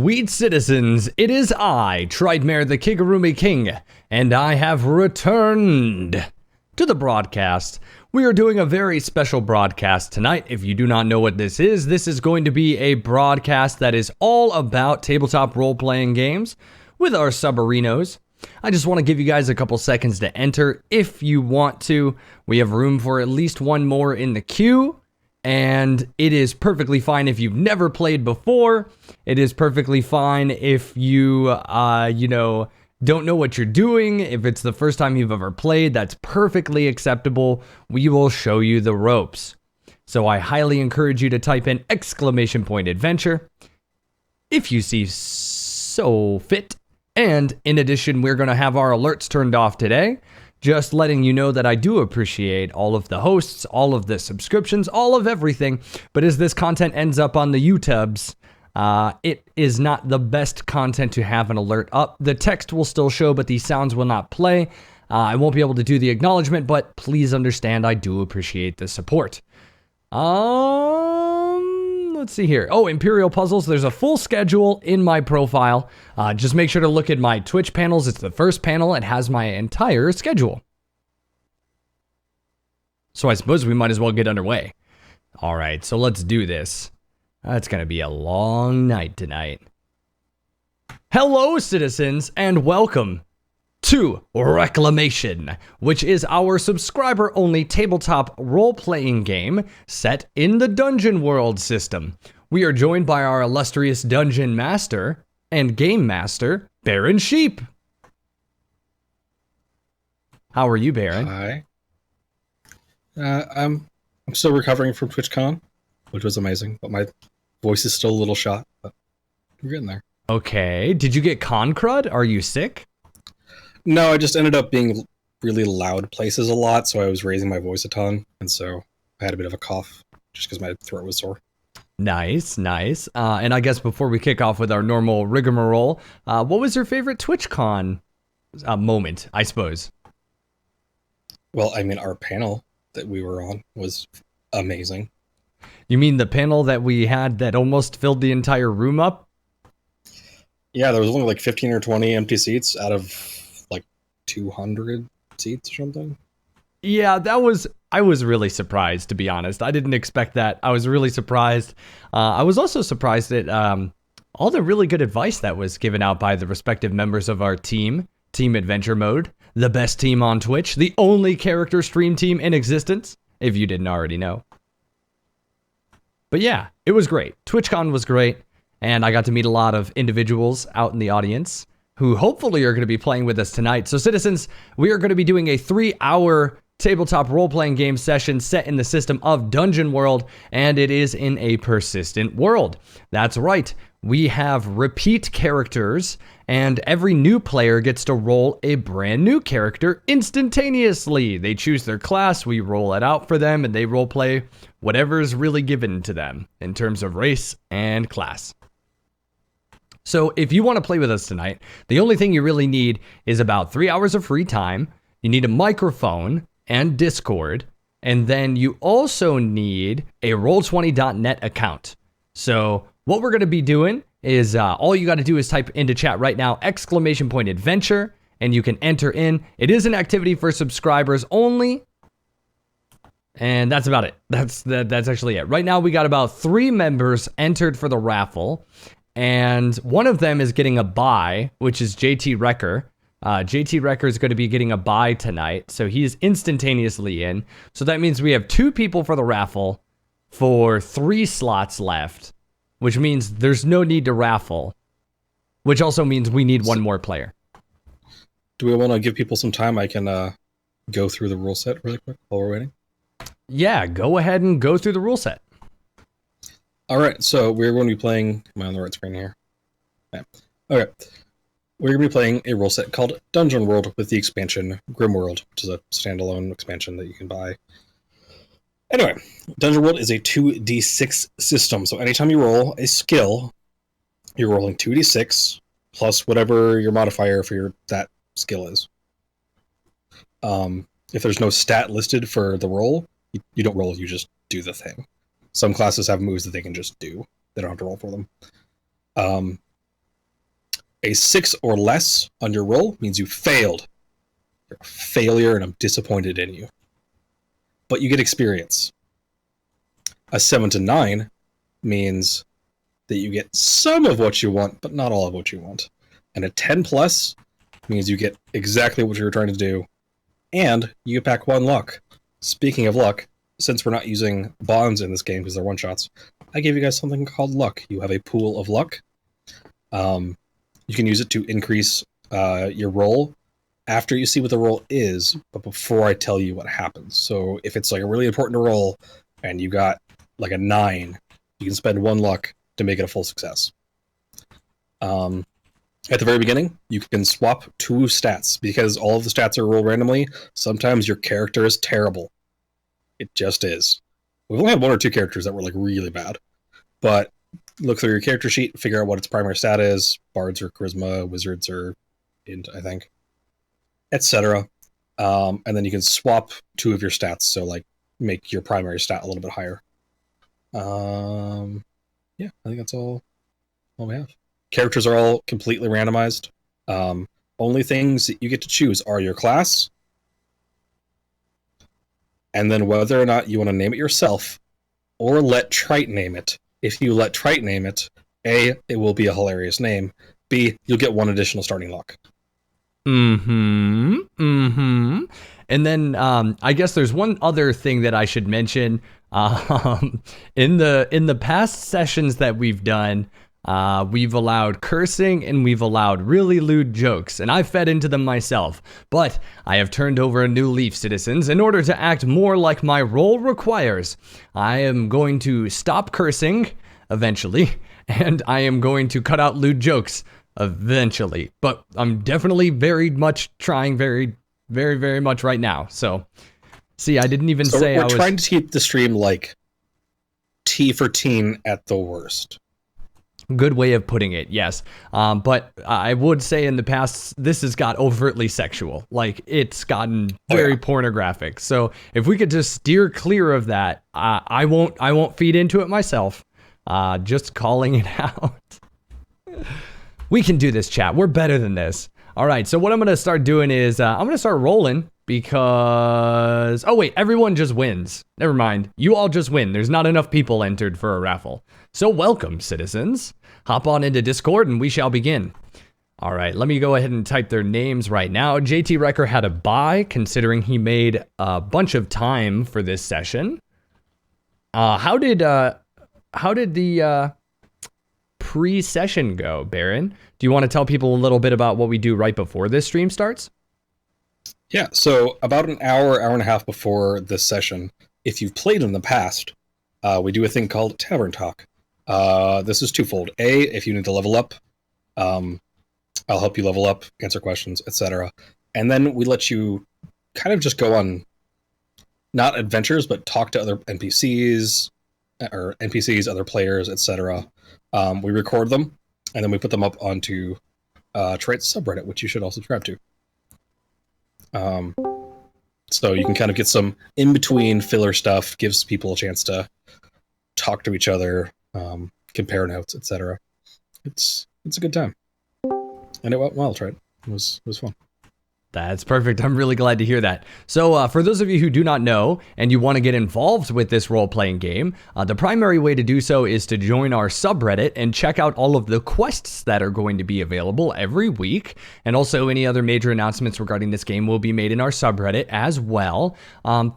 Sweet citizens, it is I, Tridemare the Kigurumi King, and I have returned to the broadcast. We are doing a very special broadcast tonight. If you do not know what this is going to be a broadcast that is all about tabletop role-playing games with our subarinos. I just want to give you guys a couple seconds to enter if you want to. We have room for at least one more in the queue. And it is perfectly fine if you've never played before. It is perfectly fine if you, don't know what you're doing. If it's the first time you've ever played, that's perfectly acceptable. We will show you the ropes. So I highly encourage you to type in !adventure if you see so fit. And in addition, we're going to have our alerts turned off today. Just letting you know that I do appreciate all of the hosts, all of the subscriptions, all of everything. But as this content ends up on the YouTubes, it is not the best content to have an alert up. The text will still show, but the sounds will not play. I won't be able to do the acknowledgement, but please understand I do appreciate the support. Let's see here. Oh, Imperial Puzzles. There's a full schedule in my profile. Just make sure to look at my Twitch panels. It's the first panel. It has my entire schedule. So I suppose we might as well get underway. All right, so let's do this. It's going to be a long night tonight. Hello, citizens, and welcome to Reclamation, which is our subscriber-only tabletop role-playing game set in the Dungeon World system. We are joined by our illustrious Dungeon Master and Game Master, Baron Sheep. How are you, Baron? Hi. I'm still recovering from TwitchCon, which was amazing, but my voice is still a little shot, but we're getting there. Okay. Did you get con crud? Are you sick? No, I just ended up being really loud places a lot, so I was raising my voice a ton, and so I had a bit of a cough, just because my throat was sore. Nice. And I guess before we kick off with our normal rigmarole, what was your favorite TwitchCon moment, I suppose? Well, I mean, our panel that we were on was amazing. You mean the panel that we had that almost filled the entire room up? Yeah, there was only like 15 or 20 empty seats out of 200 seats or something. Yeah, I was really surprised, to be honest. I didn't expect that. I was really surprised. I was also surprised at all the really good advice that was given out by the respective members of our team, Team Adventure Mode, the best team on Twitch, the only character stream team in existence, if you didn't already know. But yeah, it was great. TwitchCon was great, and I got to meet a lot of individuals out in the audience who hopefully are going to be playing with us tonight. So citizens, we are going to be doing a 3-hour tabletop role-playing game session set in the system of Dungeon World, and it is in a persistent world. That's right, we have repeat characters, and every new player gets to roll a brand new character instantaneously. They choose their class, we roll it out for them, and they roleplay whatever is really given to them in terms of race and class. So if you want to play with us tonight, the only thing you really need is about 3 hours of free time. You need a microphone and Discord, and then you also need a Roll20.net account. So what we're going to be doing is all you got to do is type into chat right now, !adventure, and you can enter in. It is an activity for subscribers only. And that's about it. That's actually it. Right now we got about 3 members entered for the raffle. And one of them is getting a buy, which is JT Wrecker. JT Wrecker is going to be getting a buy tonight, so he's instantaneously in. So that means we have 2 people for the raffle for 3 slots left, which means there's no need to raffle, which also means we need 1 more player. Do we want to give people some time? I can go through the rule set really quick while we're waiting. Yeah, go ahead and go through the rule set. All right, so we're going to be playing. Am I on the right screen here? Yeah. Okay. We're going to be playing a rule set called Dungeon World with the expansion Grimworld, which is a standalone expansion that you can buy. Anyway, Dungeon World is a 2d6 system, so anytime you roll a skill, you're rolling 2d6 plus whatever your modifier for that skill is. If there's no stat listed for the roll, you don't roll, you just do the thing. Some classes have moves that they can just do. They don't have to roll for them. A 6 or less on your roll means you failed. You're a failure, and I'm disappointed in you. But you get experience. A 7 to 9 means that you get some of what you want, but not all of what you want. And a 10 plus means you get exactly what you were trying to do, and you get back 1 luck. Speaking of luck, since we're not using bonds in this game because they're one-shots, I gave you guys something called luck. You have a pool of luck. You can use it to increase your roll after you see what the roll is, but before I tell you what happens. So if it's like a really important roll and you got like a 9, you can spend 1 luck to make it a full success. At the very beginning, you can swap 2 stats because all of the stats are rolled randomly. Sometimes your character is terrible. It just is. We've only had 1 or 2 characters that were like really bad, but look through your character sheet, figure out what its primary stat is. Bards or charisma, wizards or int, I think, etc. And then you can swap 2 of your stats, so like make your primary stat a little bit higher. Yeah, I think that's all we have. Characters are all completely randomized. Only things that you get to choose are your class, and then whether or not you want to name it yourself, or let Trite name it. If you let Trite name it, A, it will be a hilarious name. B, you'll get 1 additional starting luck. And then I guess there's one other thing that I should mention. In the past sessions that we've done, we've allowed cursing and we've allowed really lewd jokes, and I fed into them myself. But I have turned over a new leaf, citizens. In order to act more like my role requires, I am going to stop cursing eventually, and I am going to cut out lewd jokes eventually. But I'm definitely very much trying very, very, very much right now. So, see, I didn't even say I was... We're trying to keep the stream like T for teen at the worst. Good way of putting it, yes. But I would say in the past, this has got overtly sexual. Like, it's gotten very pornographic. So if we could just steer clear of that, I won't feed into it myself. Just calling it out. We can do this, chat. We're better than this. All right, so what I'm going to start doing is I'm going to start rolling because... Oh, wait, everyone just wins. Never mind. You all just win. There's not enough people entered for a raffle. So welcome, citizens. Hop on into Discord and we shall begin. All right, let me go ahead and type their names right now. JT Wrecker had a bye, considering he made a bunch of time for this session. How did the pre-session go, Baron? Do you want to tell people a little bit about what we do right before this stream starts? Yeah, so about an hour and a half before this session, if you've played in the past, we do a thing called Tavern Talk. This is twofold. A, if you need to level up, I'll help you level up, answer questions, etc. And then we let you kind of just go on, not adventures, but talk to other NPCs, other players, etc. We record them, and then we put them up onto Trite's subreddit, which you should all subscribe to. So you can kind of get some in-between filler stuff, gives people a chance to talk to each other, compare notes, etc. It's a good time. And it went well, Trite. It was fun. That's perfect. I'm really glad to hear that. So for those of you who do not know and you want to get involved with this role-playing game, the primary way to do so is to join our subreddit and check out all of the quests that are going to be available every week. And also any other major announcements regarding this game will be made in our subreddit as well.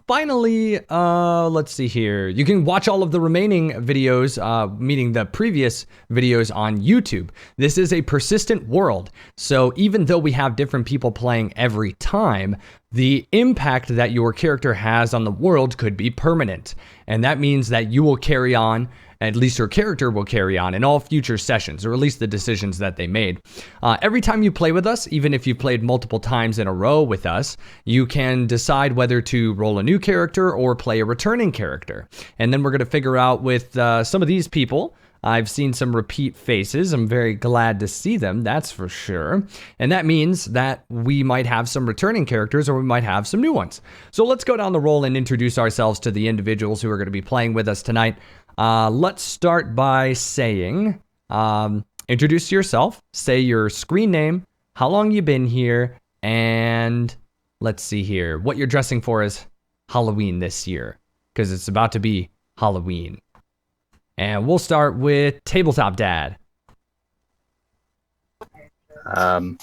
Finally, let's see here. You can watch all of the remaining videos, meaning the previous videos on YouTube. This is a persistent world. So even though we have different people playing every time, the impact that your character has on the world could be permanent. And that means that you will carry on, at least your character will carry on in all future sessions, or at least the decisions that they made. Every time you play with us, even if you've played multiple times in a row with us, you can decide whether to roll a new character or play a returning character. And then we're going to figure out with some of these people. I've seen some repeat faces. I'm very glad to see them, that's for sure. And that means that we might have some returning characters or we might have some new ones. So let's go down the roll and introduce ourselves to the individuals who are going to be playing with us tonight. Let's start by saying, Introduce yourself, say your screen name, how long you been here, and let's see here, what you're dressing for is Halloween this year, because it's about to be Halloween. And we'll start with Tabletop Dad. My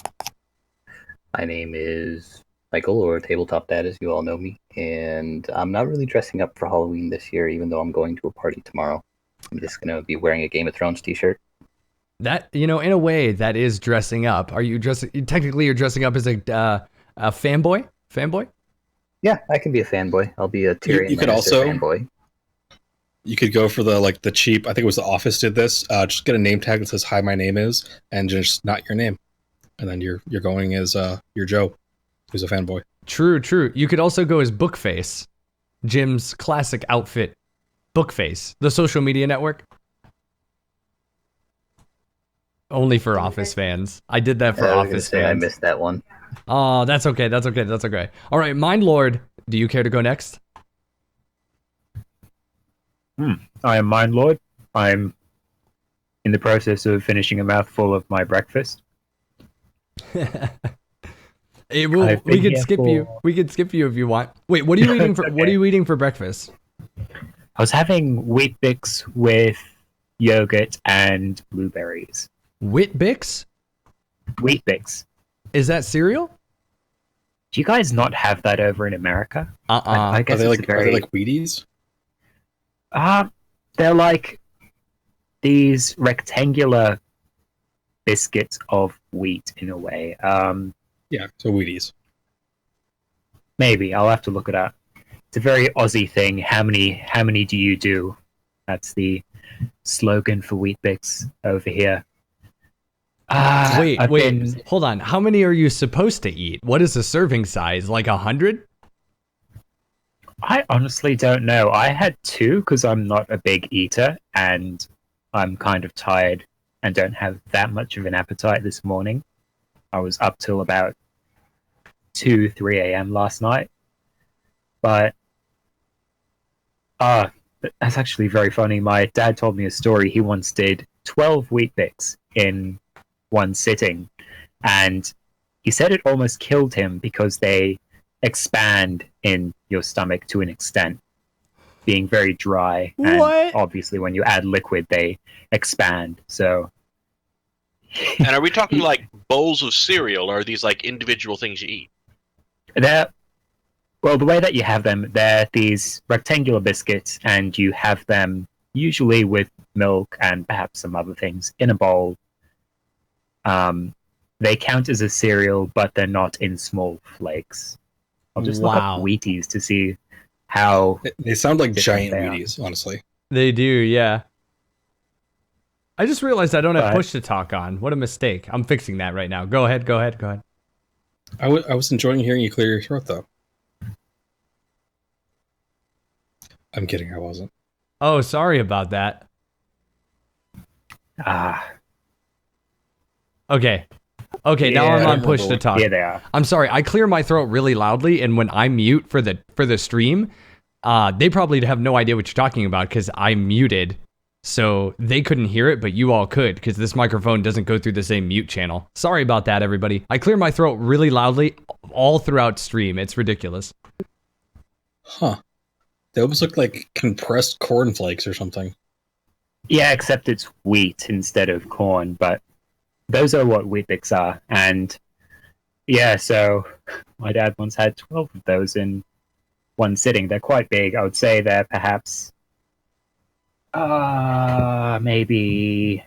name is Michael, or Tabletop Dad, as you all know me, and I'm not really dressing up for Halloween this year, even though I'm going to a party tomorrow. I'm just gonna be wearing a Game of Thrones t-shirt. That, in a way, that is dressing up. Are you dressing? Technically, you're dressing up as a fanboy. Fanboy? Yeah, I can be a fanboy. I'll be a Tyrion You could Lannister also fanboy. You could go for the cheap. I think it was The Office did this. Just get a name tag that says "Hi, my name is," and just not your name, and then you're going as your Joe, who's a fanboy. True. You could also go as Bookface, Jim's classic outfit. Bookface, the social media network. Only for Office fans. I did that for Office fans. I missed that one. Oh, that's okay. All right, Mind Lord, do you care to go next? I am Mind Lord. I'm in the process of finishing a mouthful of my breakfast. We could skip you. We could skip you if you want. Wait, what are you eating for? Okay. What are you eating for breakfast? I was having Wheat Bix with yogurt and blueberries. Wheat Bix? Wheat Bix. Is that cereal? Do you guys not have that over in America? I Are guess they it's like very... Wheaties? They're like these rectangular biscuits of wheat in a way. Yeah, so Wheaties. Maybe I'll have to look it up. It's a very Aussie thing. How many do you do? That's the slogan for Wheat Bix over here. Wait, hold on. How many are you supposed to eat? What is the serving size? Like 100? I honestly don't know. I had 2 because I'm not a big eater and I'm kind of tired and don't have that much of an appetite this morning. I was up till about 3 a.m. last night. But that's actually very funny. My dad told me a story. He once did 12 Wheat Bix in one sitting, and he said it almost killed him because they expand in your stomach to an extent, being very dry. What? And obviously when you add liquid they expand. So And are we talking like bowls of cereal, or are these like individual things you eat? Well, the way that you have them, they're these rectangular biscuits, and you have them usually with milk and perhaps some other things in a bowl. They count as a cereal, but they're not in small flakes. I'll just look up Wheaties to see how... They sound like giant they are. Wheaties, honestly. They do, yeah. I just realized I don't have push to talk on. What a mistake. I'm fixing that right now. Go ahead. I was enjoying hearing you clear your throat, though. I'm kidding, I wasn't. Oh, sorry about that. Okay, now I'm on push to talk. Yeah, they are. I'm sorry, I clear my throat really loudly, and when I mute for the stream, they probably have no idea what you're talking about because I'm muted, so they couldn't hear it, but you all could because this microphone doesn't go through the same mute channel. Sorry about that, everybody. I clear my throat really loudly all throughout stream. It's ridiculous. Huh. They almost look like compressed cornflakes or something. Yeah, except it's wheat instead of corn, but those are what Wheat Bix are. And yeah, so my dad once had 12 of those in one sitting. They're quite big. I would say they're perhaps maybe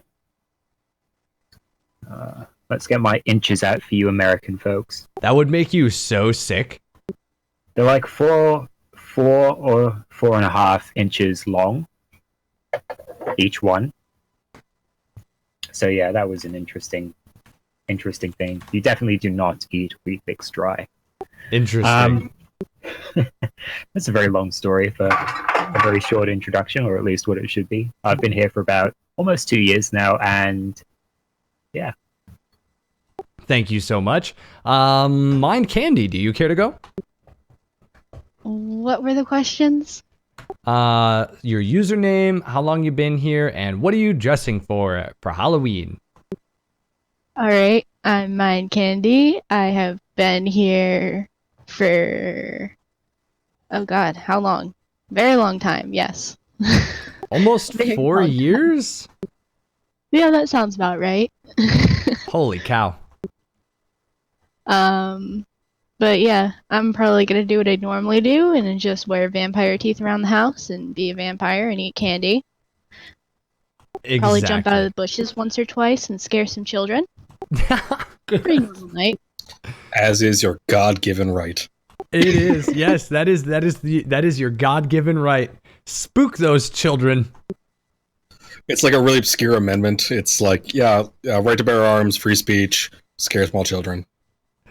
let's get my inches out for you American folks. That would make you so sick. They're like 4 or 4.5 inches long, each one. So yeah, that was an interesting thing. You definitely do not eat Wheat Bix dry. Interesting. That's a very long story for a very short introduction, or at least what it should be. I've been here for about almost 2 years now, and yeah. Thank you so much. Mind Candy, do you care to go? What were the questions? Your username, how long you've been here, and what are you dressing for Halloween? All right, I'm Mind Candy. I have been here for, oh God, how long? Very long time, yes. Almost Very 4 long time. years? Yeah, that sounds about right. Holy cow. But yeah, I'm probably gonna do what I normally do and just wear vampire teeth around the house and be a vampire and eat candy. Probably jump out of Exactly. the bushes once or twice and scare some children. Pretty normal night. As is your God-given right. It is. Yes, that is your God-given right. Spook those children. It's like a really obscure amendment. It's like, right to bear arms, free speech, scare small children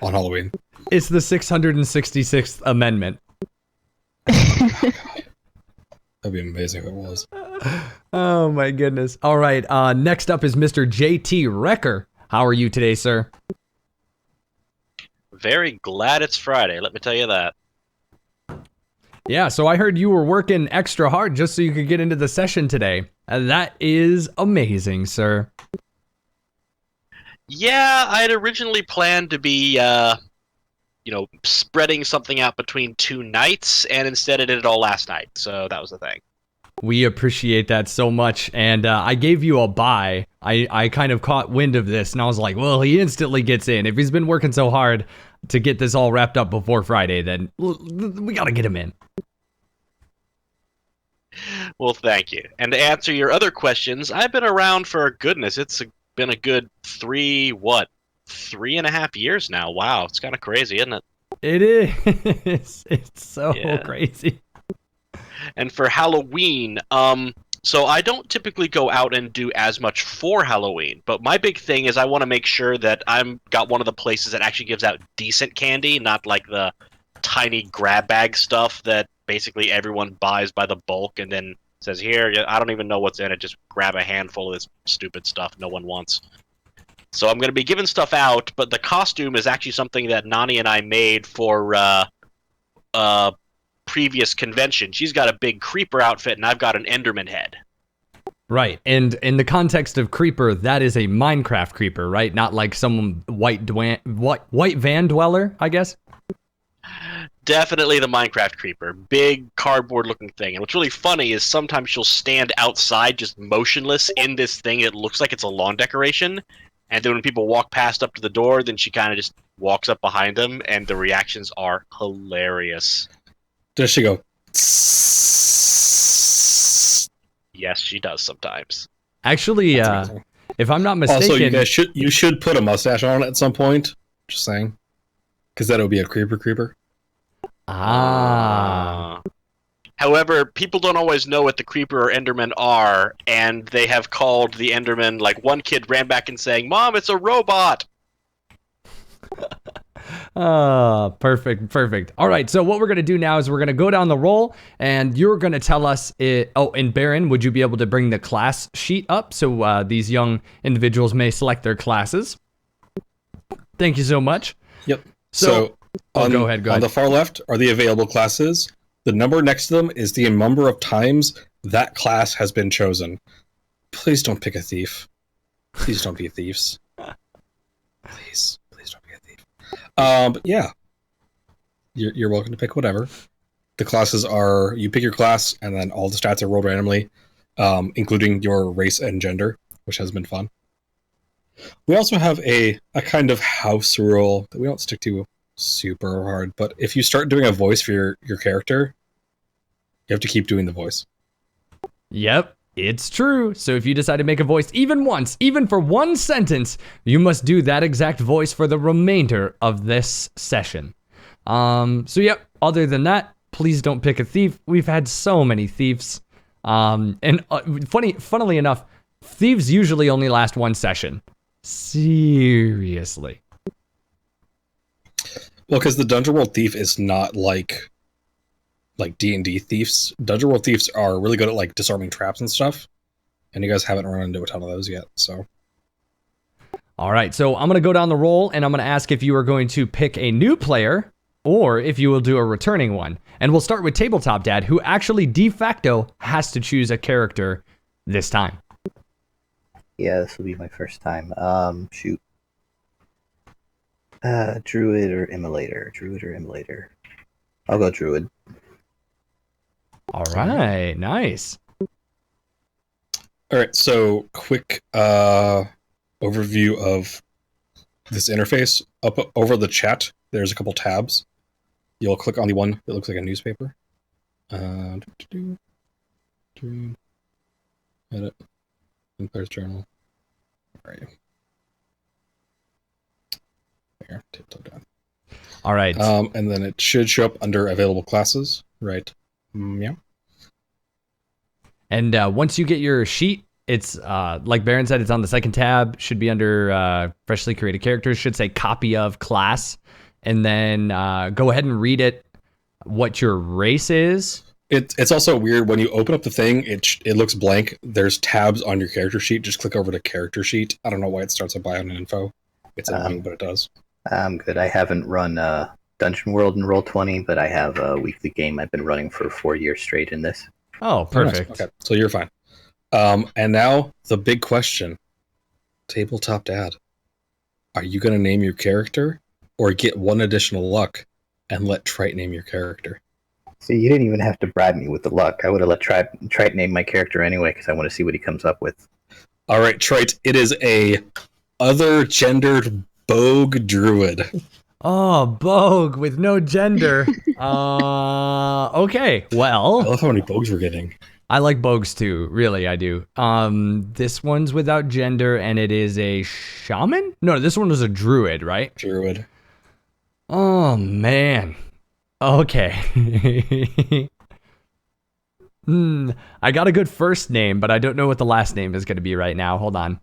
on Halloween. It's the 666th Amendment. That'd be amazing if it was. Oh my goodness. All right. Next up is Mr. JT Wrecker. How are you today, sir? Very glad it's Friday, let me tell you that. Yeah, so I heard you were working extra hard just so you could get into the session today. That is amazing, sir. Yeah, I had originally planned to be, spreading something out between 2 nights, and instead I did it all last night, so that was the thing. We appreciate that so much, and I gave you a bye. I kind of caught wind of this, and I was like, well, he instantly gets in. If he's been working so hard to get this all wrapped up before Friday, then we gotta get him in. Well, thank you. And to answer your other questions, I've been around for, goodness, it's been a good 3.5 years now. Wow, it's kind of crazy, isn't it? It is. It's so Yeah. crazy. And for Halloween, so I don't typically go out and do as much for Halloween, but my big thing is I want to make sure that I'm got one of the places that actually gives out decent candy, not like the tiny grab bag stuff that basically everyone buys by the bulk and then says, here, I don't even know what's in it, just grab a handful of this stupid stuff no one wants. So I'm going to be giving stuff out, but the costume is actually something that Nani and I made for previous convention. She's got a big creeper outfit, and I've got an Enderman head. Right, and in the context of creeper, that is a Minecraft creeper, right? Not like some white van dweller, I guess. Definitely the Minecraft creeper. Big cardboard-looking thing. And what's really funny is sometimes she'll stand outside just motionless in this thing that looks like it's a lawn decoration. And then when people walk past up to the door, then she kind of just walks up behind them, and the reactions are hilarious. Does she go? Yes, she does sometimes. Actually, if I'm not mistaken, Also, you should put a mustache on it at some point. Just saying, because that would be a creeper. However, people don't always know what the creeper or Enderman are, and they have called the Enderman, like one kid ran back and saying, "Mom, it's a robot!" Perfect. All right, so what we're going to do now is we're going to go down the roll, and you're going to tell us and Baron, would you be able to bring the class sheet up so these young individuals may select their classes? Thank you so much. Yep. So go ahead. On the far left are the available classes. The number next to them is the number of times that class has been chosen. Please don't pick a thief. Please don't be thieves. Please don't be a thief. But yeah, you're welcome to pick whatever. The classes are, you pick your class, and then all the stats are rolled randomly, including your race and gender, which has been fun. We also have a kind of house rule that we don't stick to super hard, but if you start doing a voice for your character, you have to keep doing the voice. Yep, it's true. So if you decide to make a voice even once, even for one sentence, you must do that exact voice for the remainder of this session. So yep, other than that, please don't pick a thief. We've had so many thieves. Funnily enough, thieves usually only last one session. Seriously. Well, because the Dungeon World Thief is not like D&D thieves. Dungeon World Thieves are really good at like disarming traps and stuff, and you guys haven't run into a ton of those yet. So, all right. So I'm gonna go down the roll, and I'm gonna ask if you are going to pick a new player or if you will do a returning one. And we'll start with Tabletop Dad, who actually de facto has to choose a character this time. Yeah, this will be my first time. Shoot. Druid or Immolator? Druid or Immolator? I'll go Druid. All right, nice. All right, so quick overview of this interface. Up over the chat, there's a couple tabs. You'll click on the one that looks like a newspaper. Edit. Player's journal. Where are you? There, tabletop down. All right. And then it should show up under available classes, right? Yeah. And once you get your sheet, it's like Baron said, it's on the second tab. Should be under freshly created characters. Should say copy of class, and then go ahead and read it. What your race is. It's also weird when you open up the thing. It looks blank. There's tabs on your character sheet. Just click over to character sheet. I don't know why it starts with bio and info. It's annoying, but it does. I'm good. I haven't run Dungeon World in Roll20, but I have a weekly game I've been running for 4 years straight in this. Oh, perfect. Nice. Okay, so you're fine. And now the big question: Tabletop Dad, are you going to name your character, or get one additional luck and let Trite name your character? See, you didn't even have to bribe me with the luck. I would have let Trite name my character anyway, because I want to see what he comes up with. All right, Trite. It is a other gendered Bogue Druid. Oh, Bogue with no gender. Okay, I well, love how many Bogues we're getting. I like Bogues too. Really, I do. This one's without gender, and it is a shaman? No, this one was a druid, right? Druid. Oh, man. Okay. I got a good first name, but I don't know what the last name is going to be right now. Hold on.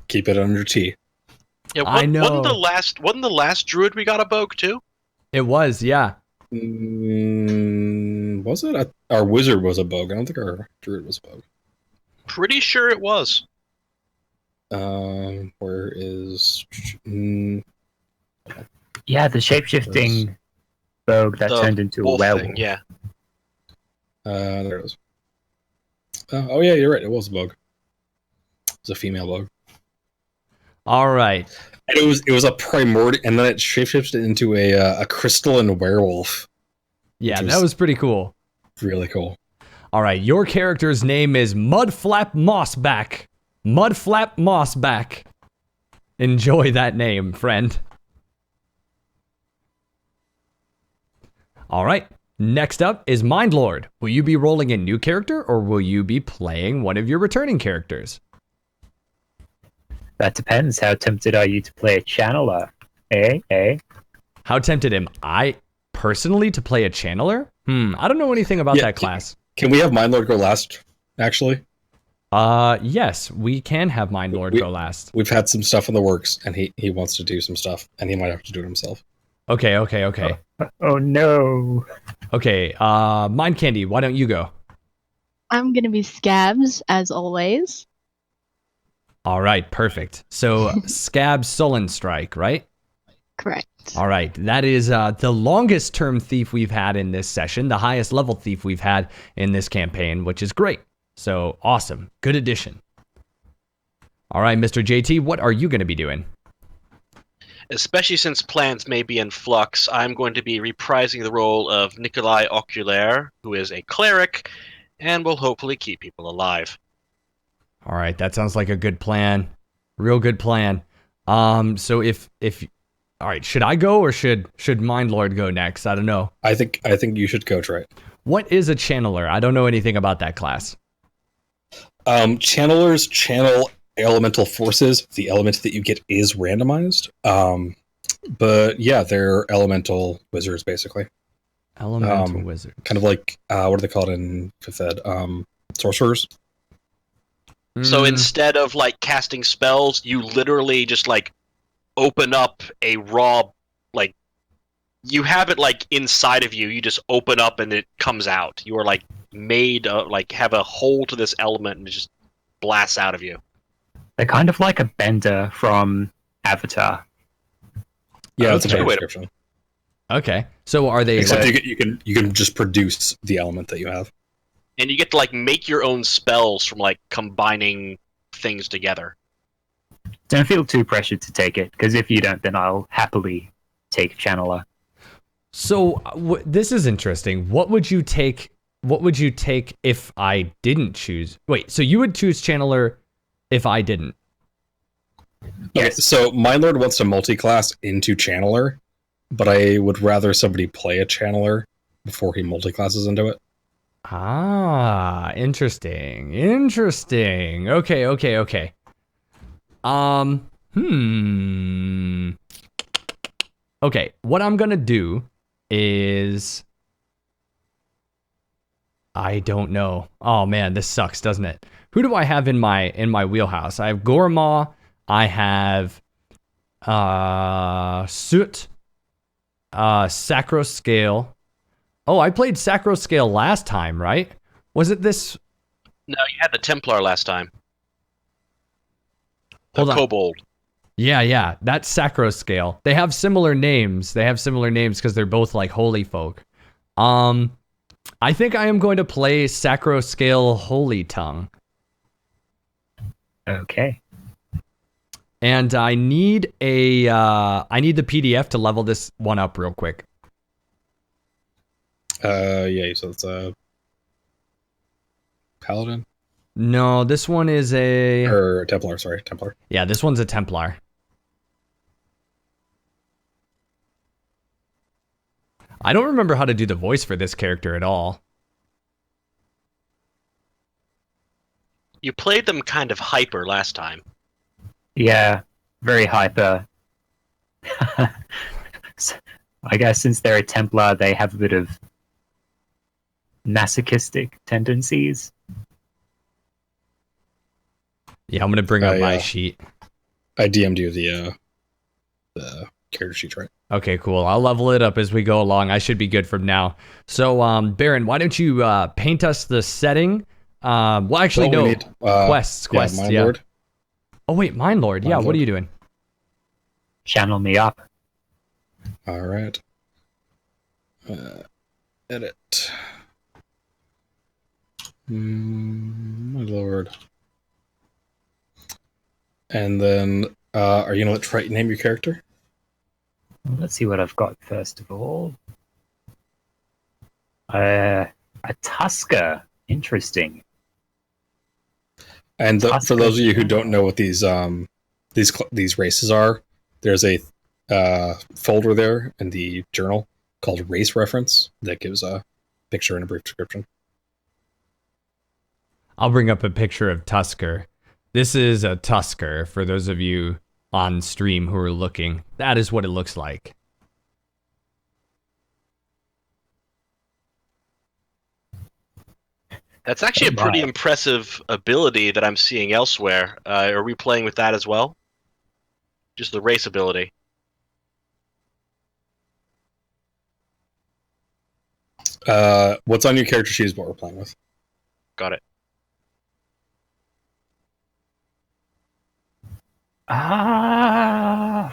Keep it under T. Yeah, I know. Wasn't the last druid we got a Bogue too? It was, yeah. Was it? Our wizard was a Bogue. I don't think our druid was a Bogue. Pretty sure it was. Where is? Yeah, the shapeshifting Bogue that The turned into a wolf werewolf. thing, yeah. There it is. Oh yeah, you're right. It was a Bogue. It was a female Bogue. All right. And it was a primordial, and then it shapeshifted into a crystalline werewolf. Yeah, that was pretty cool. Really cool. All right, your character's name is Mudflap Mossback. Mudflap Mossback. Enjoy that name, friend. All right, next up is Mindlord. Will you be rolling a new character, or will you be playing one of your returning characters? That depends. How tempted are you to play a channeler? How tempted am I personally to play a channeler? I don't know anything about that class. Can we have Mindlord go last, actually? Yes, we can have Mindlord go last. We've had some stuff in the works, and he wants to do some stuff, and he might have to do it himself. Okay. Oh no. Okay, Mind Candy, why don't you go? I'm gonna be Scabs, as always. All right, perfect. So, Scab Sullen Strike, right? Correct. All right, that is the longest term thief we've had in this session, the highest level thief we've had in this campaign, which is great. So, awesome. Good addition. All right, Mr. JT, what are you going to be doing? Especially since plans may be in flux, I'm going to be reprising the role of Nikolai Oculaire, who is a cleric, and will hopefully keep people alive. All right, that sounds like a good plan. Real good plan. So if all right, should I go or should Mindlord go next? I don't know. I think you should go try it. What is a channeler? I don't know anything about that class. Channelers channel elemental forces. The element that you get is randomized. But yeah, they're elemental wizards basically. Elemental wizard. Kind of like what are they called in 5th Ed? Sorcerers. So instead of like casting spells, you literally just like open up a raw, like you have it like inside of you. You just open up and it comes out. You are like made like have a hole to this element and it just blasts out of you. They're kind of like a bender from Avatar. Yeah, that's a Okay. better description. Okay. So are they Except like, you can just produce the element that you have. And you get to like make your own spells from like combining things together. Don't feel too pressured to take it, because if you don't, then I'll happily take Channeler. So this is interesting. What would you take? What would you take if I didn't choose? Wait, so you would choose Channeler if I didn't? Yes. Okay, so Mind Lord wants to multi-class into Channeler, but I would rather somebody play a Channeler before he multi-classes into it. Ah, interesting. Interesting. Okay. Okay, what I'm gonna do is I don't know. Oh man, this sucks, doesn't it? Who do I have in my wheelhouse? I have Gormaw, I have Soot, Sacroscale. Oh, I played Sacroscale last time, right? Was it this? No, you had the Templar last time. The Hold on. Kobold. Yeah, that's Sacroscale. They have similar names. Because they're both like holy folk. I think I am going to play Sacroscale Holy Tongue. Okay. And I need the PDF to level this one up real quick. Yeah, so it's a Paladin? No, this one is Or Templar, sorry, Templar. Yeah, this one's a Templar. I don't remember how to do the voice for this character at all. You played them kind of hyper last time. Yeah, very hyper. I guess since they're a Templar, they have a bit of masochistic tendencies. Yeah, I'm gonna bring up my sheet. I DM'd you the character sheet, right? Okay, cool. I'll level it up as we go along. I should be good from now. So, Baron, why don't you paint us the setting? Well, actually, Well, we no. need, Quests, Mind yeah. Lord. Oh, wait, Mind Lord. Yeah, Mind what Lord. are you doing? Channel me up. All right. Edit. My lord. And then, are you gonna let Trite name your character? Well, let's see what I've got first of all. A Tusker. Interesting. And for Tusker. those of you who don't know what these races are, there's a folder there in the journal called Race Reference that gives a picture and a brief description. I'll bring up a picture of Tusker. This is a Tusker for those of you on stream who are looking. That is what it looks like. That's actually a pretty impressive ability that I'm seeing elsewhere. Are we playing with that as well? Just the race ability. What's on your character sheet is what we're playing with. Got it. Man,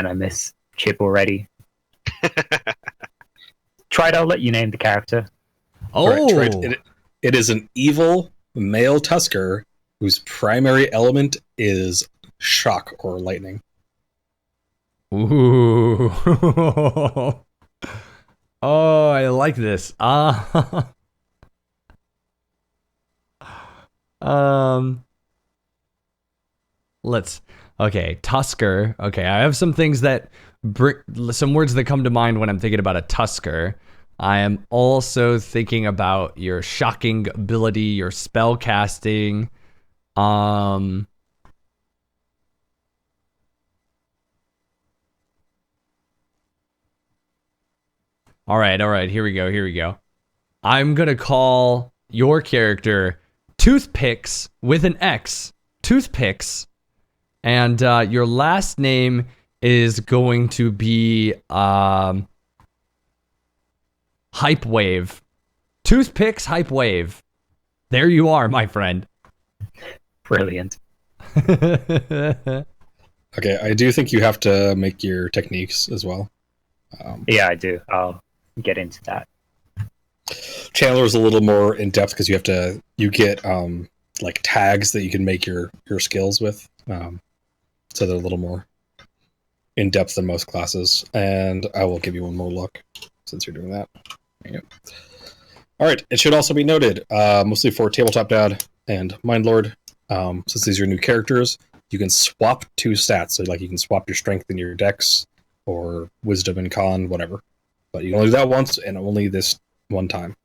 I miss Chip already. Trite, I'll let you name the character. Oh, All right, Trite, it is an evil male Tusker whose primary element is shock or lightning. Ooh. Oh, I like this. Okay, Tusker. Okay, I have some things that some words that come to mind when I'm thinking about a Tusker. I am also thinking about your shocking ability, your spell casting. All right, here we go. I'm gonna call your character Toothpicks with an X. Toothpicks. And your last name is going to be Hype Wave. Toothpicks Hype Wave. There you are, my friend. Brilliant. Okay, I do think you have to make your techniques as well. Yeah, I do. I'll get into that. Chandler's a little more in depth because you get like tags that you can make your skills with. So they're a little more in depth than most classes. And I will give you one more look since you're doing that. There you go. All right. It should also be noted, mostly for Tabletop Dad and Mindlord, since these are new characters, you can swap 2 stats. So like you can swap your strength and your dex, or wisdom and con, whatever. But you can only do that once and only this one time.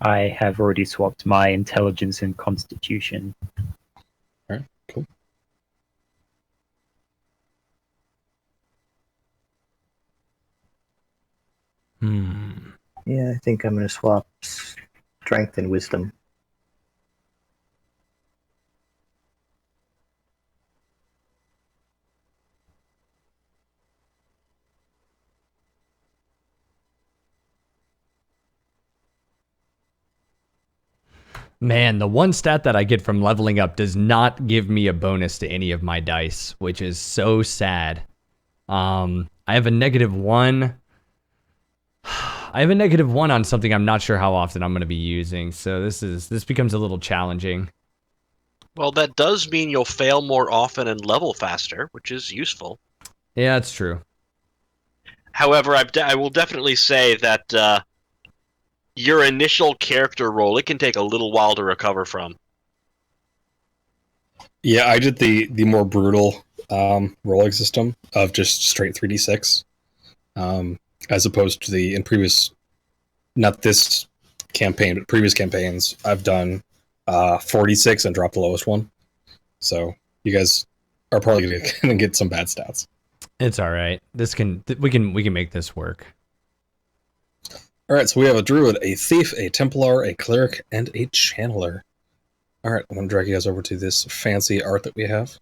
I have already swapped my intelligence and constitution. All right, cool. Yeah, I think I'm going to swap strength and wisdom. Man, the one stat that I get from leveling up does not give me a bonus to any of my dice, which is so sad. I have a -1. I have a -1 on something I'm not sure how often I'm going to be using, so this becomes a little challenging. Well, that does mean you'll fail more often and level faster, which is useful. Yeah, it's true. However, I will definitely say that your initial character roll, it can take a little while to recover from. Yeah, I did the more brutal rolling system of just straight 3d6, as opposed to the in previous, not this campaign, but previous campaigns. I've done 46 and dropped the lowest one. So you guys are probably going to get some bad stats. It's all right. We can make this work. All right, so we have a druid, a thief, a templar, a cleric, and a channeler. All right, I'm going to drag you guys over to this fancy art that we have.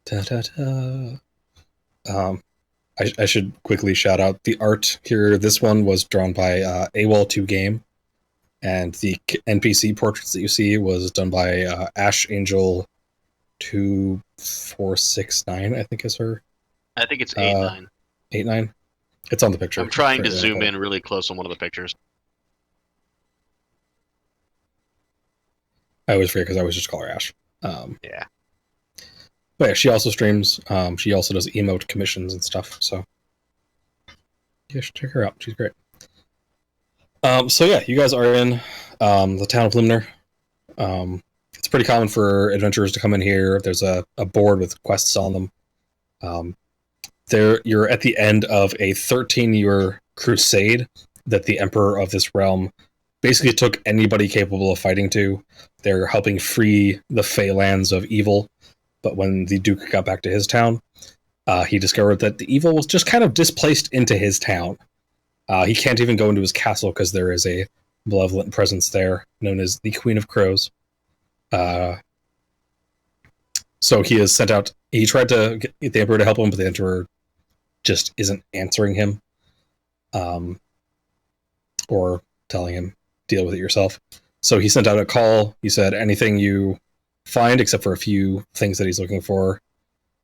Ta-ta-ta. I should quickly shout out the art here. This one was drawn by AWOL2Game, and the NPC portraits that you see was done by Ash Angel 2469, I think is her. I think it's 8-9. 8-9? It's on the picture. I'm trying to Right, zoom okay. in really close on one of the pictures. I always forget because I always just call her Ash. Yeah. But yeah, she also streams. She also does emote commissions and stuff. So you should check her out. She's great. So yeah, you guys are in the town of Limner. It's pretty common for adventurers to come in here. There's a board with quests on them. You're at the end of a 13-year crusade that the Emperor of this realm basically took anybody capable of fighting to. They're helping free the Fey lands of evil. But when the Duke got back to his town, he discovered that the evil was just kind of displaced into his town. He can't even go into his castle because there is a malevolent presence there known as the Queen of Crows. So he has sent out... He tried to get the Emperor to help him, but the Emperor just isn't answering him. Or telling him, deal with it yourself. So he sent out a call. He said, anything you find, except for a few things that he's looking for,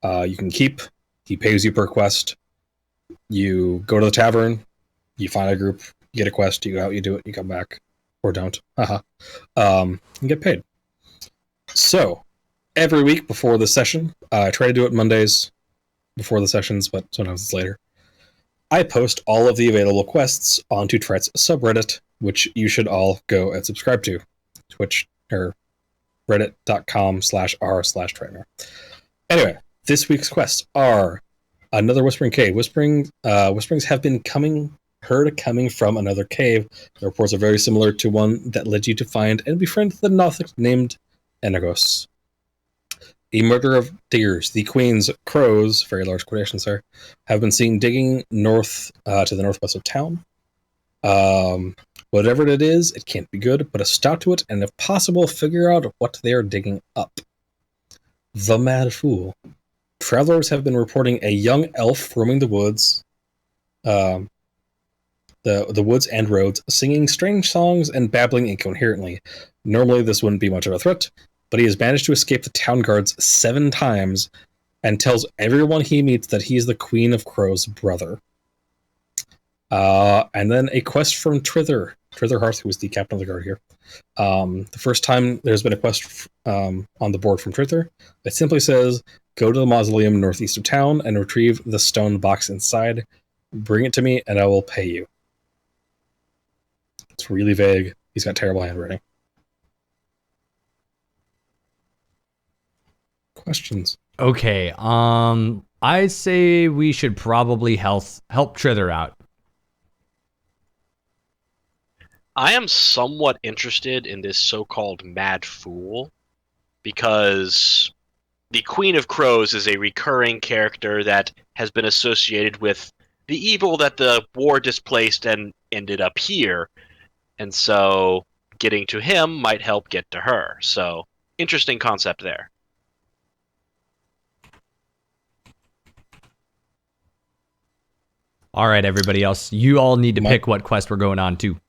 you can keep. He pays you per quest. You go to the tavern, you find a group, you get a quest, you go out, you do it, you come back. Or don't. And get paid. So, every week before the session, I try to do it Mondays before the sessions, but sometimes it's later. I post all of the available quests onto Tret's subreddit, which you should all go and subscribe to. Twitch, or reddit.com/r/Tretner. Anyway, this week's quests are another Whispering Cave. Whisperings have been heard coming from another cave. The reports are very similar to one that led you to find and befriend the Nothic named Enagos. A murder of diggers. The Queen's crows, very large quotations there, have been seen digging north to the northwest of town. Whatever it is, it can't be good. Put a stop to it, and if possible, figure out what they are digging up. The Mad Fool. Travelers have been reporting a young elf roaming the woods, the woods and roads, singing strange songs and babbling incoherently. Normally, this wouldn't be much of a threat, but he has managed to escape the town guards 7 times and tells everyone he meets that he is the Queen of Crow's brother. And then a quest from Trither Hearth, who was the captain of the guard here. The first time there's been a quest on the board from Trither, it simply says, go to the mausoleum northeast of town and retrieve the stone box inside. Bring it to me and I will pay you. It's really vague. He's got terrible handwriting. Questions? Okay. I say we should probably help Trither out. I am somewhat interested in this so-called Mad Fool because the Queen of Crows is a recurring character that has been associated with the evil that the war displaced and ended up here. And so getting to him might help get to her. So interesting concept there. All right, everybody else. You all need to pick what quest we're going on to.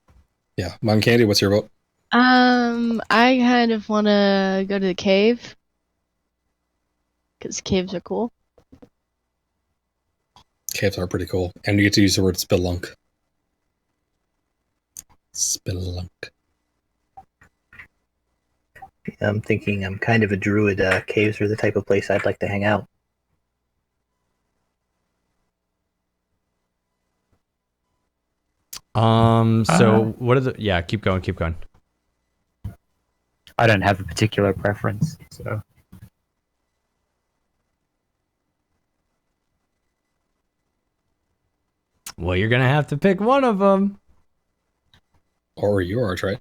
Yeah. Mom Candy, what's your vote? I kind of want to go to the cave. Because caves are cool. Caves are pretty cool. And you get to use the word spelunk. Spelunk. I'm thinking I'm kind of a druid. Caves are the type of place I'd like to hang out. So what are the... Yeah, keep going. I don't have a particular preference, so... Well, you're going to have to pick one of them. Or yours, right?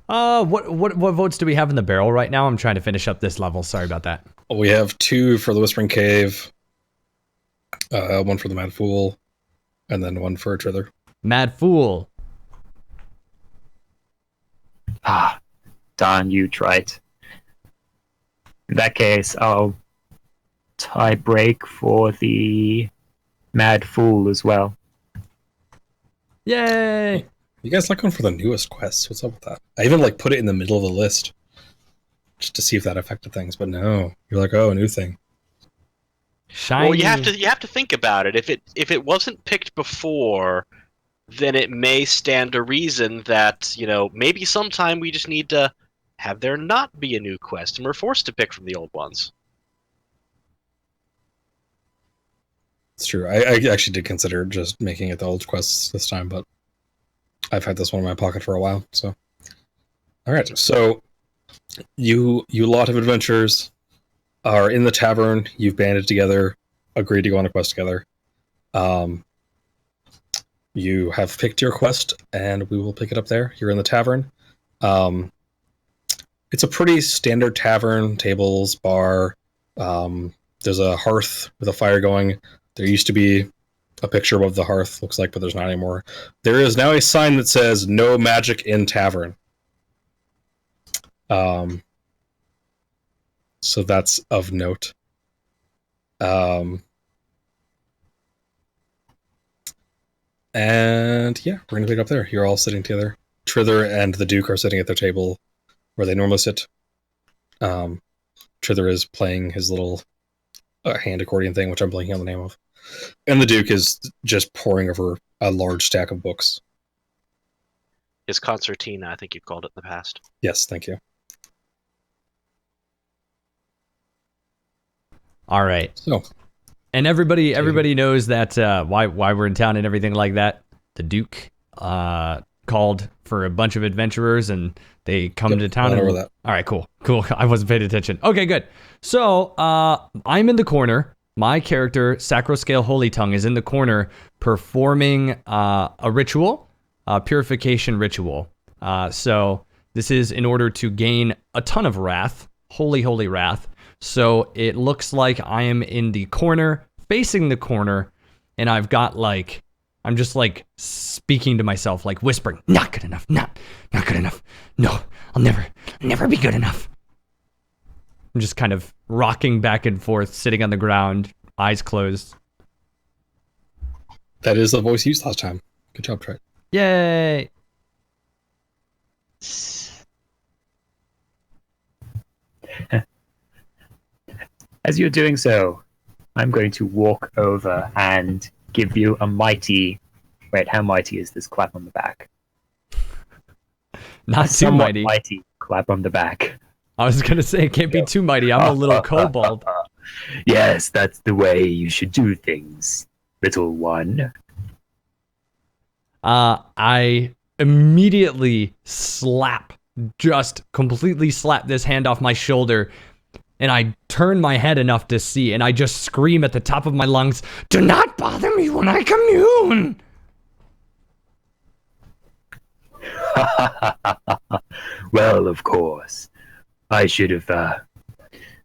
What votes do we have in the barrel right now? I'm trying to finish up this level. Sorry about that. We have 2 for the Whispering Cave, 1 for the Mad Fool, and then 1 for Trither. Mad Fool. Darn you, Trite. In that case, I'll tie break for the Mad Fool as well. Yay! You guys like going for the newest quests? What's up with that? I even put it in the middle of the list just to see if that affected things, but no. You're like, oh, a new thing. Shiny. Well, you have to think about it. If it wasn't picked before, then it may stand to reason that, maybe sometime we just need to have there not be a new quest and we're forced to pick from the old ones. It's true. I actually did consider just making it the old quests this time, but I've had this one in my pocket for a while, so. All right, so you lot of adventurers are in the tavern. You've banded together, agreed to go on a quest together. You have picked your quest, and we will pick it up there. You're in the tavern. It's a pretty standard tavern, tables, bar. There's a hearth with a fire going. There used to be a picture above the hearth, looks like, but there's not anymore. There is now a sign that says, no magic in tavern. So that's of note. And yeah, we're going to pick up there. You're all sitting together. Trither and the Duke are sitting at their table where they normally sit. Trither is playing his little hand accordion thing, which I'm blanking on the name of. And the Duke is just poring over a large stack of books. His concertina, I think you've called it in the past. Yes, thank you. All right. So, and everybody knows that why we're in town and everything like that. The Duke called for a bunch of adventurers and they come to town. Over that. All right, cool. I wasn't paying attention. Okay, good. So I'm in the corner. My character, Sacroscale Holy Tongue, is in the corner performing a ritual, a purification ritual. So this is in order to gain a ton of wrath, holy wrath. So it looks like I am in the corner, facing the corner, and I've got I'm just speaking to myself, whispering, not good enough, not good enough. No, I'll never be good enough. I'm just kind of rocking back and forth, sitting on the ground, eyes closed. That is the voice used last time. Good job, Trey. Yay! As you're doing so, I'm going to walk over and give you a mighty Wait, how mighty is this clap on the back? Not too Somewhat mighty. clap on the back. I was gonna say it can't be too mighty. I'm a little kobold. Yes, that's the way you should do things, little one. I immediately just completely slap this hand off my shoulder, and I turn my head enough to see, and I just scream at the top of my lungs, "Do not bother me when I commune!" Well, of course. I should have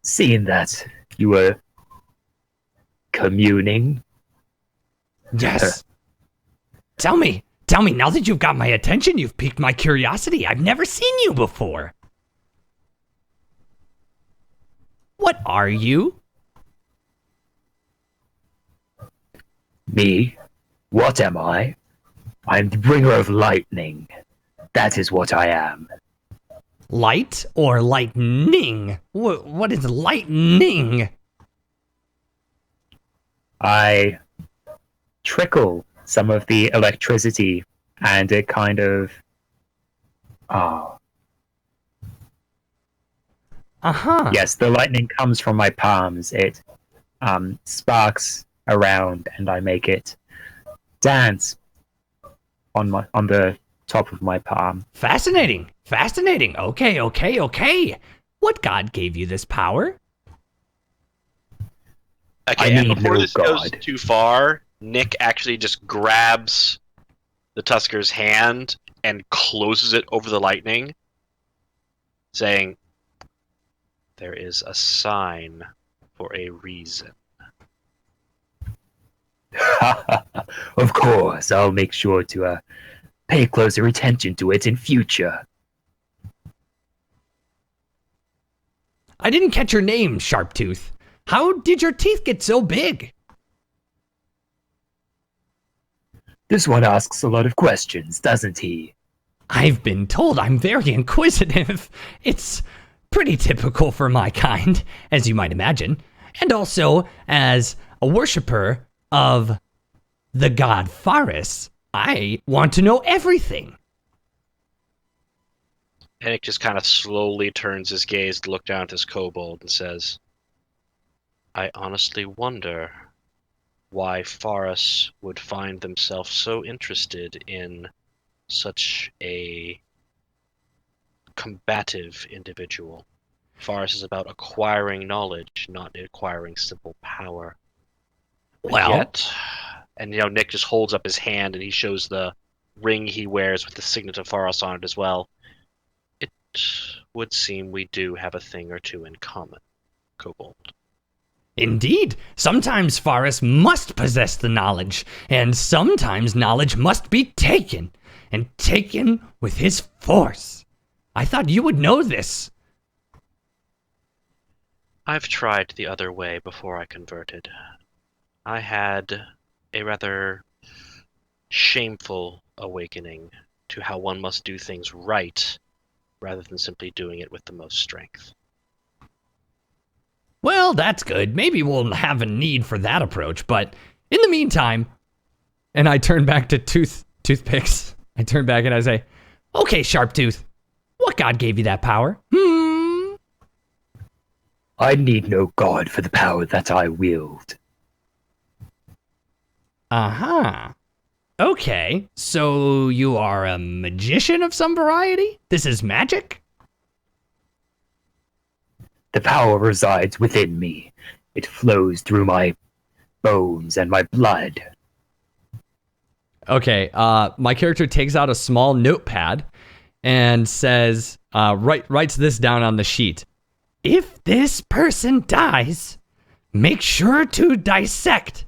seen that you were communing. Yes. Tell me, now that you've got my attention, you've piqued my curiosity. I've never seen you before. What are you? Me? What am I? I'm the bringer of lightning. That is what I am. Light or lightning? What is lightning? I trickle some of the electricity, and it kind of yes, the lightning comes from my palms. It sparks around, and I make it dance on the top of my palm. Fascinating. Okay. What god gave you this power? Okay, and before this goes too far, Nick actually just grabs the Tusker's hand and closes it over the lightning, saying, "There is a sign for a reason." Of course, I'll make sure to pay closer attention to it in future. I didn't catch your name, Sharptooth. How did your teeth get so big? This one asks a lot of questions, doesn't he? I've been told I'm very inquisitive. It's pretty typical for my kind, as you might imagine. And also, as a worshiper of the god Faris, I want to know everything. Nick just kind of slowly turns his gaze to look down at this kobold and says, "I honestly wonder why Faris would find themselves so interested in such a combative individual. Faris is about acquiring knowledge, not acquiring simple power." Well, yet, and Nick just holds up his hand and he shows the ring he wears with the signet of Faris on it as well. "It would seem we do have a thing or two in common, Kobold." Indeed, sometimes Faris must possess the knowledge, and sometimes knowledge must be taken, and taken with his force. I thought you would know this. I've tried the other way before I converted. I had a rather shameful awakening to how one must do things right, rather than simply doing it with the most strength. Well, that's good. Maybe we'll have a need for that approach, but in the meantime, and I turn back to Toothpicks. I turn back and I say, "Okay, Sharptooth, what god gave you that power?" I need no god for the power that I wield. Uh-huh. Okay, so you are a magician of some variety? This is magic? The power resides within me. It flows through my bones and my blood. Okay, my character takes out a small notepad and says, writes this down on the sheet. "If this person dies, make sure to dissect."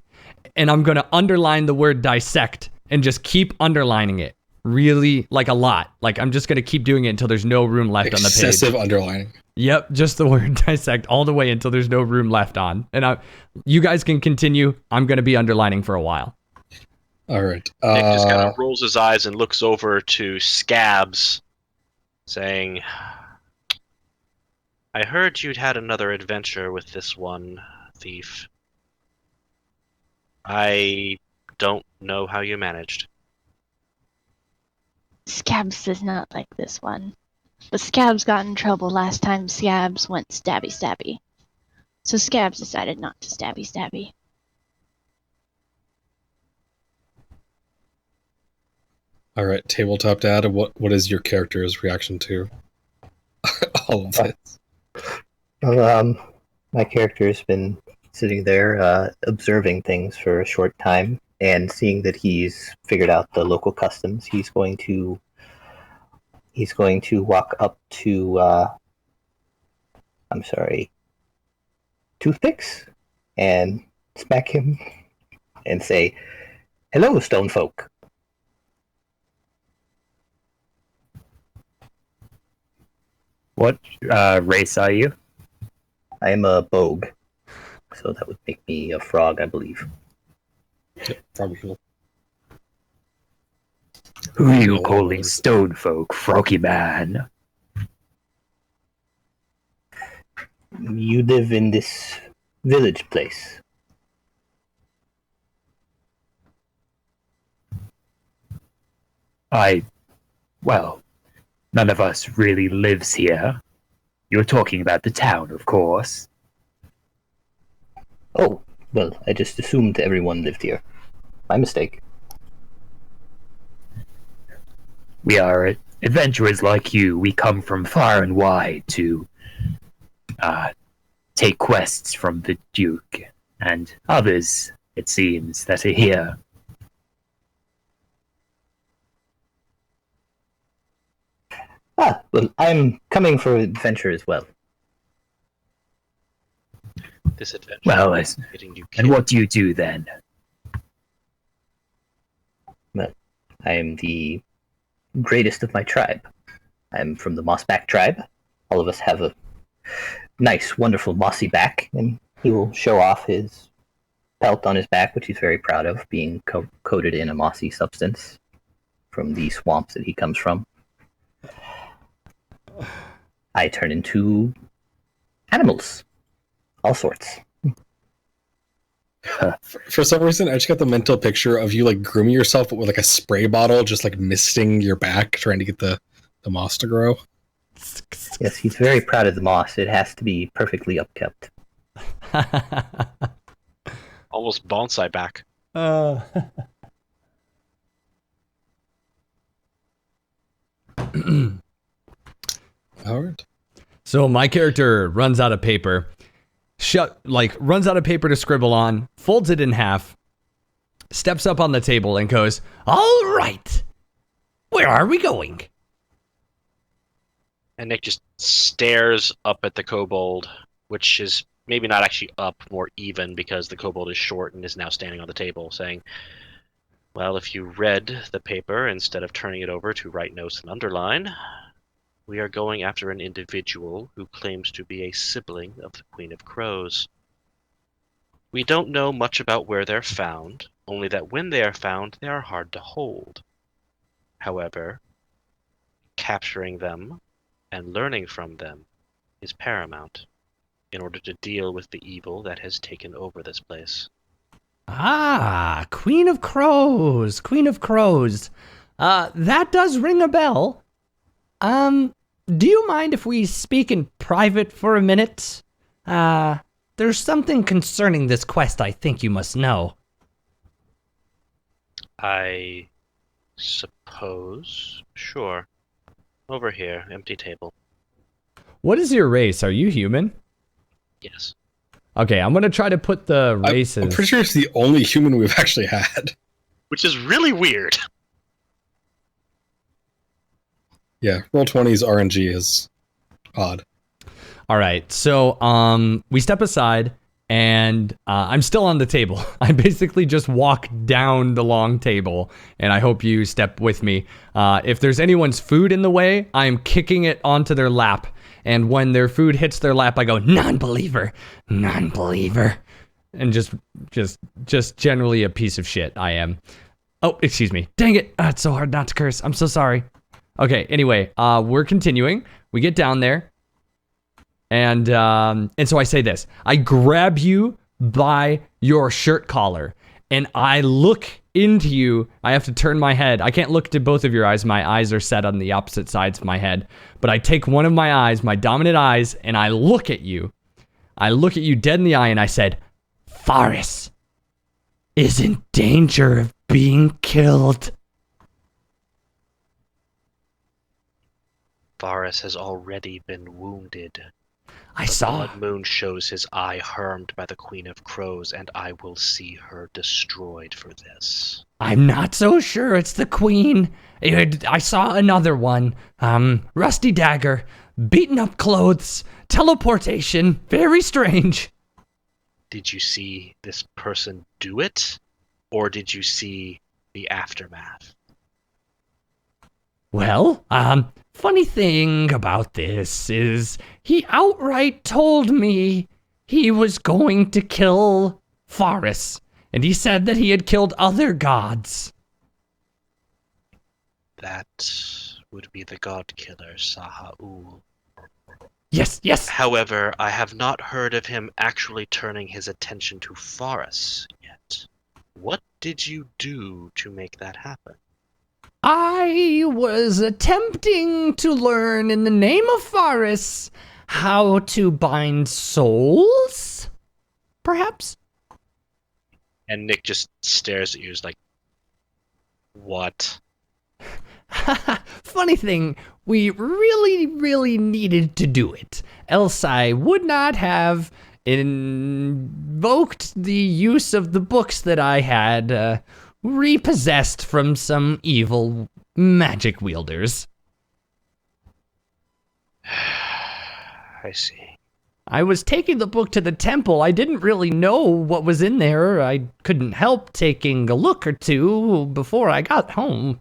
And I'm going to underline the word dissect and just keep underlining it. Really, like a lot. Like I'm just going to keep doing it until there's no room left on the page. Excessive underlining. Yep, just the word dissect all the way until there's no room left on. And you guys can continue. I'm going to be underlining for a while. All right. Nick just kind of rolls his eyes and looks over to Scabs, saying, "I heard you'd had another adventure with this one, thief. I don't know how you managed." Scabs is not like this one. But Scabs got in trouble last time Scabs went stabby stabby. So Scabs decided not to stabby stabby. All right, Tabletop Dad, what is your character's reaction to all of this? Well, my character has been sitting there observing things for a short time, and seeing that he's figured out the local customs, he's going to walk up to Toothpicks, and smack him and say, "Hello, stone folk." What race are you? I am a bogue, so that would make me a frog, I believe. Yep, probably. Who are you calling stone folk, froggy man? You live in this village place. Well, none of us really lives here. You're talking about the town, of course. Oh, well, I just assumed everyone lived here. My mistake. We are adventurers like you. We come from far and wide to take quests from the Duke and others, it seems, that are here. Ah, well, I'm coming for adventure as well. This adventure. Well, getting you and killed. what do you do then? I am the greatest of my tribe. I'm from the Mossback tribe. All of us have a nice, wonderful mossy back, and he will show off his pelt on his back, which he's very proud of, being coated in a mossy substance from the swamps that he comes from. I turn into animals, all sorts. For some reason, I just got the mental picture of you like grooming yourself, but with like a spray bottle, just like misting your back, trying to get the moss to grow. Yes, he's very proud of the moss. It has to be perfectly upkept. Almost bonsai back. All right. So my character runs out of paper, runs out of paper to scribble on, folds it in half, steps up on the table and goes, "All right, where are we going?" And Nick just stares up at the kobold, which is maybe not actually up, more even, because the kobold is short and is now standing on the table, saying, "Well, if you read the paper instead of turning it over to write notes and underline, we are going after an individual who claims to be a sibling of the Queen of Crows. We don't know much about where they're found, only that when they are found, they are hard to hold. However, capturing them and learning from them is paramount in order to deal with the evil that has taken over this place." Ah, Queen of Crows, Queen of Crows. That does ring a bell. Do you mind if we speak in private for a minute? There's something concerning this quest I think you must know. I suppose. Sure. Over here, empty table. What is your race? Are you human? Yes. Okay, I'm gonna try to put the races. I'm pretty sure it's the only human we've actually had. Which is really weird. Yeah, Roll20's RNG is odd. All right, so we step aside, and I'm still on the table. I basically just walk down the long table, and I hope you step with me. If there's anyone's food in the way, I am kicking it onto their lap, and when their food hits their lap, I go, "Non-believer, non-believer," and just generally a piece of shit. I am. Oh, excuse me. Dang it! It's so hard not to curse. I'm so sorry. Okay, anyway, we're continuing. We get down there, and so I say this. I grab you by your shirt collar, and I look into you. I have to turn my head. I can't look to both of your eyes. My eyes are set on the opposite sides of my head. But I take one of my eyes, my dominant eyes, and I look at you. I look at you dead in the eye and I said, Faris is in danger of being killed. Varus has already been wounded. I The saw. blood moon shows his eye harmed by the Queen of Crows, and I will see her destroyed for this. I'm not so sure it's the queen. I saw another one. Rusty dagger, beaten up clothes, teleportation. Very strange. Did you see this person do it, or did you see the aftermath? Well, funny thing about this is he outright told me he was going to kill Faris, and he said that he had killed other gods. That would be the god killer, Saha'ul. Yes, yes. However, I have not heard of him actually turning his attention to Faris yet. What did you do to make that happen? I was attempting to learn in the name of Faris how to bind souls, perhaps? And Nick just stares at you, is like, what? Funny thing, we really needed to do it, else I would not have invoked the use of the books that I had repossessed from some evil magic wielders. I see. I was taking the book to the temple. I didn't really know what was in there. I couldn't help taking a look or two before I got home.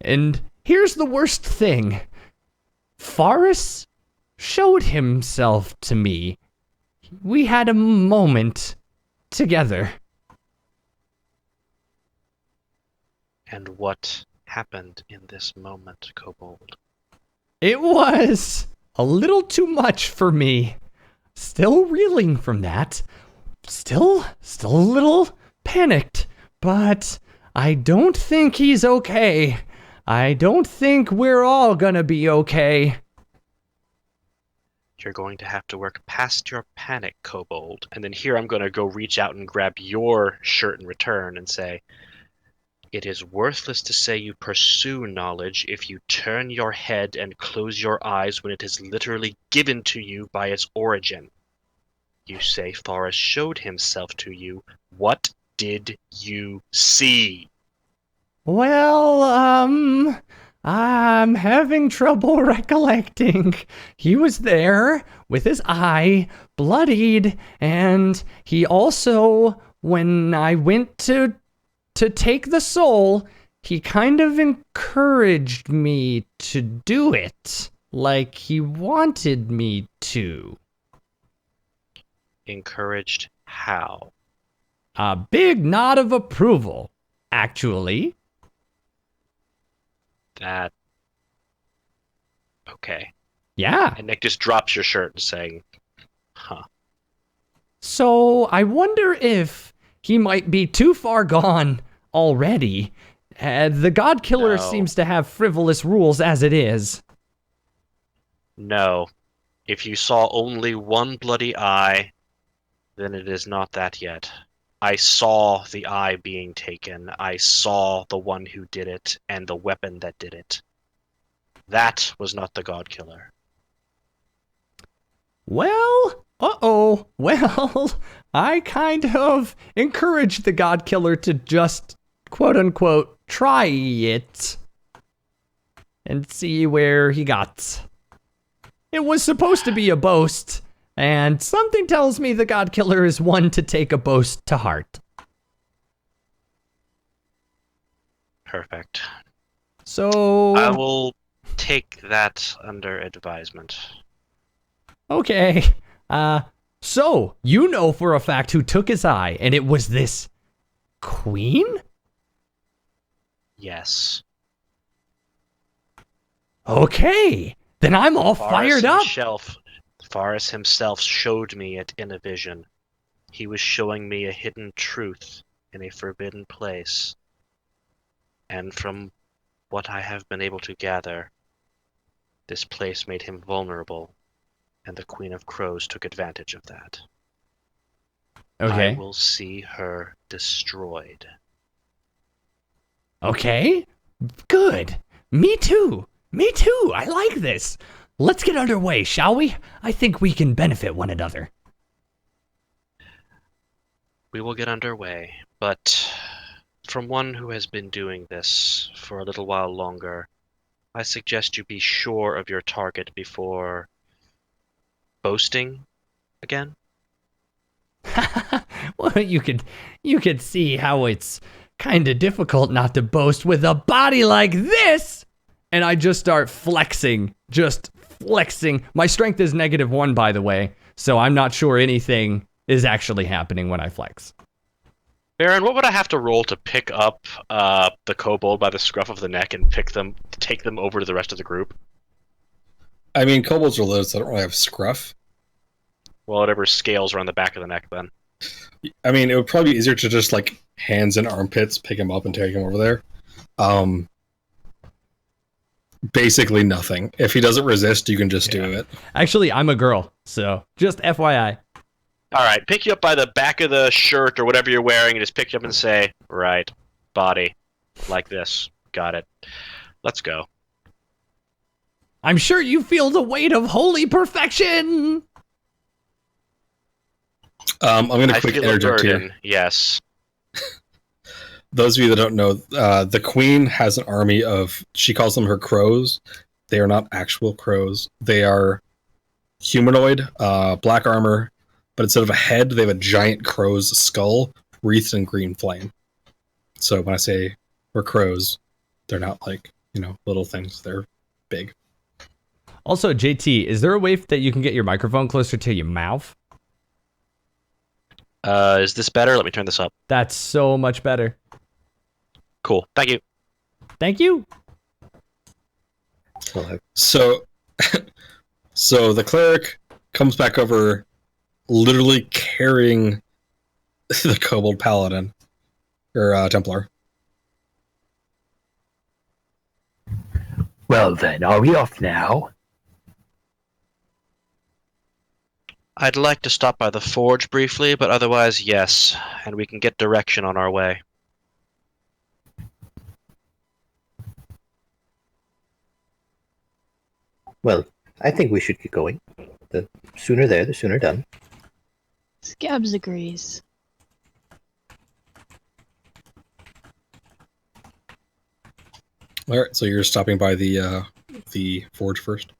And here's the worst thing. Faris showed himself to me. We had a moment together. And what happened in this moment, Kobold? It was a little too much for me. Still reeling from that. Still a little panicked. But I don't think he's okay. I don't think we're all gonna be okay. You're going to have to work past your panic, Kobold. And then here I'm going to go reach out and grab your shirt in return and say, it is worthless to say you pursue knowledge if you turn your head and close your eyes when it is literally given to you by its origin. You say Faris showed himself to you. What did you see? Well, I'm having trouble recollecting. He was there with his eye bloodied, and he also, when I went to take the soul, he kind of encouraged me to do it, like he wanted me to. Encouraged how? A big nod of approval, actually. That... Okay. Yeah. And Nick just drops your shirt and saying, huh. So I wonder if he might be too far gone already. The God Killer No. seems to have frivolous rules as it is. No. If you saw only one bloody eye, then it is not that yet. I saw the eye being taken. I saw the one who did it and the weapon that did it. That was not the God Killer. Well, well, I kind of encouraged the God Killer to just, quote-unquote, try it and see where he got. It was supposed to be a boast, and something tells me the God Killer is one to take a boast to heart. Perfect. So... I will take that under advisement. Okay. So, you know for a fact who took his eye, and it was this queen? Yes. Okay. Then I'm all fired up. Faris himself showed me it in a vision. He was showing me a hidden truth in a forbidden place. And from what I have been able to gather, this place made him vulnerable, and the Queen of Crows took advantage of that. Okay. I will see her destroyed. Okay. Good. Me too. Me too. I like this. Let's get underway, shall we? I think we can benefit one another. We will get underway, but from one who has been doing this for a little while longer, I suggest you be sure of your target before boasting again. Well, you could see how it's kind of difficult not to boast with a body like this. And I just start flexing, My strength is -1, by the way, so I'm not sure anything is actually happening when I flex. Baron, what would I have to roll to pick up the kobold by the scruff of the neck and take them over to the rest of the group? I mean, kobolds are little, so they don't really have scruff. Well, whatever scales are on the back of the neck, then. I mean, it would probably be easier to just, like, hands and armpits, pick him up and take him over there. Basically nothing. If he doesn't resist, you can just do it. Actually, I'm a girl, so just FYI. All right, pick you up by the back of the shirt or whatever you're wearing and just pick you up and say, right, body, like this. Got it. Let's go. I'm sure you feel the weight of holy perfection. I'm going to I quick feel a interject burden, here. yes. Those of you that don't know, the queen has an army of, she calls them her crows. They are not actual crows. They are humanoid, black armor, but instead of a head, they have a giant crow's skull wreathed in green flame. So when I say we're crows, they're not like, little things. They're big. Also, JT, is there a way that you can get your microphone closer to your mouth? Is this better? Let me turn this up. That's so much better. Cool. Thank you. Thank you. So the cleric comes back over, literally carrying the kobold paladin, or Templar. Well then, are we off now? I'd like to stop by the forge briefly, but otherwise, yes. And we can get direction on our way. Well, I think we should get going. The sooner there, the sooner done. Scabs agrees. All right, so you're stopping by the forge first.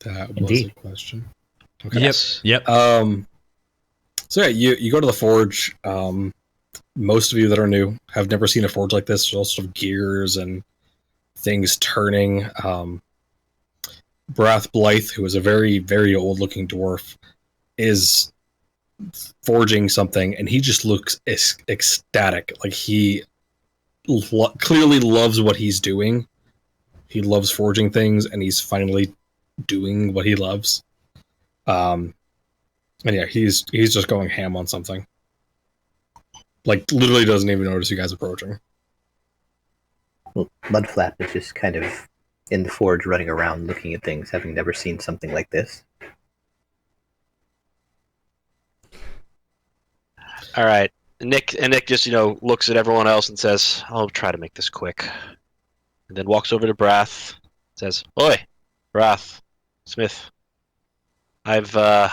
That was Indeed. a question. Okay. Yes. Yep. So yeah, you go to the forge. Most of you that are new have never seen a forge like this. There's all sorts of gears and things turning. Brath Blythe, who is a very, very old-looking dwarf, is forging something, and he just looks ecstatic. Like he clearly loves what he's doing. He loves forging things, and he's finally doing what he loves. And yeah, he's just going ham on something. Like literally doesn't even notice you guys approaching. Well, Mudflap is just kind of in the forge running around looking at things, having never seen something like this. All right. Nick just, looks at everyone else and says, I'll try to make this quick. And then walks over to Brath, says, Oi, Brath, Smith. I've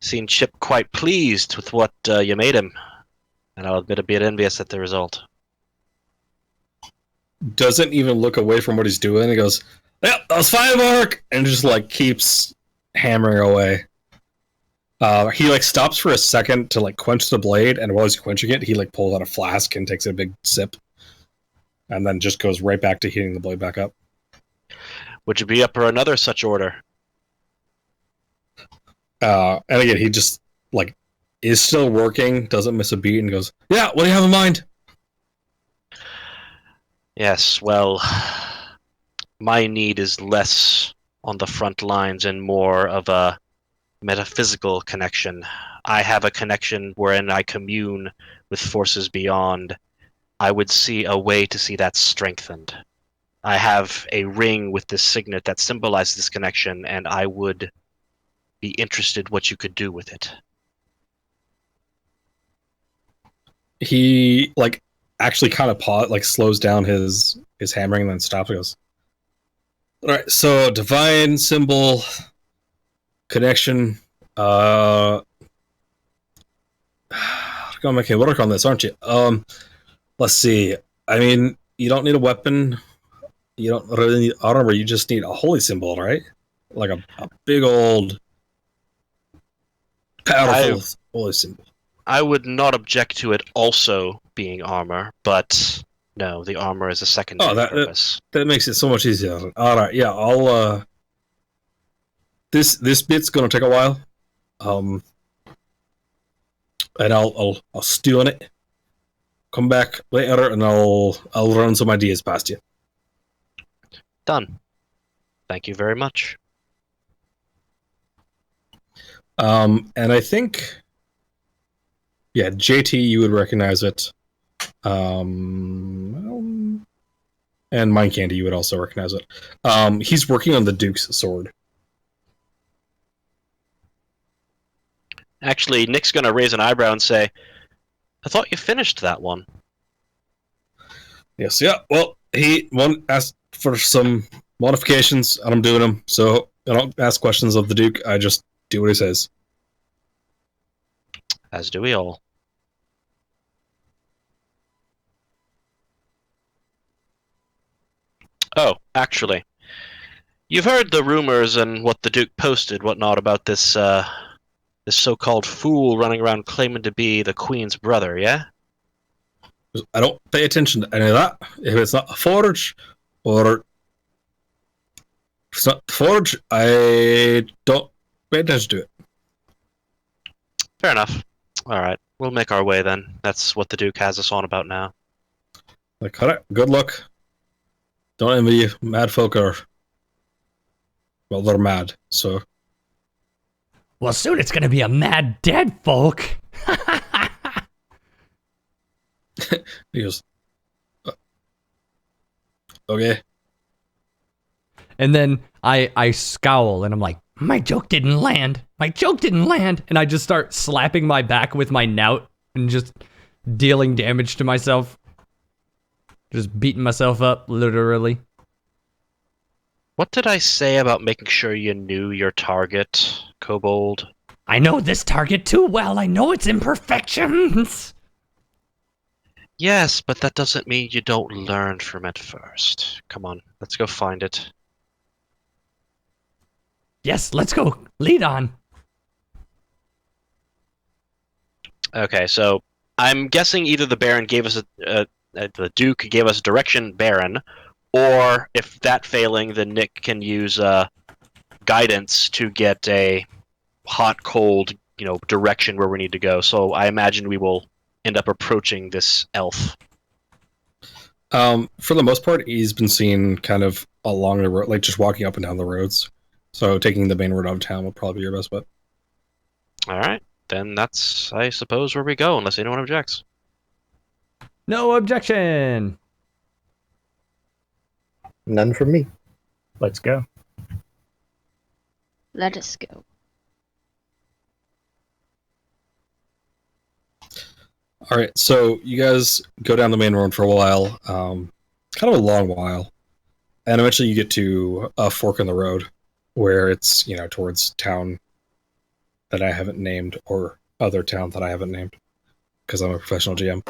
seen Chip quite pleased with what you made him. And I'll admit a bit envious at the result. Doesn't even look away from what he's doing. He goes, "Yep, that was fine, Mark," and just like keeps hammering away. He like stops for a second to like quench the blade, and while he's quenching it, he like pulls out a flask and takes a big sip, and then just goes right back to heating the blade back up. Would you be up for another such order? And again, he just like is still working, doesn't miss a beat, and goes, "Yeah, what do you have in mind?" Yes, well, my need is less on the front lines and more of a metaphysical connection. I have a connection wherein I commune with forces beyond. I would see a way to see that strengthened. I have a ring with this signet that symbolizes this connection, and I would be interested what you could do with it. He actually kind of slows down his hammering and then stops and goes, all right, so divine symbol connection. Gonna make a work on this, aren't you? Let's see. I mean, you don't need a weapon. You don't really need armor. You just need a holy symbol, right? Like a big old powerful holy symbol. I would not object to it also being armor, but no, the armor is a secondary purpose. That makes it so much easier. All right, yeah, I'll. This bit's gonna take a while, and I'll stew on it. Come back later, and I'll run some ideas past you. Done. Thank you very much. And I think, yeah, JT, you would recognize it. And Mind Candy, you would also recognize it. He's working on the Duke's sword. Actually, Nick's going to raise an eyebrow and say, I thought you finished that one. Yes, yeah. Well, he asked for some modifications, and I'm doing them. So I don't ask questions of the Duke. I just do what he says. As do we all. Oh, actually, you've heard the rumors and what the Duke posted, whatnot, about this this so-called fool running around claiming to be the Queen's brother, yeah? I don't pay attention to any of that. If it's not a forge, or if it's not a forge, I don't pay attention to it. Fair enough. All right, we'll make our way then. That's what the Duke has us on about now. Like, all right, good luck. Don't envy you. Mad folk are... Well, they're mad, so... Well, soon it's gonna be a mad dead folk. He goes, okay. And then I scowl and I'm like, my joke didn't land. My joke didn't land. And I just start slapping my back with my knout and just dealing damage to myself. Just beating myself up, literally. What did I say about making sure you knew your target, Kobold? I know this target too well. I know its imperfections. Yes, but that doesn't mean you don't learn from it first. Come on, let's go find it. Yes, let's go. Lead on. Okay, so I'm guessing either the Baron gave us the Duke gave us direction, Baron, or if that failing, then Nick can use guidance to get a hot, cold, direction where we need to go. So I imagine we will end up approaching this elf. For the most part, he's been seen kind of along the road, like just walking up and down the roads. So taking the main road out of town will probably be your best bet. All right, then that's, I suppose, where we go, unless anyone objects. No objection. None from me. Let's go. Let us go. All right, so you guys go down the main road for a while, kind of a long while, and eventually you get to a fork in the road where it's, towards town that I haven't named, or other town that I haven't named, because I'm a professional GM.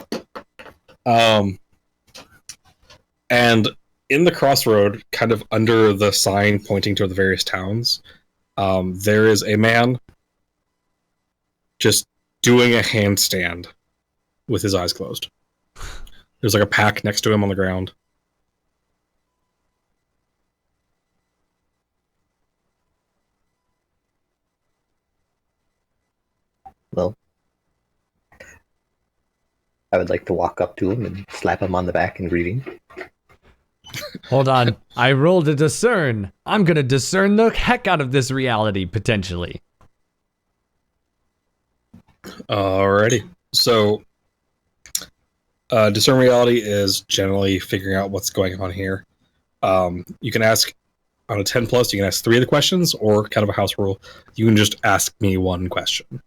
And in the crossroad, kind of under the sign pointing toward the various towns, there is a man just doing a handstand with his eyes closed. There's like a pack next to him on the ground. Well, I would like to walk up to him and slap him on the back in greeting. Hold on. I rolled a discern. I'm going to discern the heck out of this reality, potentially. Alrighty. So, discern reality is generally figuring out what's going on here. You can ask on a 10 plus, you can ask 3 of the questions, or kind of a house rule, you can just ask me 1 question.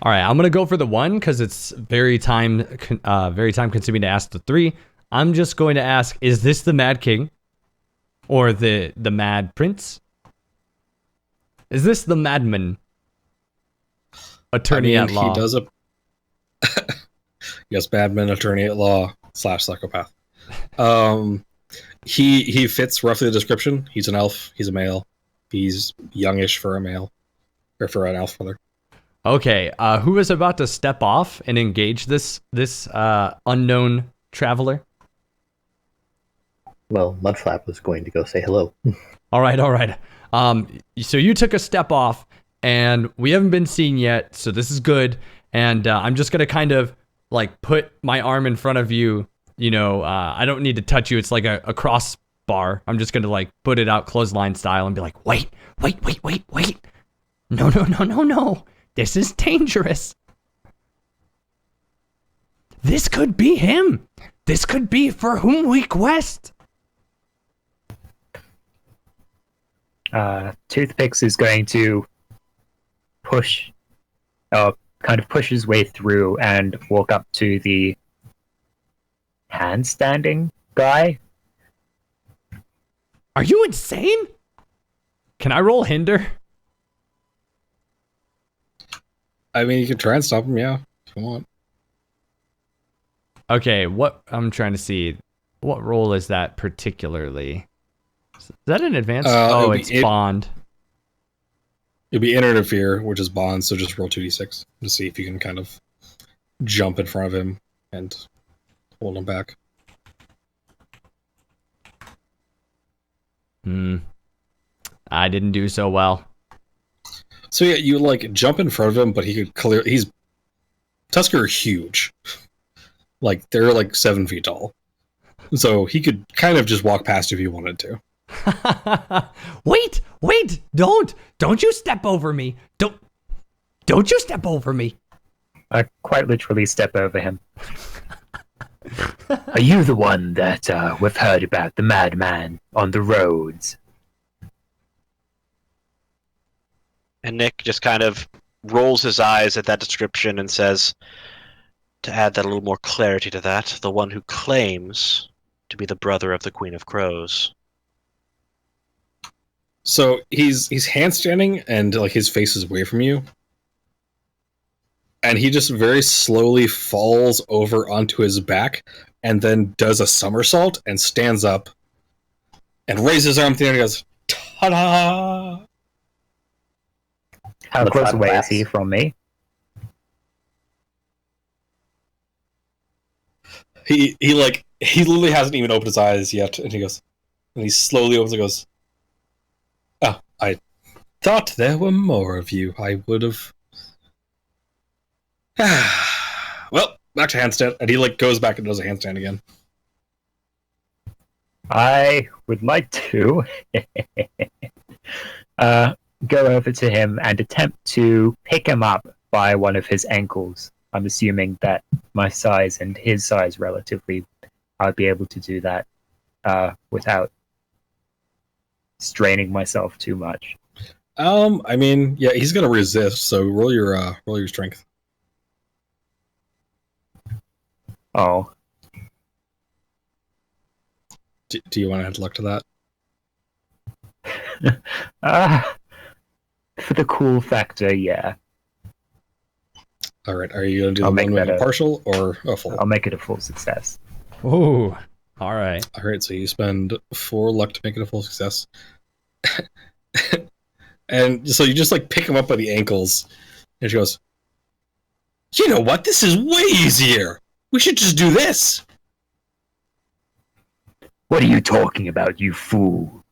All right, I'm going to go for the 1 because it's very time consuming to ask the 3. I'm just going to ask, is this the Mad King? Or the Mad Prince? Is this the Madman? Attorney at law. He does a... yes, madman, attorney at law, / psychopath. He fits roughly the description. He's an elf. He's a male. He's youngish for a male. Or for an elf, rather. Okay, who is about to step off and engage this unknown traveler? Well, Mudflap was going to go say hello. All right. So you took a step off, and we haven't been seen yet, so this is good. And I'm just gonna kind of like put my arm in front of you. I don't need to touch you. It's like a crossbar. I'm just gonna like put it out clothesline style and be like, wait. No. This is dangerous. This could be him. This could be for whom we quest. Toothpicks is going to kind of push his way through and walk up to the handstanding guy. Are you insane? Can I roll hinder? I mean, you can try and stop him, yeah, if you want. Okay, what I'm trying to see, what role is that particularly? Is that an advanced? It's bond. It'll be interfere, which is bond, so just roll 2d6 to see if you can kind of jump in front of him and hold him back. I didn't do so well. So yeah, you like jump in front of him, but he could he's Tusker are huge. Like they're like 7 feet tall. So he could kind of just walk past you if he wanted to. Wait, don't you step over me. Don't you step over me. I quite literally step over him. Are you the one that we've heard about, the madman on the roads? And Nick just kind of rolls his eyes at that description and says, to add that a little more clarity to that, the one who claims to be the brother of the Queen of Crows. So he's handstanding and like his face is away from you. And he just very slowly falls over onto his back and then does a somersault and stands up and raises his arm to the air and goes, ta-da! How close away is he from me? He literally hasn't even opened his eyes yet, and he slowly opens and goes, "Oh, I thought there were more of you. I would have." Well, back to handstand, and he like goes back and does a handstand again. I would like to go over to him and attempt to pick him up by one of his ankles. I'm assuming that my size and his size relatively, I'd be able to do that without straining myself too much. I mean, yeah, he's gonna resist. So roll your strength. Oh. Do you want to add luck to that? For the cool factor, yeah. All right. Are you going to do the one with a partial or a full? I'll make it a full success. Ooh. All right. All right. So you spend 4 luck to make it a full success. And so you just like pick him up by the ankles. And she goes, "You know what? This is way easier. We should just do this." What are you talking about, you fool?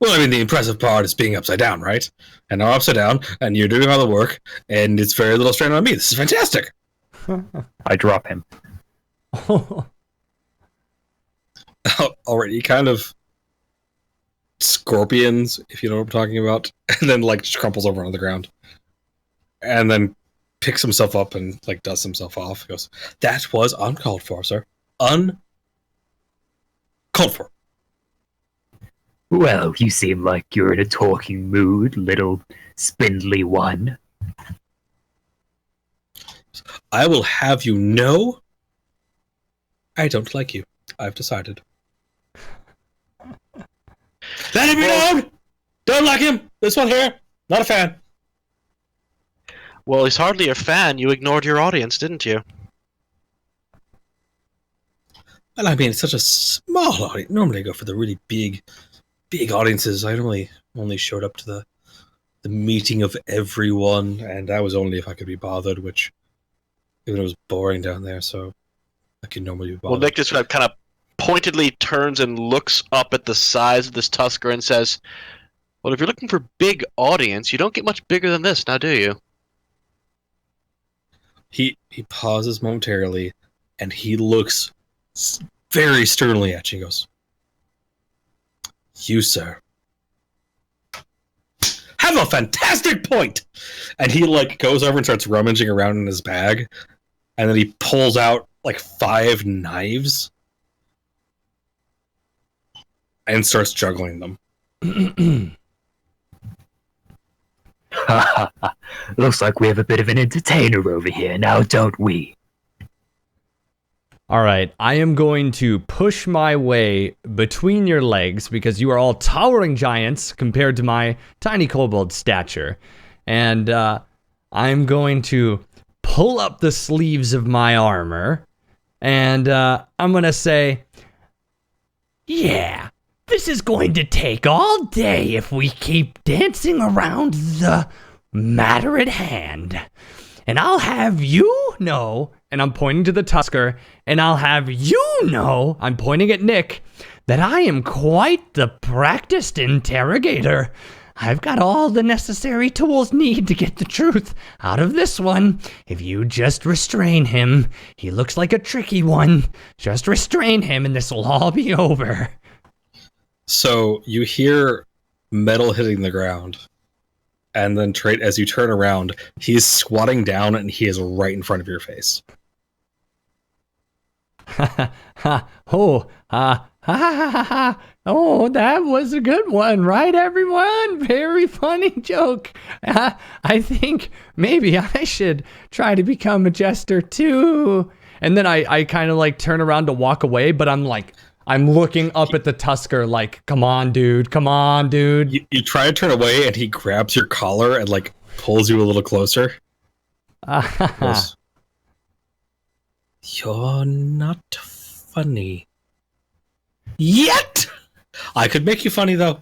Well, I mean, the impressive part is being upside down, right? And I'm upside down, and you're doing all the work, and it's very little strain on me. This is fantastic. I drop him. Alright, he kind of scorpions, if you know what I'm talking about, and then like just crumples over on the ground. And then picks himself up and like dusts himself off. He goes, "That was uncalled for, sir. Uncalled for." Well, you seem like you're in a talking mood, little spindly one. I will have you know, I don't like you. I've decided. Let it be known! Don't like him! This one here, not a fan. Well, he's hardly a fan. You ignored your audience, didn't you? Well, I mean, it's such a small audience. Normally I go for the really big audiences. I only showed up to the meeting of everyone, and that was only if I could be bothered, which even it was boring down there, so I can normally be bothered. Well, Nick just kind of pointedly turns and looks up at the size of this Tusker and says, "Well, if you're looking for big audience, you don't get much bigger than this, now do you?" He pauses momentarily, and he looks very sternly at you. He goes, "You, sir, have a fantastic point!" And he like goes over and starts rummaging around in his bag, and then he pulls out like 5 knives and starts juggling them. Looks like we have a bit of an entertainer over here now, don't we? All right, I am going to push my way between your legs because you are all towering giants compared to my tiny kobold stature. And I'm going to pull up the sleeves of my armor, and I'm going to say, "Yeah, this is going to take all day if we keep dancing around the matter at hand. And I'll have you know," and I'm pointing to the Tusker, "and I'll have you know," I'm pointing at Nick, "that I am quite the practiced interrogator. I've got all the necessary tools needed to get the truth out of this one. If you just restrain him, he looks like a tricky one. Just restrain him and this will all be over." So you hear metal hitting the ground, and then as you turn around, he's squatting down and he is right in front of your face. Oh, that was a good one, right, everyone? Very funny joke. I think maybe I should try to become a jester too. And then I kind of like turn around to walk away, but I'm looking up at the Tusker like, come on, dude. You try to turn away, and he grabs your collar and like pulls you a little closer. Goes, "You're not funny yet. I could make you funny though."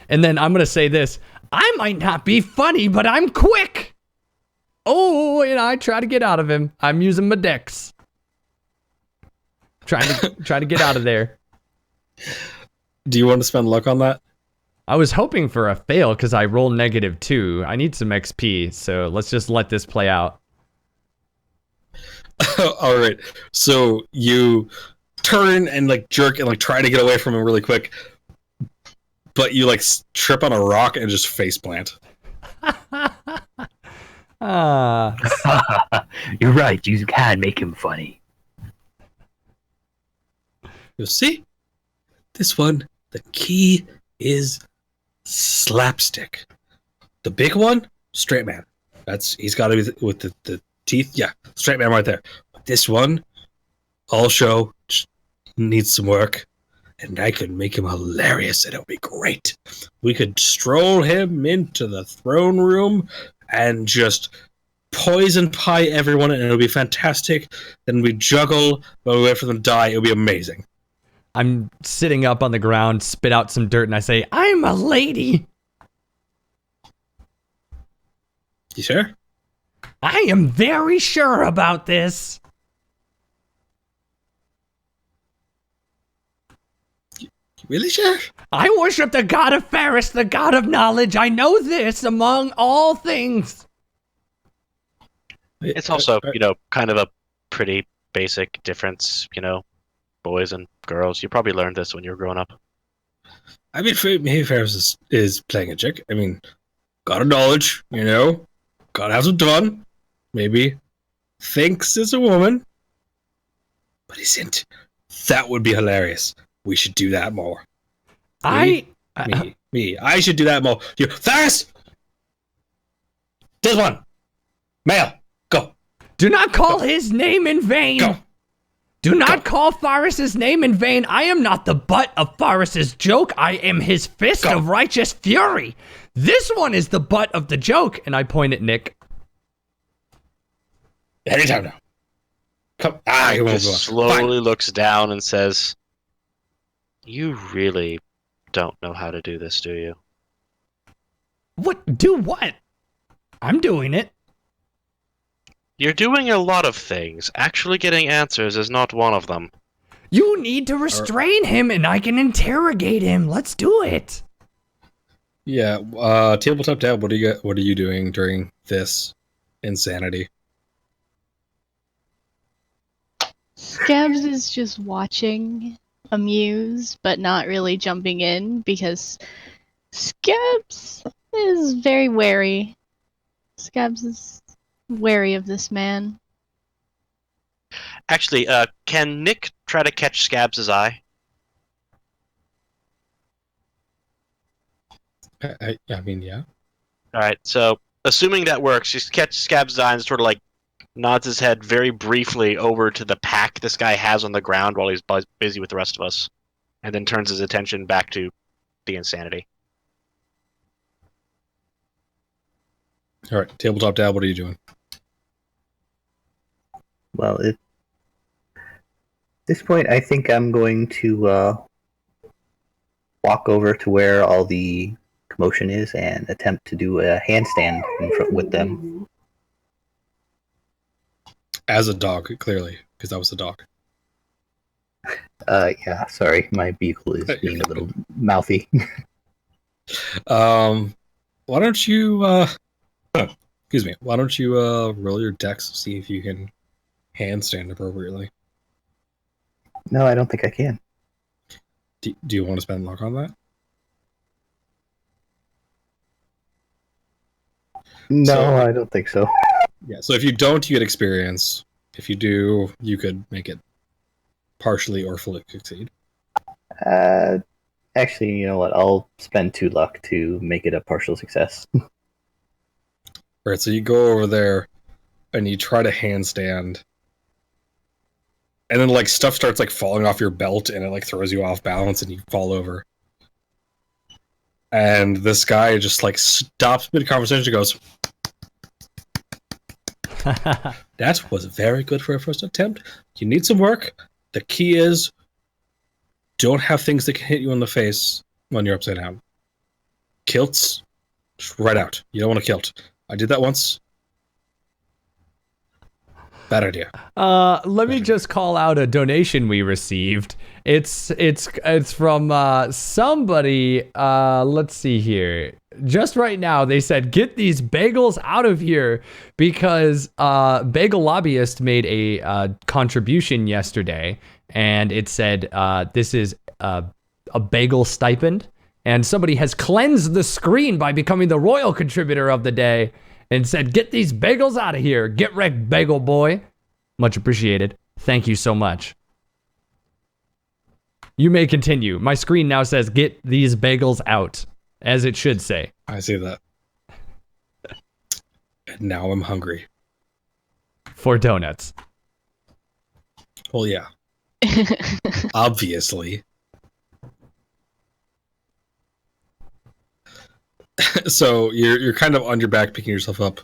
And then I'm going to say this. "I might not be funny, but I'm quick." Oh, and I try to get out of him. I'm using my dex. Trying to get out of there. Do you want to spend luck on that? I was hoping for a fail because I rolled -2. I need some XP, so let's just let this play out. All right. So you turn and like jerk and like try to get away from him really quick, but you like trip on a rock and just face plant. You're right, you can make him funny. You see? This one, the key is slapstick. The big one, straight man. He's got to be with the teeth. Yeah, straight man right there. But this one, all show, needs some work. And I could make him hilarious, and it would be great. We could stroll him into the throne room and just poison pie everyone, and it would be fantastic. Then we juggle, but we wait for them to die. It would be amazing. I'm sitting up on the ground, spit out some dirt, and I say, "I'm a lady." You sure? I am very sure about this. Really sure? I worship the god of Ferris, the god of knowledge. I know this among all things. It's also, kind of a pretty basic difference, boys and girls. You probably learned this when you were growing up. I mean, maybe Ferris is playing a chick. I mean, gotta knowledge, you know? Gotta have some fun. Maybe thinks it's a woman, but isn't. That would be hilarious. We should do that more. Me. I should do that more. You, Ferris! This one! Male! Go! Do not call his name in vain! Go! Do not call Faris's name in vain. I am not the butt of Faris's joke. I am his fist of righteous fury. This one is the butt of the joke. And I point at Nick. Anytime now. Come. He won't go. Slowly looks down and says, "You really don't know how to do this, do you?" What? Do what? I'm doing it. You're doing a lot of things. Actually getting answers is not one of them. You need to restrain him and I can interrogate him. Let's do it. Yeah, Tabletop Dad, what are you doing during this insanity? Scabs is just watching, amused, but not really jumping in because Scabs is very wary. Scabs is wary of this man. Actually, can Nick try to catch Scabs' eye? I mean, yeah. Alright, so assuming that works, you catch Scabs' eye and sort of like nods his head very briefly over to the pack this guy has on the ground while he's busy with the rest of us, and then turns his attention back to the insanity. All right, Tabletop Dad, what are you doing? Well, at this point, I think I'm going to walk over to where all the commotion is and attempt to do a handstand with them. As a dog, clearly, because that was a dog. Yeah, sorry, my beagle is being a little mouthy. Why don't you, excuse me, why don't you roll your dex to see if you can handstand appropriately? No, I don't think I can. Do you want to spend luck on that? No, I don't think so. Yeah, so if you don't, you get experience. If you do, you could make it partially or fully succeed. Actually, you know what? I'll spend 2 luck to make it a partial success. Alright, so you go over there and you try to handstand. And then like stuff starts like falling off your belt and it like throws you off balance and you fall over. And this guy just like stops mid-conversation and goes, "That was very good for a first attempt. You need some work. The key is don't have things that can hit you in the face when you're upside down. Kilts, just right out. You don't want a kilt. I did that once. Bad idea." Let me just call out a donation we received. It's from somebody. Let's see here. Just right now, they said, "Get these bagels out of here," because Bagel Lobbyist made a contribution yesterday, and it said this is a bagel stipend, and somebody has cleansed the screen by becoming the royal contributor of the day, and said, "Get these bagels out of here. Get wrecked, bagel boy." Much appreciated. Thank you so much. You may continue. My screen now says, "Get these bagels out," as it should say. I see that. And now I'm hungry. For donuts. Well, yeah. Obviously. So you're kind of on your back picking yourself up,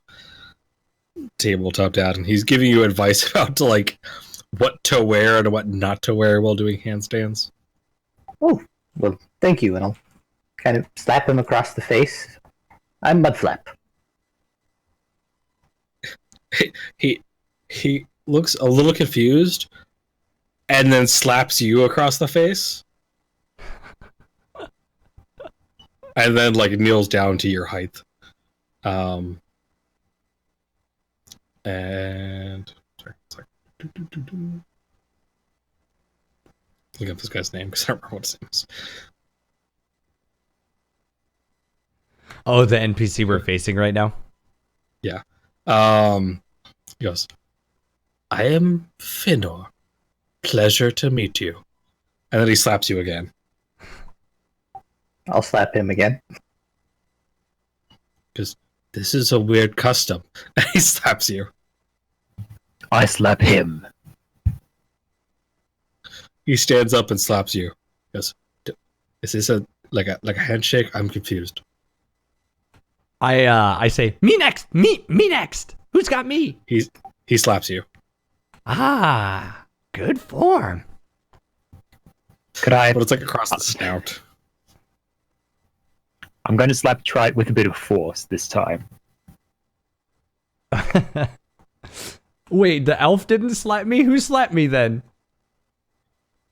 Tabletop Dad, and he's giving you advice about like what to wear and what not to wear while doing handstands. Oh, well, thank you, and I'll kind of slap him across the face. I'm Mudflap. He looks a little confused and then slaps you across the face. And then like kneels down to your height. And sorry. look up this guy's name because I don't remember what his name is. Oh, the NPC we're facing right now? Yeah. He goes, I am Finor. Pleasure to meet you. And then he slaps you again. I'll slap him again. Because this is a weird custom. And he slaps you. I slap him. He stands up and slaps you. He goes, is this a handshake? I'm confused. I say, me next, me next. Who's got me? He slaps you. Ah, good form. Could I? But it's like across the snout. I'm going to slap Trite with a bit of force this time. Wait, the elf didn't slap me? Who slapped me then?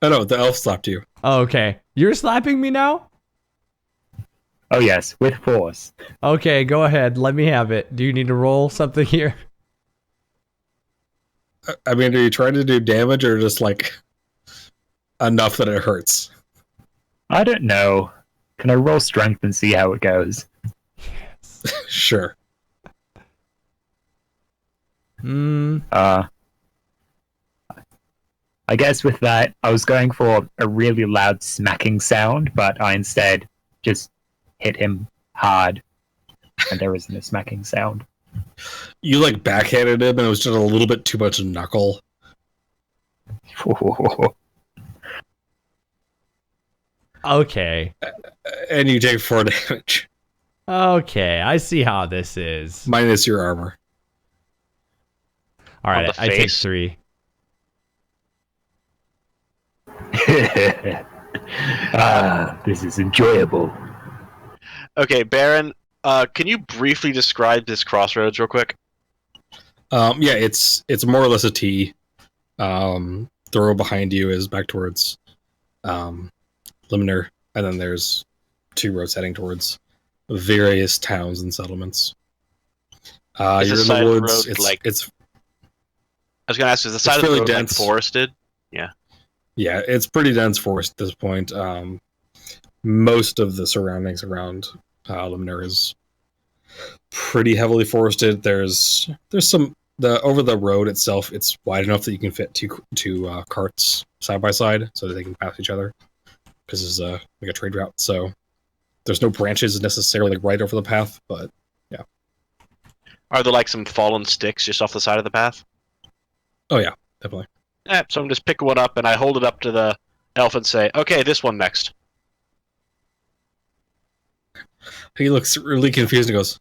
Oh no, the elf slapped you. Oh, okay. You're slapping me now? Oh yes, with force. Okay, go ahead. Let me have it. Do you need to roll something here? I mean, are you trying to do damage or just like enough that it hurts? I don't know. Can I roll strength and see how it goes? Sure. I guess with that, I was going for a really loud smacking sound, but I instead just hit him hard, and there isn't a smacking sound. You like backhanded him and it was just a little bit too much knuckle. Okay. And you take 4 damage. Okay, I see how this is. Minus your armor. All right, On the I take face. 3. This is enjoyable. Okay, Baron, can you briefly describe this crossroads real quick? Yeah, it's more or less a T. The road behind you is back towards Limner, and then there's 2 roads heading towards various towns and settlements. Is You're the in side the of the woods. road, like- It's I was going to ask, is the side of the fairly road dense. like forested? yeah, it's pretty dense forest at this point. Most of the surroundings around Limner is pretty heavily forested. There's some over the road itself. It's wide enough that you can fit two carts side by side so that they can pass each other because it's like a trade route. So there's no branches necessarily right over the path, but yeah. Are there like some fallen sticks just off the side of the path? Oh yeah, definitely. Yeah, so I'm just picking one up and I hold it up to the elf and say, okay, this one next. He looks really confused and goes,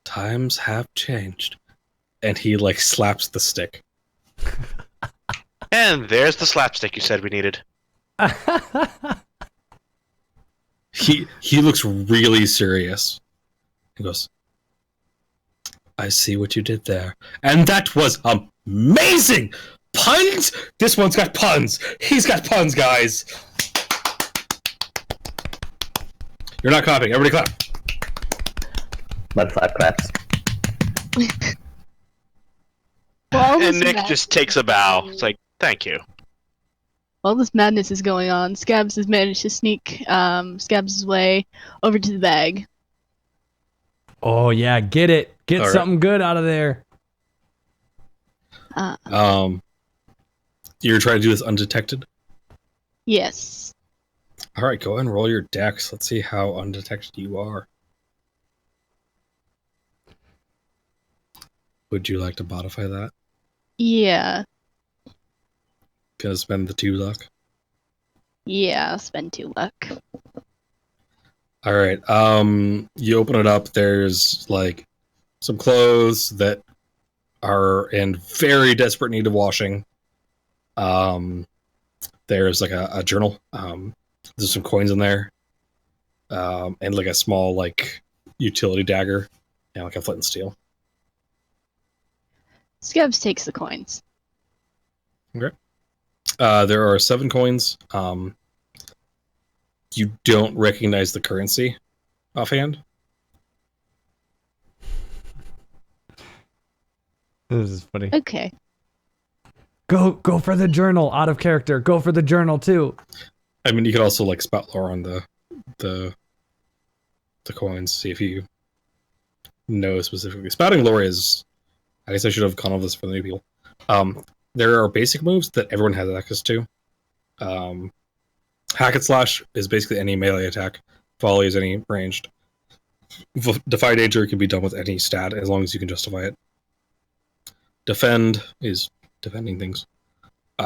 "Times have changed," and he like slaps the stick. And there's the slapstick you said we needed. He looks really serious. He goes, "I see what you did there, and that was amazing. Puns? This one's got puns. He's got puns, guys." You're not clapping. Everybody clap. Mud flap claps. While And this Nick mad- just takes a bow. It's like, thank you. While this madness is going on, Scabs has managed to sneak Scabs' way over to the bag. Oh yeah, get it. Get All right. something good out of there. You're trying to do this undetected? Yes. All right, go ahead and roll your dex. Let's see how undetected you are. Would you like to modify that? Yeah. Gonna spend the 2 luck. Yeah, I'll spend 2 luck. All right. You open it up. There's like some clothes that are in very desperate need of washing. There's like a journal. There's some coins in there, and like a small like utility dagger, and like a flint and steel. Scabs takes the coins. There are 7 coins. You don't recognize the currency offhand. This is funny. Okay. Go for the journal. Out of character. Go for the journal too. I mean, you could also like spout lore on the coins, see if you know specifically. Spouting lore is, I guess I should have gone over this for the new people. There are basic moves that everyone has access to. Hack and slash is basically any melee attack. Volley is any ranged. Defy danger can be done with any stat as long as you can justify it. Defend is defending things.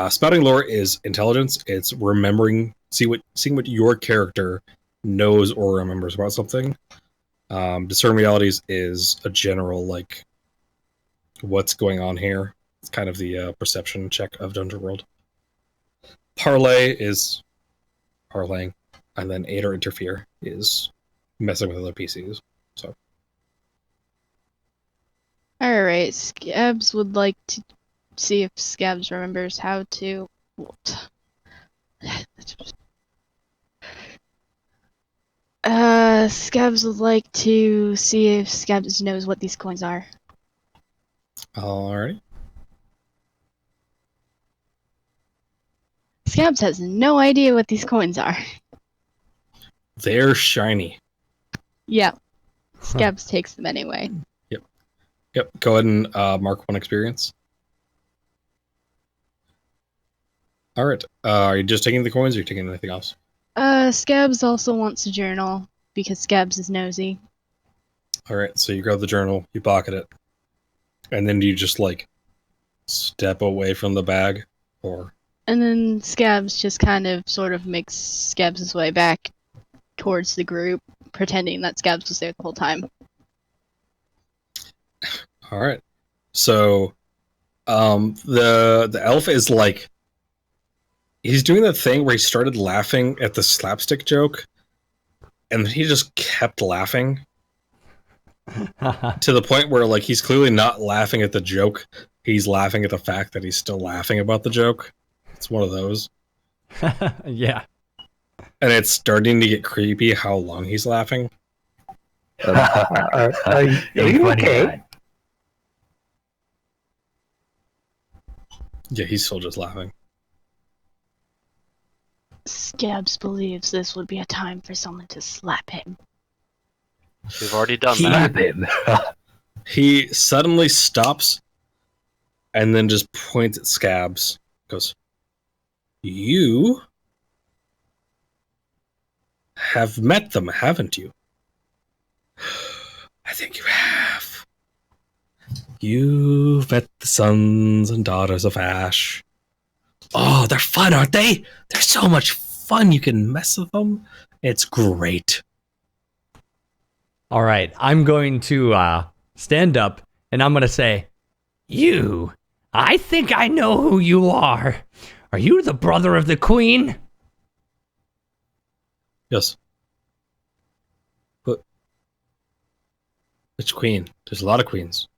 Spouting lore is intelligence. It's remembering, seeing what your character knows or remembers about something. Discern realities is a general like what's going on here. It's kind of the perception check of Dungeon World. Parlay is parlaying, and then aid or interfere is messing with other PCs. So, All right, Scabs would like to see if Scabs remembers how to. Scabs would like to see if Scabs knows what these coins are. alright. Scabs has no idea what these coins are. They're shiny. Yeah, Scabs takes them anyway. Yep. Go ahead and mark 1 experience. Alright. Are you just taking the coins or are you taking anything else? Scabs also wants a journal because Scabs is nosy. Alright, so you grab the journal, you pocket it, and then you just like step away from the bag, or And then Scabs just kind of sort of makes Scabs' way back towards the group, pretending that Scabs was there the whole time. alright. So the elf is like, he's doing that thing where he started laughing at the slapstick joke, and he just kept laughing to the point where like he's clearly not laughing at the joke. He's laughing at the fact that he's still laughing about the joke. It's one of those. Yeah. And it's starting to get creepy how long he's laughing. Are you okay? Yeah, he's still just laughing. Scabs believes this would be a time for someone to slap him. We've already done He- that. Slap him. He suddenly stops and then just points at Scabs. Goes, "You have met them, haven't you?" "I think you have. You've met the sons and daughters of Ash. Oh, they're fun, aren't they? They're so much fun. You can mess with them. It's great." All right, I'm going to stand up and I'm going to say, "You, I think I know who you are. Are you the brother of the queen?" "Yes." "But which queen? There's a lot of queens."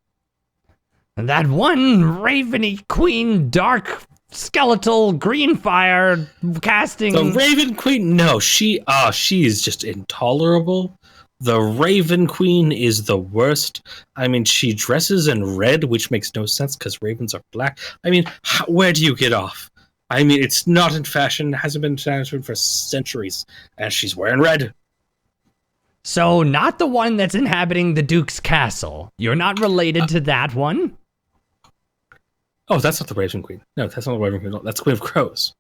And that one raveny queen, dark, skeletal, green fire casting. The Raven Queen? No, she is just intolerable. The Raven Queen is the worst. I mean, she dresses in red, which makes no sense because ravens are black. I mean, where do you get off? I mean, it's not in fashion, hasn't been in fashion for centuries, and she's wearing red. So, not the one that's inhabiting the Duke's castle. You're not related to that one? Oh, that's not the Raven Queen. No, that's not the Raven Queen. No, that's Queen of Crows.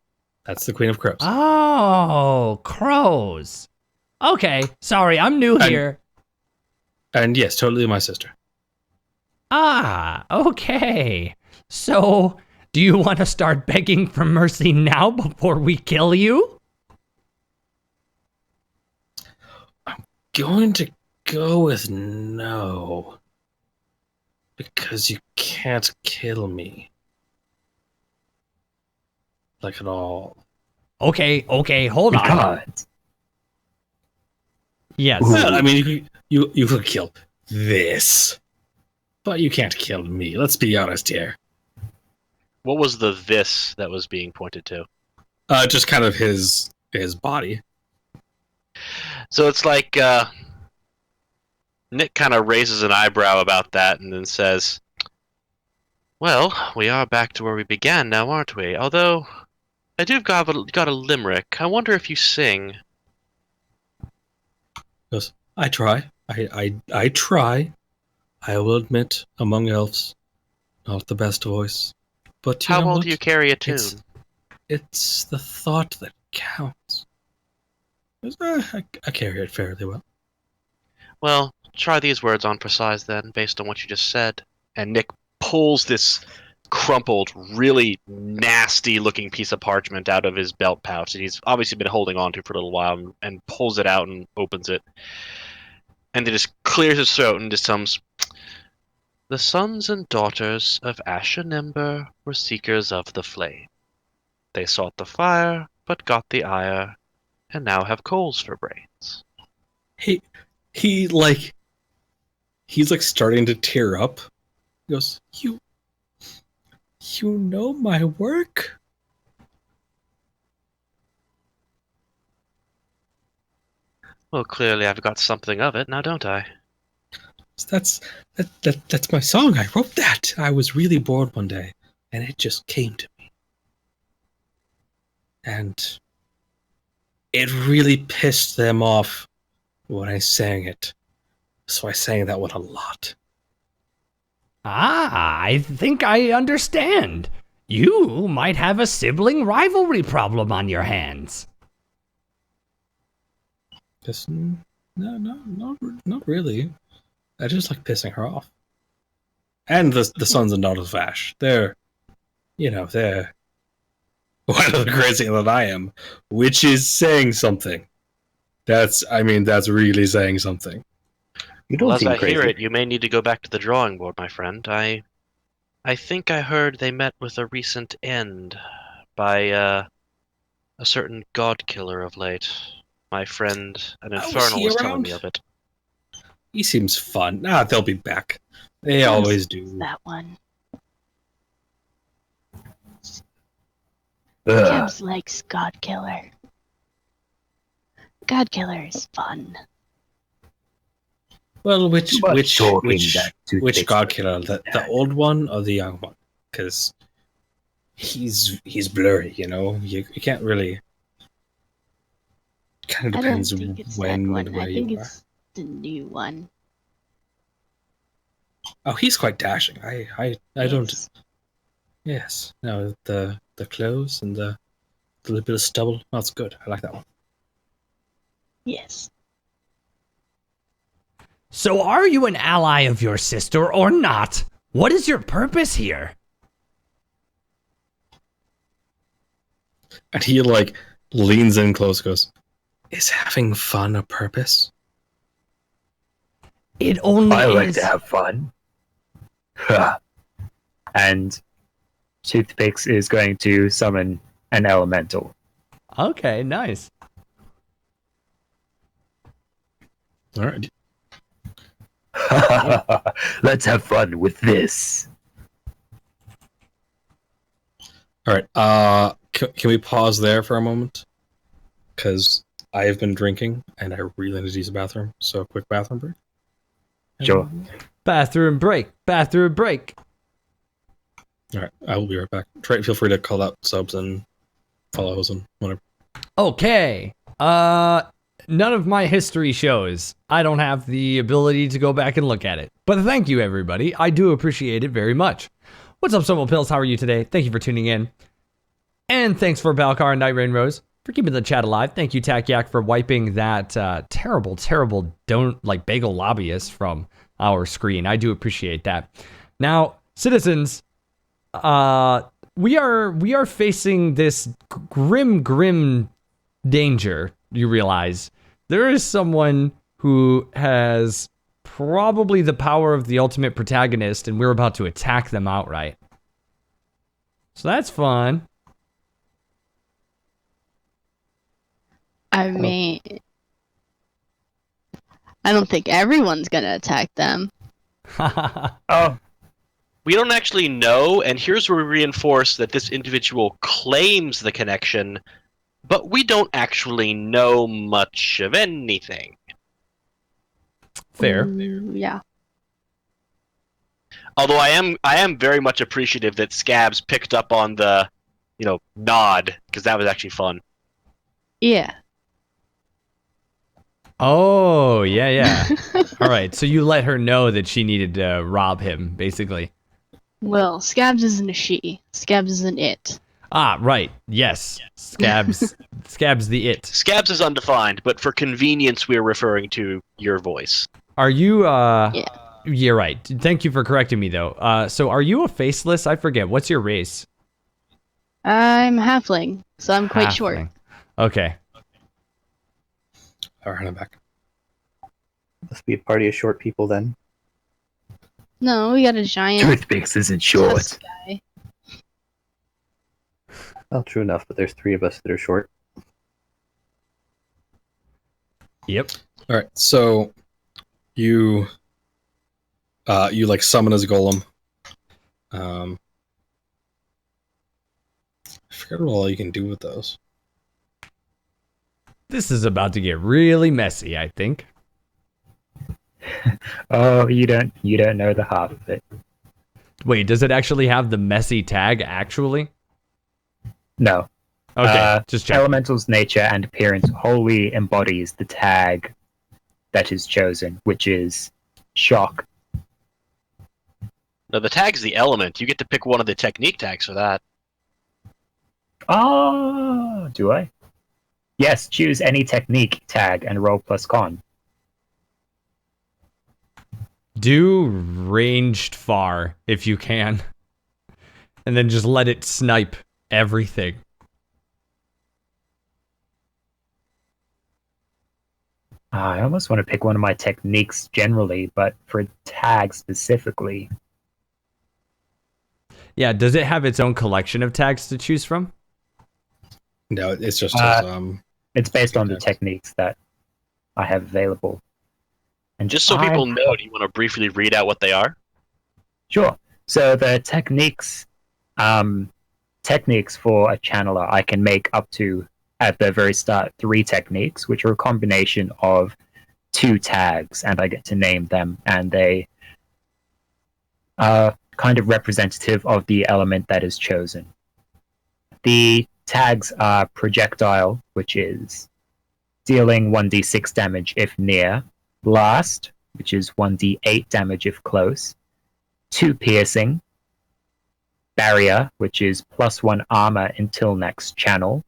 That's the Queen of Crows. Oh, crows. Okay, sorry, I'm new here. And yes, totally my sister. Ah, okay. So, do you want to start begging for mercy now before we kill you? Going to go with no. Because you can't kill me. Like at all. Okay, hold We on. can't. Yes. Well, I mean, you could kill this. But you can't kill me. Let's be honest here. What was the this that was being pointed to? Just kind of his body. So it's like Nick kind of raises an eyebrow about that and then says, Well, we are back to where we began now, aren't we? Although, I do got a limerick. I wonder if you sing. Goes, I try. I try. I will admit, among elves, not the best voice. But you How know well what? do you carry a tune? It's the thought that counts. I carry it fairly well. Well, try these words on for size then, based on what you just said. And Nick pulls this crumpled, really nasty-looking piece of parchment out of his belt pouch that he's obviously been holding on to for a little while, and pulls it out and opens it. And then just clears his throat and just hums, "The sons and daughters of Ash and Ember were seekers of the flame. They sought the fire, but got the ire, and now have coals for brains." He's like starting to tear up. He goes, you know my work? Well, clearly I've got something of it, now don't I? That's my song. I wrote that. I was really bored one day, and it just came to me. And it really pissed them off when I sang it. So I sang that one a lot. Ah, I think I understand. You might have a sibling rivalry problem on your hands. Just, not really. I just like pissing her off. And the sons and daughters of Ash. They're one of the crazier than I am, which is saying something. That's really saying something. You don't Well, as seem I crazy. hear it, you may need to go back to the drawing board, my friend. I think I heard they met with a recent end by a certain god killer of late. My friend, an Oh, is infernal, he was telling me around? of it. He seems fun. They'll be back. They always do. That one. Ugh. Kebs likes God Killer. God Killer is fun. Well, which talking that toothpaste god killer? The old one or the young one? Because he's blurry. You can't really. Kind of I don't depends think it's that when one. and where I think you are. it's the new one. Oh, he's quite dashing. I don't. Yes. Yes. No, the clothes and the little bit of stubble. That's good. I like that one. Yes. So are you an ally of your sister or not? What is your purpose here? And he leans in close, goes, "Is having fun a purpose?" It only I like is. to have fun. Ha. And Toothpicks is going to summon an elemental. Okay, nice. All right. Let's have fun with this. All right. Can we pause there for a moment? Because I have been drinking and I really need to use the bathroom. So a quick bathroom break. Sure. Bathroom break. Bathroom break. All right. I will be right back. Feel free to call out subs and follows and whatever. Okay. None of my history shows. I don't have the ability to go back and look at it. But thank you, everybody. I do appreciate it very much. What's up, Stumble Pills? How are you today? Thank you for tuning in. And thanks for Balcar and Night Rain Rose for keeping the chat alive. Thank you, Takyak, for wiping that terrible bagel lobbyist from our screen. I do appreciate that. Now, citizens, we are facing this grim danger. You realize there is someone who has probably the power of the ultimate protagonist, and we're about to attack them outright. So that's fun. I mean, I don't think everyone's gonna attack them. Oh, We don't actually know, and here's where we reinforce that this individual claims the connection, but we don't actually know much of anything. Fair. Yeah. Although I am very much appreciative that Scabs picked up on the, nod, because that was actually fun. Yeah. Oh, yeah. All right, so you let her know that she needed to rob him, basically. Well, Scabs isn't a she. Scabs is an it. Ah, right. Yes. Scabs the it. Scabs is undefined, but for convenience, we're referring to your voice. Are you Yeah. Yeah, right. Thank you for correcting me though. So are you a faceless? I forget. What's your race? I'm halfling, so I'm quite short. Halfling. Okay. All right, I'm back. Must be a party of short people then. No, we got a giant Toothpicks isn't short. tusk guy. Well, true enough, but there's 3 of us that are short. Yep. All right, so you like summon as a golem. I forget what all you can do with those. This is about to get really messy, I think. Oh, you don't know the half of it. Wait, does it actually have the messy tag actually? No. Okay, just check. Elemental's nature and appearance wholly embodies the tag that is chosen, which is shock. No, the tag's the element. You get to pick one of the technique tags for that. Oh, do I? Yes, choose any technique tag and roll plus con. Do ranged far if you can. And then just let it snipe everything. I almost want to pick one of my techniques generally, but for tag specifically. Yeah, does it have its own collection of tags to choose from? No, it's just It's based on the tags. techniques that I have available. And Just so people know, do you want to briefly read out what they are? Sure. So the techniques for a channeler, I can make up to, at the very start, 3 techniques, which are a combination of 2 tags, and I get to name them, and they are kind of representative of the element that is chosen. The tags are projectile, which is dealing 1d6 damage if near, blast, which is 1d8 damage if close, 2 piercing, barrier, which is +1 armor until next channel,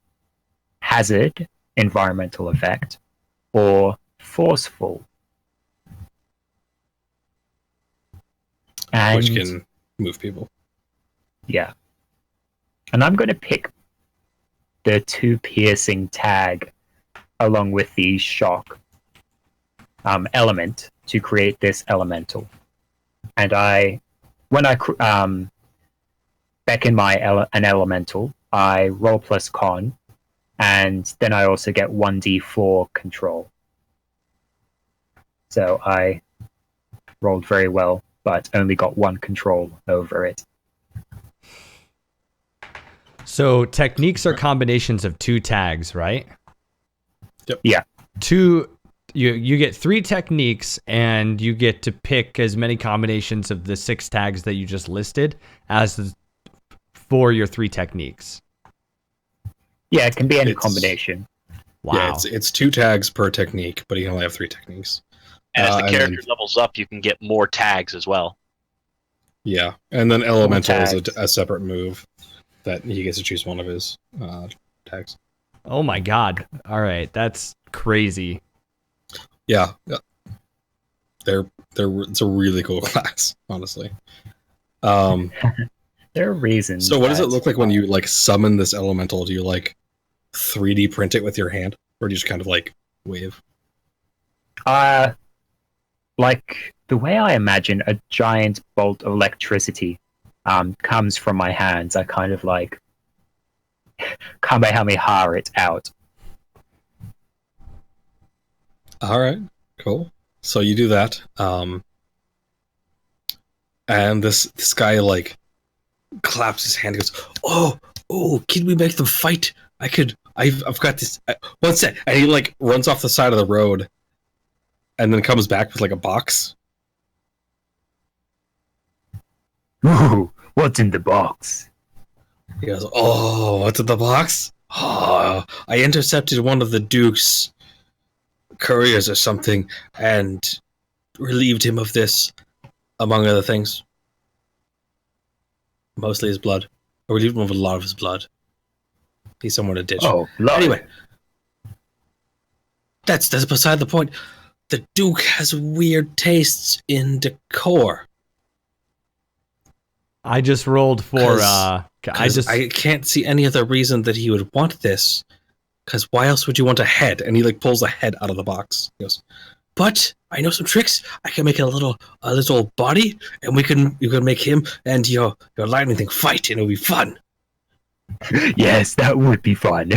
hazard, environmental effect, or forceful. And which can move people. yeah. And I'm going to pick the 2 piercing tag along with the shock element to create this elemental. And when I beckon an elemental, I roll plus con, and then I also get 1d4 control. So I rolled very well, but only got 1 control over it. So techniques are combinations of 2 tags, right? Yep. Yeah. You get 3 techniques, and you get to pick as many combinations of the 6 tags that you just listed as for your 3 techniques. Yeah, it can be any It's- combination. Wow. Yeah, it's 2 tags per technique, but you can only have 3 techniques. As the and character then- levels up, you can get more tags as well. Yeah, and then elemental is tags. a separate move that he gets to choose one of his tags. Oh my god. All right, that's crazy. Yeah, it's a really cool class, honestly. There are reasons. So what does it that- look like when you like summon this elemental? Do you like 3D print it with your hand, or do you just kind of like wave? Like the way I imagine a giant bolt of electricity comes from my hands. I kind of like Kamehameha it out. All right, cool. So you do that, and this guy like claps his hand and goes, "Oh, can we make them fight? I've got this. One sec." And he like runs off the side of the road, and then comes back with like a box. Ooh, what's in the box? He goes, "Oh, what's in the box? Oh, I intercepted one of the Duke's couriers or something and relieved him of this, among other things. Mostly his blood. Or relieved him of a lot of his blood. He's somewhere in a ditch. Oh, blood. Anyway, that's beside the point. The Duke has weird tastes in decor. I just rolled for. I can't see any other reason that he would want this. Because why else would you want a head?" And he like pulls a head out of the box. He goes, "But I know some tricks. I can make a little body, and we can make him and your lightning thing fight, and it'll be fun." Yes, that would be fun.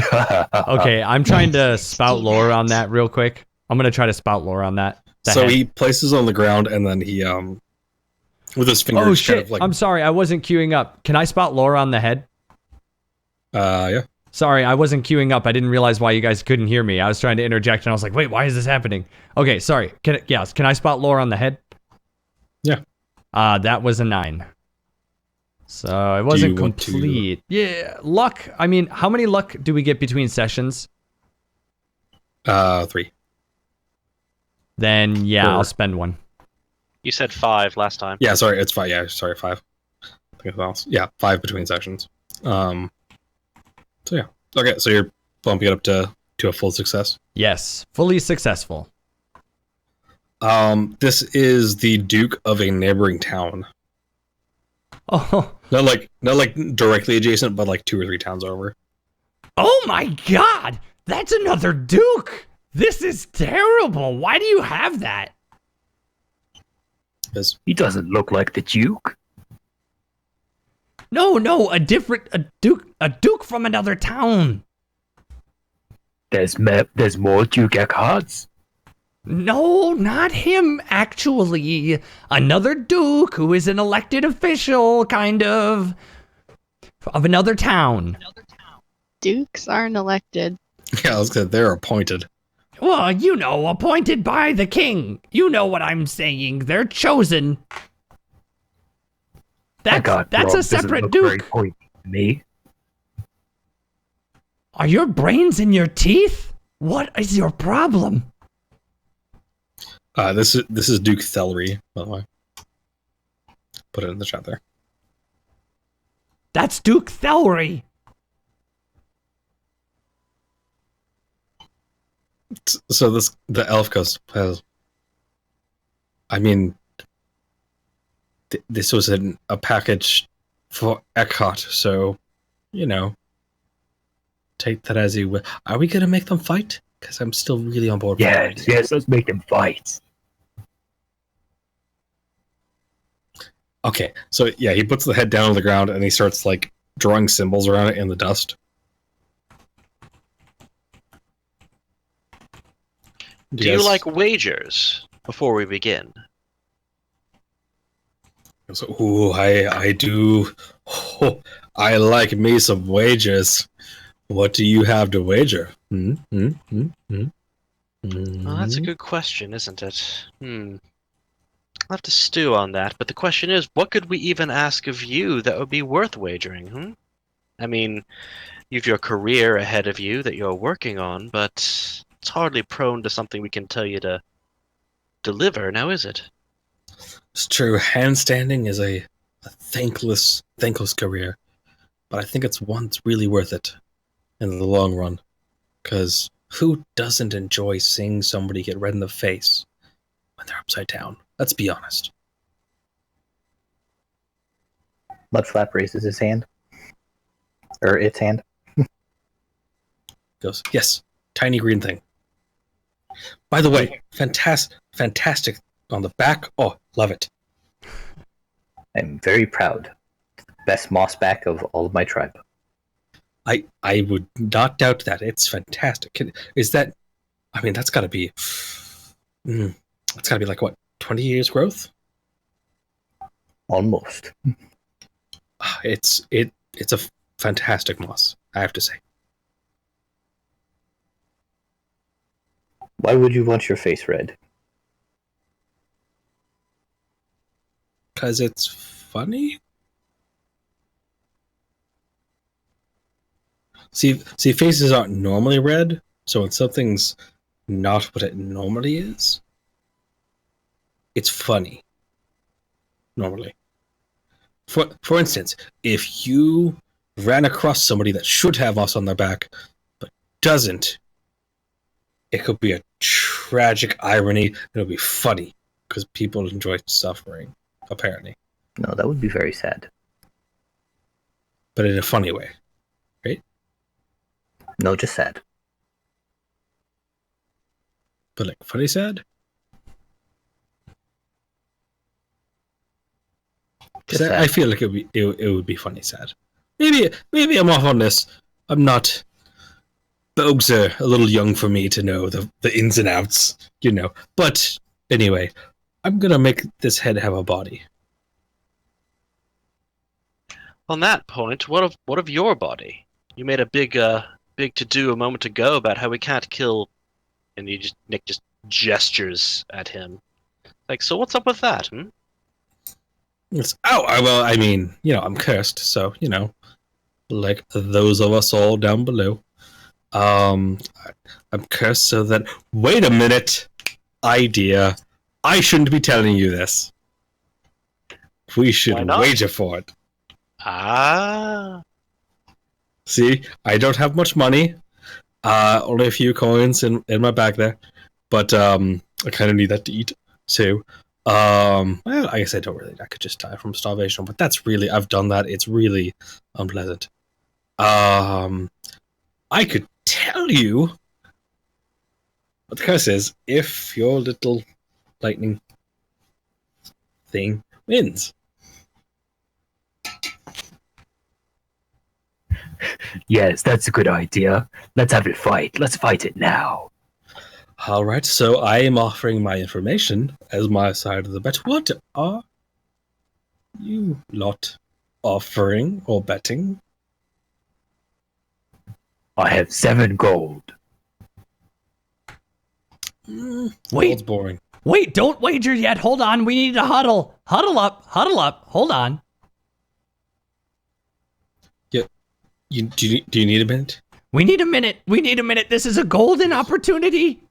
Okay, I'm trying to spout lore on that real quick. I'm gonna try to spout lore on that. The So head. he places on the ground, and then he with his fingers. Oh shit! Kind of like, I'm sorry, I wasn't queuing up. Can I spout lore on the head? yeah. Sorry, I wasn't queuing up. I didn't realize why you guys couldn't hear me. I was trying to interject, and I was like, "Wait, why is this happening?" Okay, sorry. Can I spot lore on the head? Yeah. That was a 9. So it wasn't you want to- complete. Yeah, luck. I mean, how many luck do we get between sessions? 3. Then yeah, Or- I'll spend 1. You said 5 last time. Yeah, sorry, it's 5. Yeah, sorry, 5. I think it's 5 between sections. So yeah. Okay, so you're bumping it up to a full success. Yes, fully successful. This is the Duke of a neighboring town. Oh, Not like directly adjacent, but like 2 or 3 towns over. oh my God! That's another Duke. This is terrible. Why do you have that? Because He doesn't look like the Duke. No, a Duke from another town. There's more Duke Eckharts. No, not him, actually. Another Duke who is an elected official, kind of another town. Dukes aren't elected. yeah, I was gonna say they're appointed. Well, you know, appointed by the king. You know what I'm saying. They're chosen. That's a separate Duke. Me. Are your brains in your teeth? What is your problem? This is Duke Thelry, by the way. Put it in the chat there. That's Duke Thelry. So the elf goes, "Well, I mean, this was a package for Eckhart, so, you know, take that as you will. Are we gonna make them fight? Because I'm still really on board. Yes, let's make them fight. Okay, so yeah, he puts the head down on the ground and he starts like drawing symbols around it in the dust. Do you guys- like wagers before we begin? So, ooh, I do. Oh, I like me some wagers. What do you have to wager? Well, that's a good question, isn't it? I'll have to stew on that, but the question is, what could we even ask of you that would be worth wagering, I mean, you've your career ahead of you that you're working on, but it's hardly prone to something we can tell you to deliver, now is it? It's true. Handstanding is a thankless career, but I think it's one that's really worth it in the long run. Because who doesn't enjoy seeing somebody get red in the face when they're upside down? Let's be honest. Mudflap raises his hand. Or its hand. Goes, yes, tiny green thing. By the way, fantastic on the back. Oh, love it. I'm very proud. Best mossback of all of my tribe. I would not doubt that. It's fantastic. Is that? I mean, that's got to be. That's got to be like what, 20 years growth? Almost. It's a fantastic moss, I have to say. Why would you want your face red? Because it's funny. See, faces aren't normally red, so when something's not what it normally is, it's funny. Normally. For instance, if you ran across somebody that should have moss on their back, but doesn't, it could be a tragic irony. It'll be funny, because people enjoy suffering, apparently. No, that would be very sad. But in a funny way, right? No, just sad. But like funny sad? Just sad. I feel like it would be funny sad. Maybe I'm off on this. I'm not. Bogues are a little young for me to know the ins and outs, you know. But anyway, I'm gonna make this head have a body. On that point, what of your body? You made a big to do a moment ago about how we can't kill, and Nick just gestures at him. Like, so what's up with that? Hmm? Well, I mean, you know, I'm cursed, so you know, like those of us all down below. I'm cursed so that. Wait a minute, idea. I shouldn't be telling you this. We should wager for it. Ah. See, I don't have much money. Only a few coins in my bag there, but I kind of need that to eat. So, well, I guess I don't really. I could just die from starvation, but that's really. I've done that. It's really unpleasant. I could tell you, but the curse is if your little lightning thing wins. Yes, that's a good idea. Let's have it fight. Let's fight it now. All right, so I am offering my information as my side of the bet. What are you lot offering or betting? I have 7 gold. Gold's boring. Wait, don't wager yet. Hold on. We need to huddle. Huddle up. Hold on. Yeah. Do you need a minute? We need a minute. This is a golden opportunity.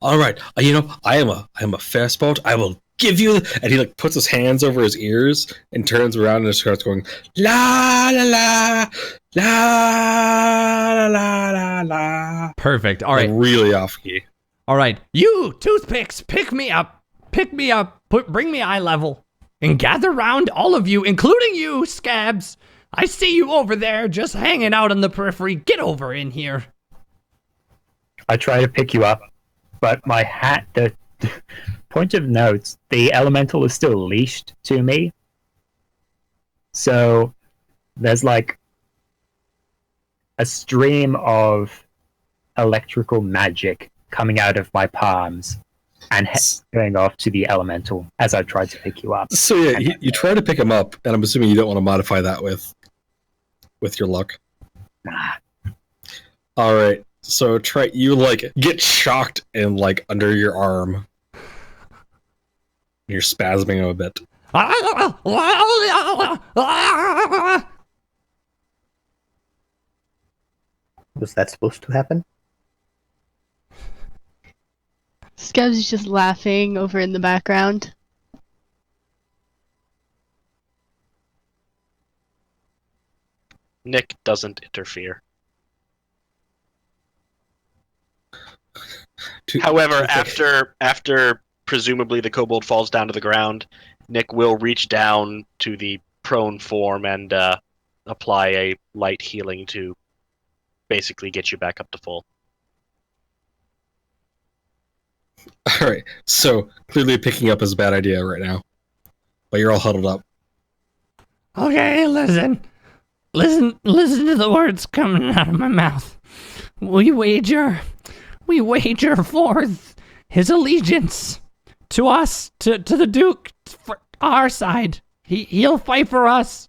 All right. You know, I am a fair sport. I will give you. And he like puts his hands over his ears and turns around and starts going la la la la la la la la. Perfect. All right. Like, really off key. All right. You toothpicks, pick me up. Bring me eye level, and gather round, all of you, including you, Scabs. I see you over there, just hanging out on the periphery. Get over in here. I try to pick you up, but my hat, the point of note, the elemental is still leashed to me. So there's like a stream of electrical magic coming out of my palms and going off to the elemental as I try to pick you up. So yeah, you try to pick him up, and I'm assuming you don't want to modify that with your luck. All right. So you like get shocked and like under your arm. You're spasming a bit. Was that supposed to happen? Scubs is just laughing over in the background. Nick doesn't interfere. However, after presumably the kobold falls down to the ground, Nick will reach down to the prone form and apply a light healing to basically get you back up to full. All right. So clearly picking up is a bad idea right now, but you're all huddled up. Okay, listen to the words coming out of my mouth. We wager forth his allegiance to us, to the Duke, for our side. He'll fight for us.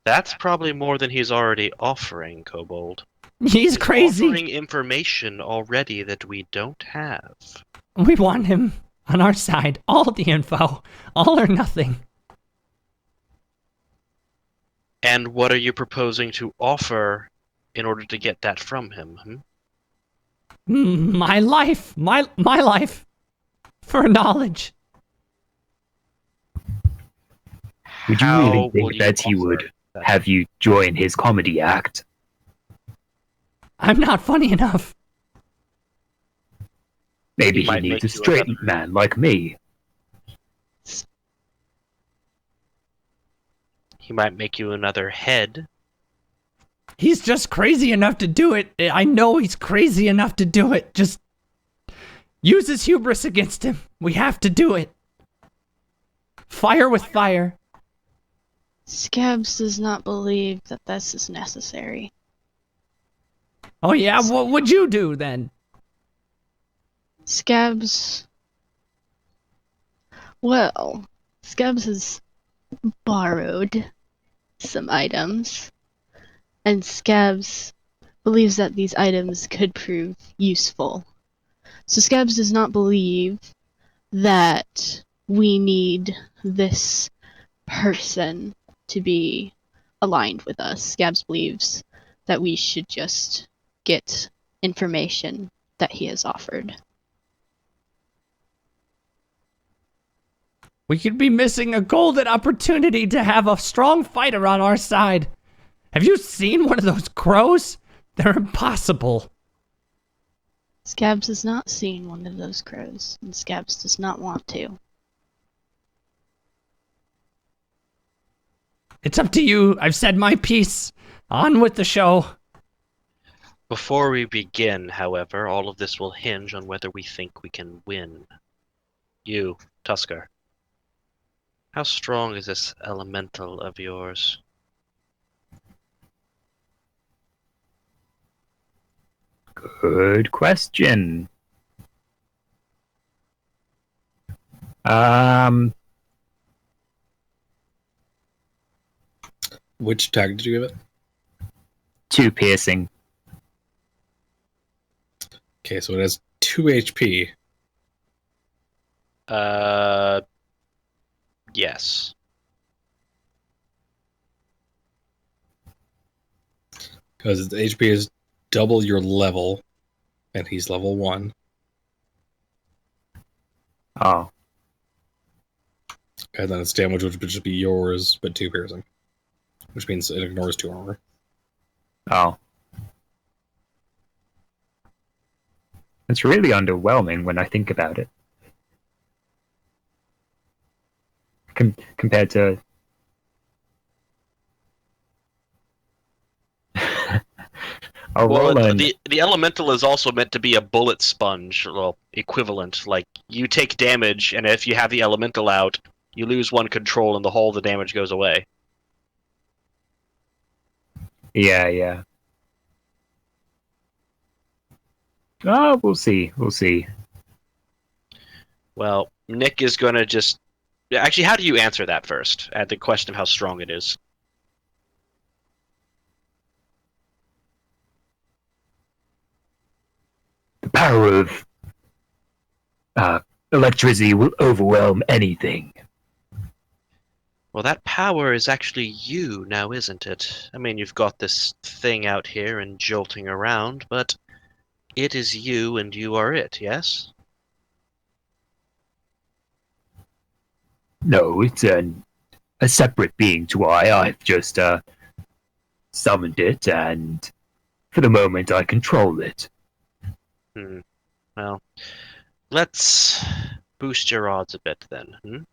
That's probably more than he's already offering, Kobold. He's crazy. Offering information already that we don't have. We want him on our side. All the info. All or nothing. And what are you proposing to offer in order to get that from him? My life, my life, for knowledge. Would you How really will think you that he offer would that? have you join his comedy act? I'm not funny enough. Maybe He he might needs make a you straight another- man like me. He might make you another head. He's just crazy enough to do it. I know he's crazy enough to do it. Just use his hubris against him. We have to do it. Fire with fire. Scabs does not believe that this is necessary. Oh yeah, what would you do then? Scabs. Well, Scabs has borrowed some items, and Scabs believes that these items could prove useful. So Scabs does not believe that we need this person to be aligned with us. Scabs believes that we should just get information that he has offered. We could be missing a golden opportunity to have a strong fighter on our side. Have you seen one of those crows? They're impossible. Scabs has not seen one of those crows, and Scabs does not want to. It's up to you. I've said my piece. On with the show. Before we begin, however, all of this will hinge on whether we think we can win. You, Tusker. How strong is this elemental of yours? Good question. Um, Which tag did you give it? 2 piercing. Okay, so it has 2 HP. Yes. Because its HP is double your level, and he's level 1. Oh, And then its damage would just be yours, but 2 piercing. Which means it ignores 2 armor. oh. It's really underwhelming when I think about it. Compared to... I'll Well, roll an... the elemental is also meant to be a bullet sponge, well, equivalent. Like, you take damage, and if you have the elemental out, you lose 1 control, and the whole of the damage goes away. Yeah. Oh, we'll see. Well, Nick is gonna just... Actually, how do you answer that first? At the question of how strong it is. The power of electricity will overwhelm anything. Well, that power is actually you now, isn't it? I mean, you've got this thing out here and jolting around, but it is you and you are it, yes? No, it's a separate being to I've just summoned it, and for the moment I control it. Well, let's boost your odds a bit then.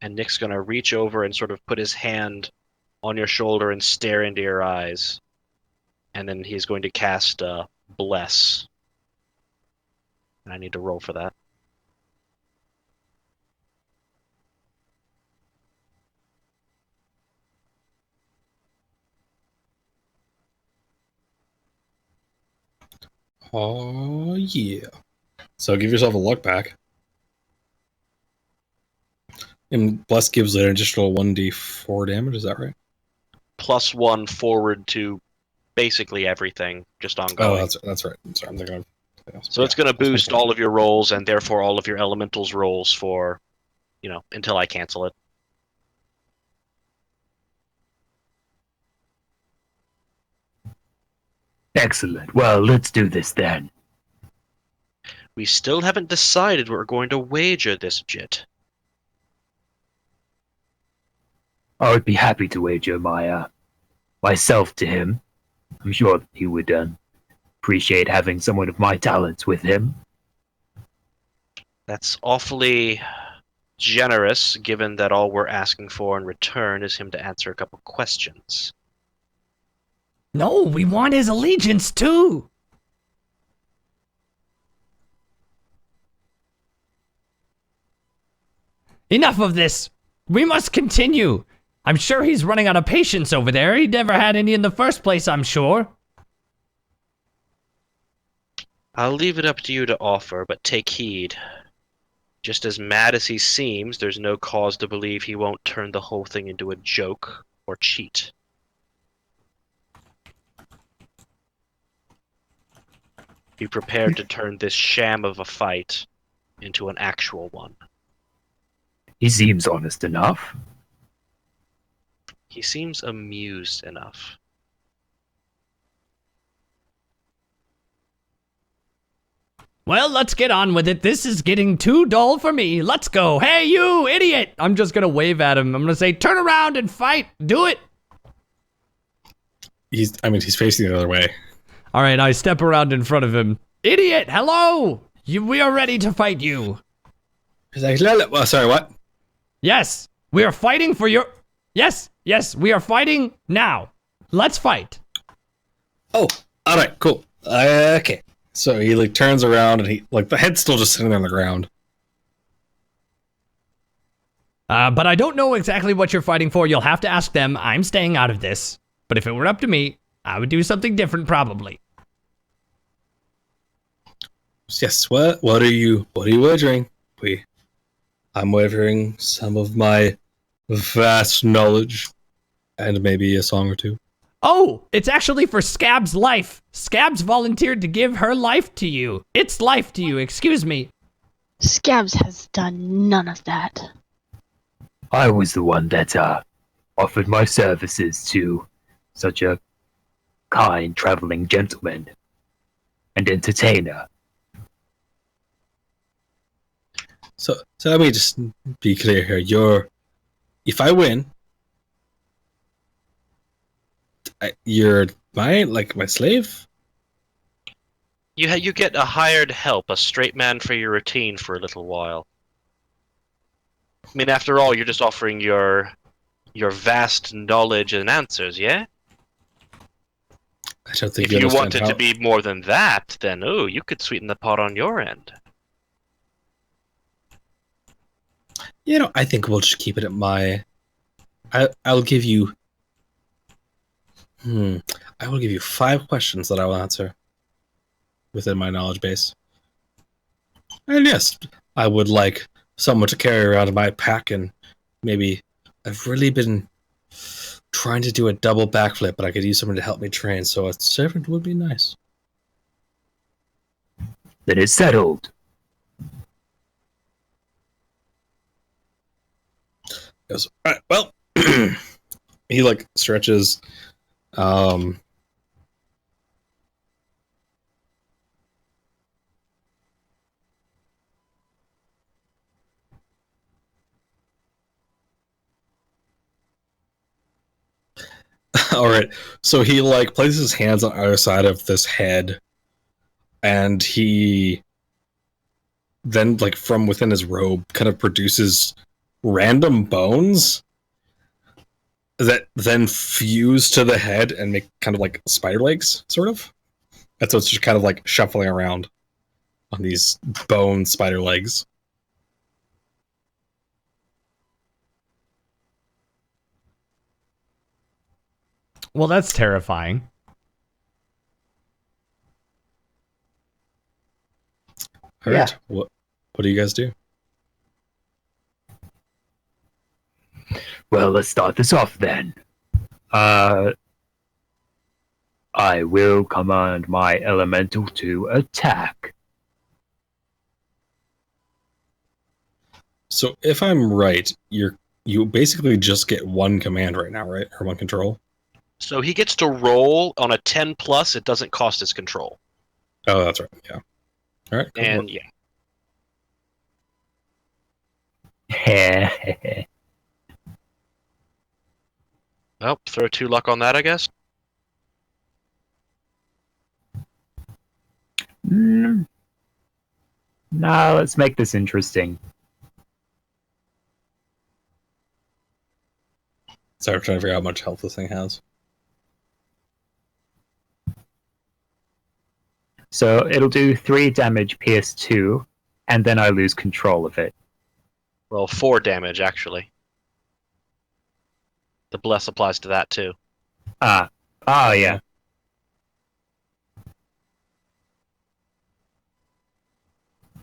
And Nick's gonna reach over and sort of put his hand on your shoulder and stare into your eyes. And then he's going to cast Bless. And I need to roll for that. Oh, yeah. So give yourself a luck pack. And Bless gives an additional 1d4 damage, is that right? +1 forward to basically everything, just ongoing. Oh, that's right. I'm sorry, I'm thinking of something else. So it's going to that's boost fine. all of your rolls and therefore all of your elementals rolls for, until I cancel it. Excellent. Well, let's do this then. We still haven't decided what we're going to wager this jit. I would be happy to wager myself to him. I'm sure he would appreciate having someone of my talents with him. That's awfully generous, given that all we're asking for in return is him to answer a couple questions. No, we want his allegiance too. Enough of this. We must continue. I'm sure he's running out of patience over there. He never had any in the first place, I'm sure. I'll leave it up to you to offer, but take heed. Just as mad as he seems, there's no cause to believe he won't turn the whole thing into a joke or cheat. Be prepared to turn this sham of a fight into an actual one. He seems honest enough. He seems amused enough. Well, let's get on with it. This is getting too dull for me. Let's go. Hey, you idiot! I'm just gonna wave at him. I'm gonna say, turn around and fight. Do it. He's facing the other way. All right, I step around in front of him. Idiot, hello! We are ready to fight you. He's like, sorry, what? Yes, we are fighting for your... Yes, we are fighting now. Let's fight. Oh, all right, cool. Okay. So he like turns around and he like the head's still just sitting there on the ground. But I don't know exactly what you're fighting for. You'll have to ask them. I'm staying out of this. But if it were up to me, I would do something different probably. Yes, what are you wagering? I'm wagering some of my vast knowledge and maybe a song or two. Oh, it's actually for Scab's life. Scab's volunteered to give her life to you. It's life to you, excuse me. Scabs has done none of that. I was the one that offered my services to such a kind traveling gentleman and entertainer. So let me just be clear here. If I win, you're my slave? You get a hired help, a straight man for your routine for a little while. I mean, after all, you're just offering your vast knowledge and answers, yeah? I don't think If you wanted to be more than that, then you could sweeten the pot on your end. I think we'll just keep it at my... I'll give you... I will give you 5 questions that I will answer within my knowledge base. And yes, I would like someone to carry around my pack, and maybe I've really been trying to do a double backflip, but I could use someone to help me train, so a servant would be nice. Then it's settled. He goes, all right, well, he like stretches. All right, so he like places his hands on either side of this head, and he then like from within his robe kind of produces random bones that then fuse to the head and make kind of like spider legs, sort of. And so it's just kind of like shuffling around on these bone spider legs. Well, that's terrifying. All right, what do you guys do? Well, let's start this off then. I will command my elemental to attack. So if I'm right, you basically just get one command right now, right? Or one control? So he gets to roll on a 10 plus. It doesn't cost his control. Oh, that's right. Yeah. All right. Cool. And yeah. Well, throw 2 luck on that, I guess. No, let's make this interesting. So I'm trying to figure out how much health this thing has. So it'll do 3 damage PS2, and then I lose control of it. Well, 4 damage, actually. The bless applies to that, too. Yeah.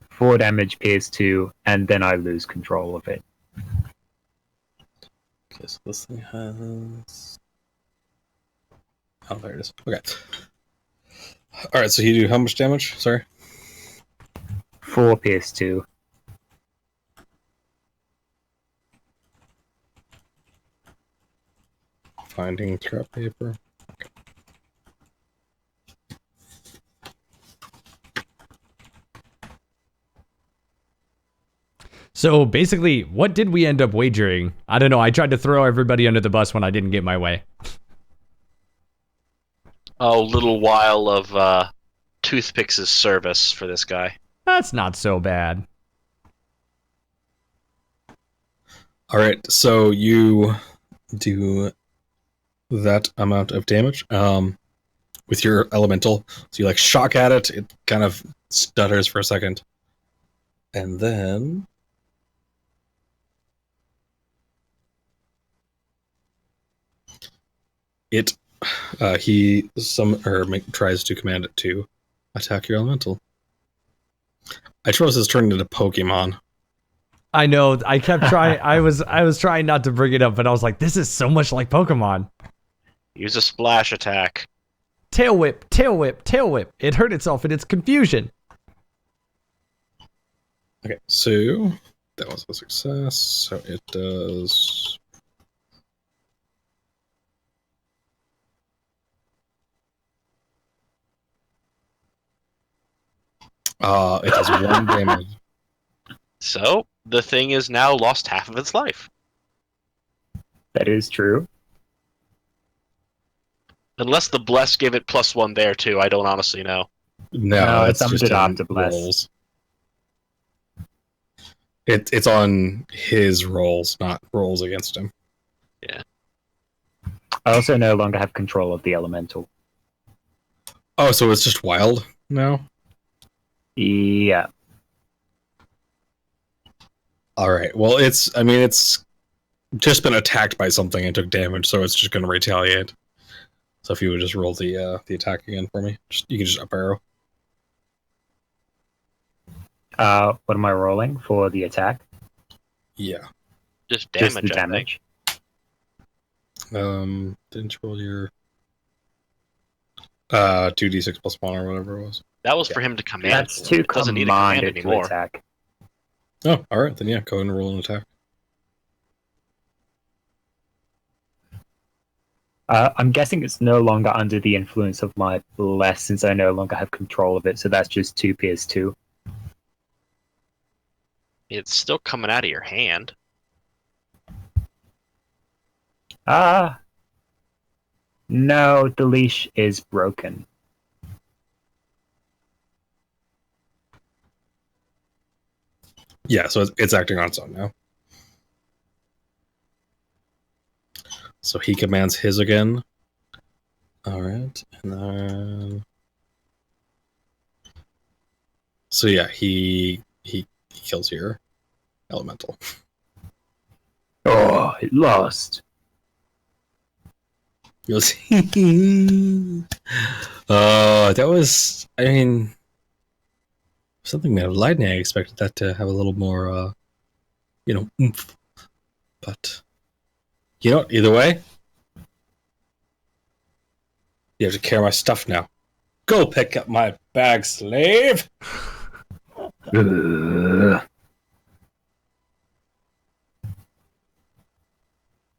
Four damage PS2, and then I lose control of it. Okay, so this thing has... Oh, there it is. Okay. Alright, so you do how much damage? Sorry? 4 PS2. Finding scrap paper. Okay. So basically, what did we end up wagering? I don't know. I tried to throw everybody under the bus when I didn't get my way. A little while of toothpicks' service for this guy. That's not so bad. Alright, so you do that amount of damage with your elemental. So you like shock at it, it kind of stutters for a second. And then it tries to command it to attack your elemental. I chose this turn into Pokemon. I know. I kept trying. I was trying not to bring it up, but I was like, this is so much like Pokemon. Use a splash attack. Tail whip, tail whip, tail whip. It hurt itself in its confusion. Okay, so that was a success. So it does. It does 1 damage. So, the thing is now lost half of its life. That is true. Unless the bless gave it +1 there too, I don't honestly know. No, it's just summoned it in after bless. rolls. It's on his rolls, not rolls against him. I also no longer have control of the elemental. Oh, so it's just wild now? Yeah. Alright, well, it's just been attacked by something and took damage, so it's just going to retaliate. So if you would just roll the attack again for me, you can just up arrow. What am I rolling for the attack? Yeah. Just damage, Just the damage. Didn't you roll your 2d6 plus 1 or whatever it was? That was for him to command. That's to It doesn't need a command command it to anymore. attack. Oh, alright, then yeah, go ahead and roll an attack. I'm guessing it's no longer under the influence of my bless since I no longer have control of it, so that's just 2 PS2. It's still coming out of your hand. No, the leash is broken. Yeah, so it's acting on its own now. So he commands his again. Alright, and then... So yeah, he kills your elemental. Oh, it lost. You'll see. That was, I mean, something that lightning. I expected that to have a little more, oomph. But, either way, you have to carry my stuff now. Go pick up my bag, slave!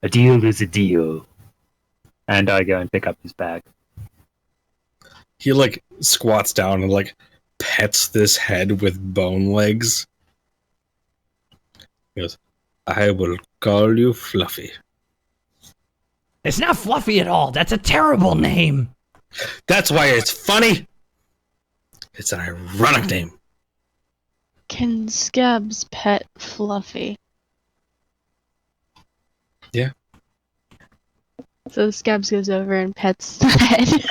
A deal is a deal. And I go and pick up his bag. He like squats down and like pets this head with bone legs. He goes, I will call you Fluffy. It's not Fluffy at all. That's a terrible name. That's why it's funny. It's an ironic name. Can Scabs pet Fluffy? Yeah. So Scabs goes over and pets the head.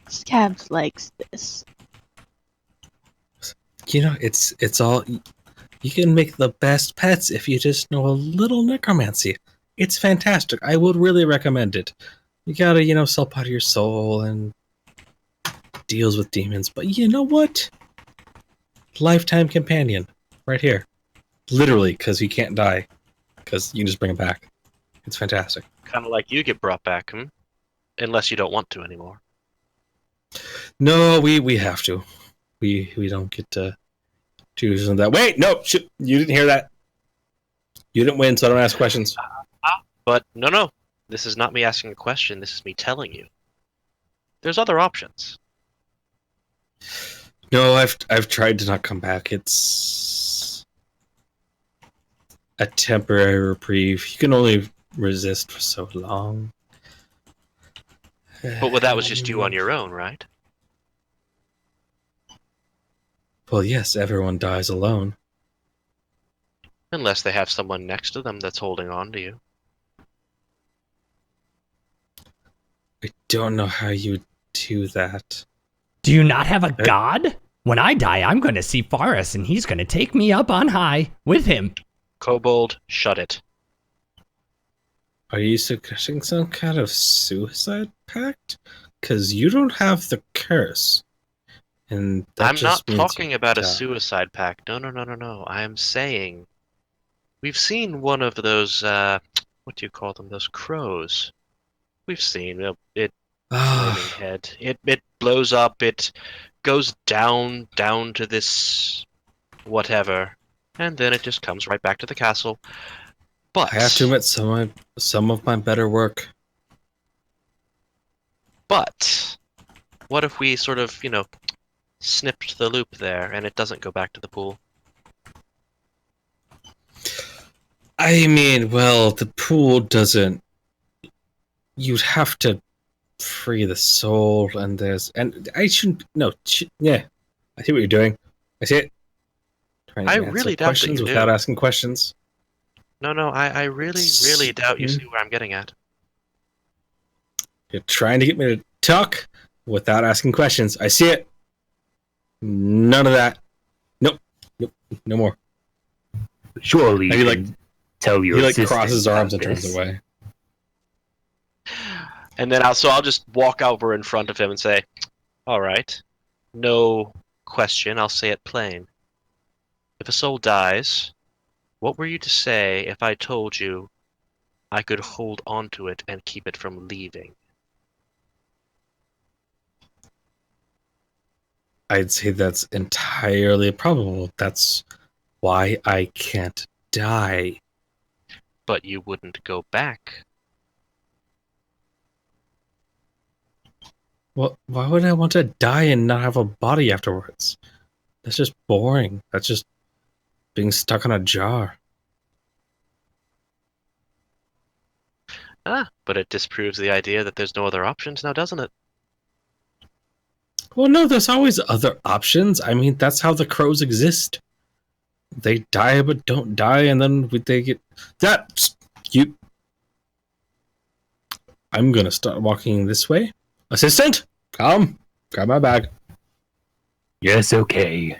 Scabs likes this. You know, it's all. You can make the best pets if you just know a little necromancy. It's fantastic. I would really recommend it. You gotta, sell part of your soul and deals with demons. But you know what? Lifetime companion. Right here. Literally, because he can't die. Because you can just bring him back. It's fantastic. Kind of like you get brought back, unless you don't want to anymore. No, we have to. We don't get to choose that. Wait, no, shit, you didn't hear that. You didn't win, so I don't ask questions. But no. This is not me asking a question. This is me telling you. There's other options. No, I've tried to not come back. It's a temporary reprieve. You can only resist for so long. But that was just you on your own, right? Well, yes, everyone dies alone. Unless they have someone next to them that's holding on to you. I don't know how you do that. Do you not have a god? When I die, I'm going to see Faris, and he's going to take me up on high with him. Kobold, shut it. Are you suggesting some kind of suicide pact? Because you don't have the curse. And that I'm just not means talking you about a die. suicide pact. No. I am saying we've seen one of those, what do you call them? Those crows. We've seen it flaming head. It blows up, it goes down to this whatever, and then it just comes right back to the castle. But I have to admit, some of my better work. But what if we sort of, snipped the loop there and it doesn't go back to the pool? I mean, well, the pool doesn't. You'd have to free the soul, and I shouldn't. No, yeah, I see what you're doing. I see it. Trying to I answer really doubt that questions you without do. asking questions. No, I really doubt you see where I'm getting at. You're trying to get me to talk without asking questions. I see it. None of that. Nope. No more. Surely Maybe, you like, can tell your He assistant crosses his arms and about turns this. away. And then I'll just walk over in front of him and say, all right, no question, I'll say it plain. If a soul dies, what were you to say if I told you I could hold onto it and keep it from leaving? I'd say that's entirely probable. That's why I can't die. But you wouldn't go back. Well, why would I want to die and not have a body afterwards? That's just boring. That's just being stuck in a jar. But it disproves the idea that there's no other options now, doesn't it? Well, no, there's always other options. I mean, that's how the crows exist. They die but don't die, and then they get that. I'm gonna start walking this way. Assistant, come, grab my bag. Yes, okay.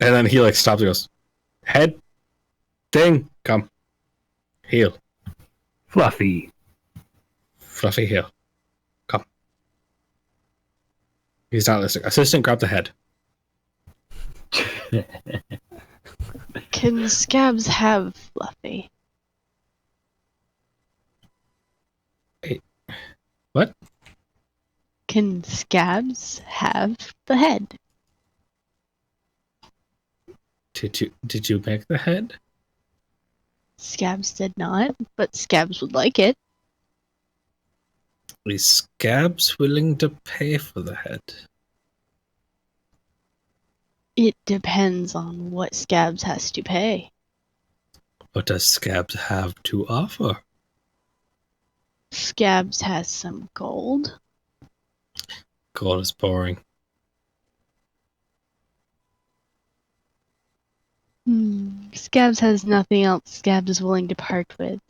And then he stops and goes, head thing, come, heal, Fluffy. Fluffy, heal, come. He's not listening. Assistant, grab the head. Can Scabs have Fluffy? What? Can Scabs have the head? Did you make the head? Scabs did not, but Scabs would like it. Is Scabs willing to pay for the head? It depends on what Scabs has to pay. What does Scabs have to offer? Scabs has some gold. Gold is boring. Scabs has nothing else Scabs is willing to part with.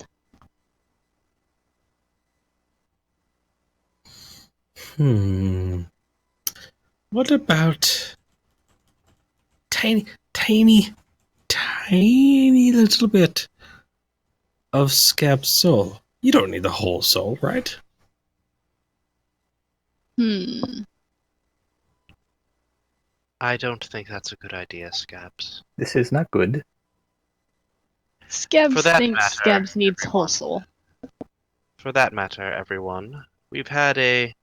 What about tiny little bit of Scab's soul? You don't need the whole soul, right? I don't think that's a good idea, Scabs. This is not good. Scabs For that thinks matter, Scabs needs whole soul. For that matter, everyone, we've had a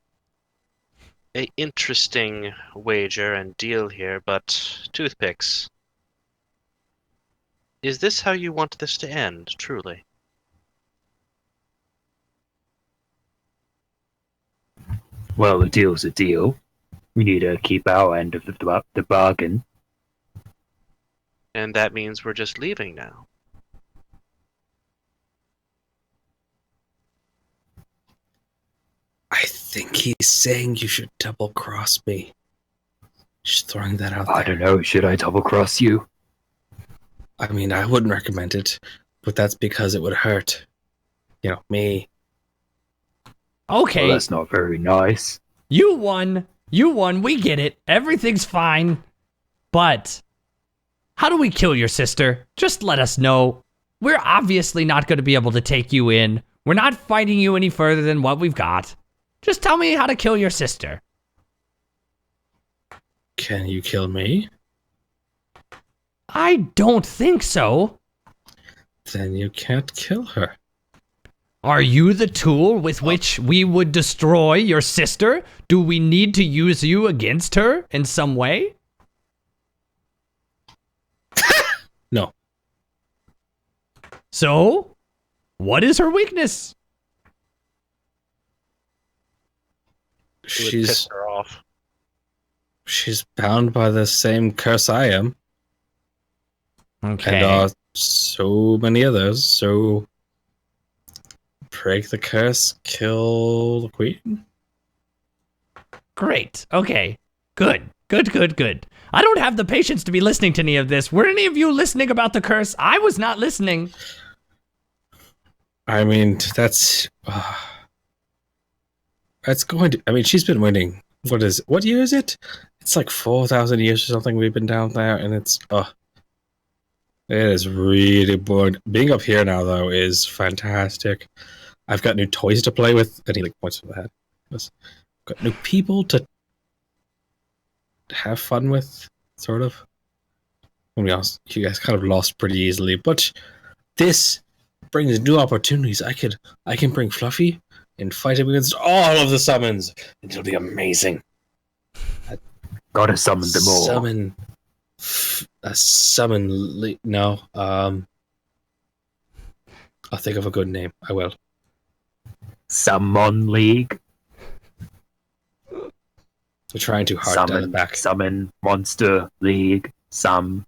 interesting wager and deal here, but Toothpicks, is this how you want this to end, truly? Well, a deal's a deal. We need to keep our end of the bargain. And that means we're just leaving now. I think he's saying you should double cross me. Just throwing that out there. I don't know, should I double cross you? I mean, I wouldn't recommend it, but that's because it would hurt. You know, me. Okay, Well, that's not very nice. you won. You won. We get it. Everything's fine. But how do we kill your sister? Just let us know. We're obviously not going to be able to take you in. We're not fighting you any further than what we've got. Just tell me how to kill your sister. Can you kill me? I don't think so. Then you can't kill her. Are you the tool with which we would destroy your sister? Do we need to use you against her in some way? No. So, what is her weakness? It would piss She's her off. bound by the same curse I am. Okay. And so many others, so break the curse, kill the queen. Great. Okay. Good. I don't have the patience to be listening to any of this. Were any of you listening about the curse? I was not listening. I mean, that's going to. I mean, she's been winning. What year is it? It's like 4,000 years or something. We've been down there, and it's it is really boring. Being up here now, though, is fantastic. I've got new toys to play with. I need like points for that. I've got new people to have fun with, sort of. To be honest, you guys kind of lost pretty easily, but this brings new opportunities. I can bring Fluffy and fight him against all of the summons. It'll be amazing. Gotta summon them all. No. I'll think of a good name. I will. Summon League. We're trying too hard down the back. Summon Monster League. Summon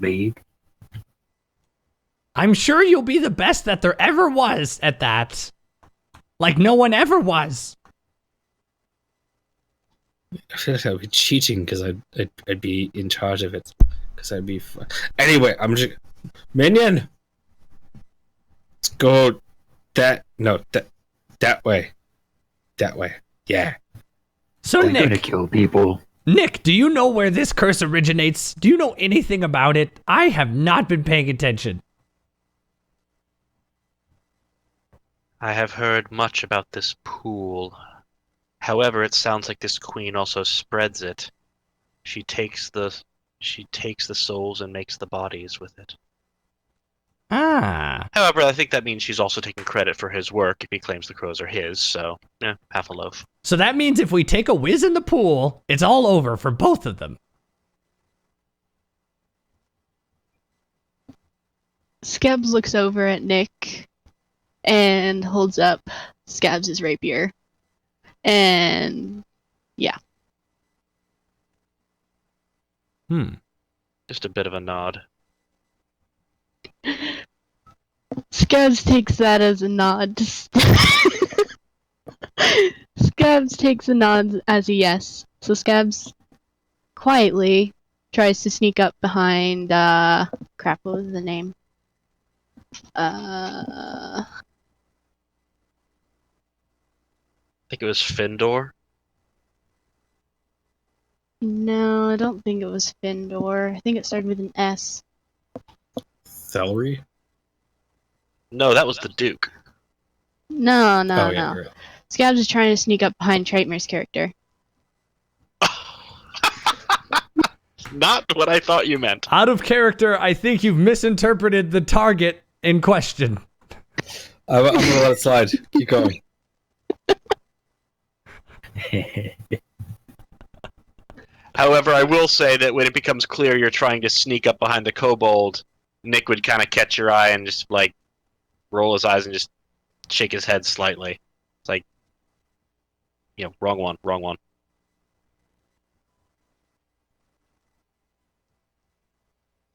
League. I'm sure you'll be the best that there ever was at that. Like no one ever was. I feel like I'd be cheating because I'd be in charge of it. Because I'd be. Anyway, I'm just. Minion! Let's go that way. That way. Yeah. So They're gonna Nick, kill people. do you know where this curse originates? Do you know anything about it? I have not been paying attention. I have heard much about this pool. However, it sounds like this queen also spreads it. She takes the souls and makes the bodies with it. Ah. However, I think that means she's also taking credit for his work if he claims the crows are his, so, half a loaf. So that means if we take a whiz in the pool, it's all over for both of them. Scabs looks over at Nick and holds up Scabs' rapier. And yeah. Just a bit of a nod. Scabs takes that as a nod. Scabs takes a nod as a yes. So Scabs quietly tries to sneak up behind, crap, what was the name? I think it was Findor. No, I don't think it was Findor. I think it started with an S. Celery? No, that was the Duke. No. Right. Scabs is trying to sneak up behind Trightmare's character. Not what I thought you meant. Out of character, I think you've misinterpreted the target in question. I'm gonna let it slide. Keep going. However, I will say that when it becomes clear you're trying to sneak up behind the kobold, Nick would kind of catch your eye and just like roll his eyes and just shake his head slightly. It's like, wrong one.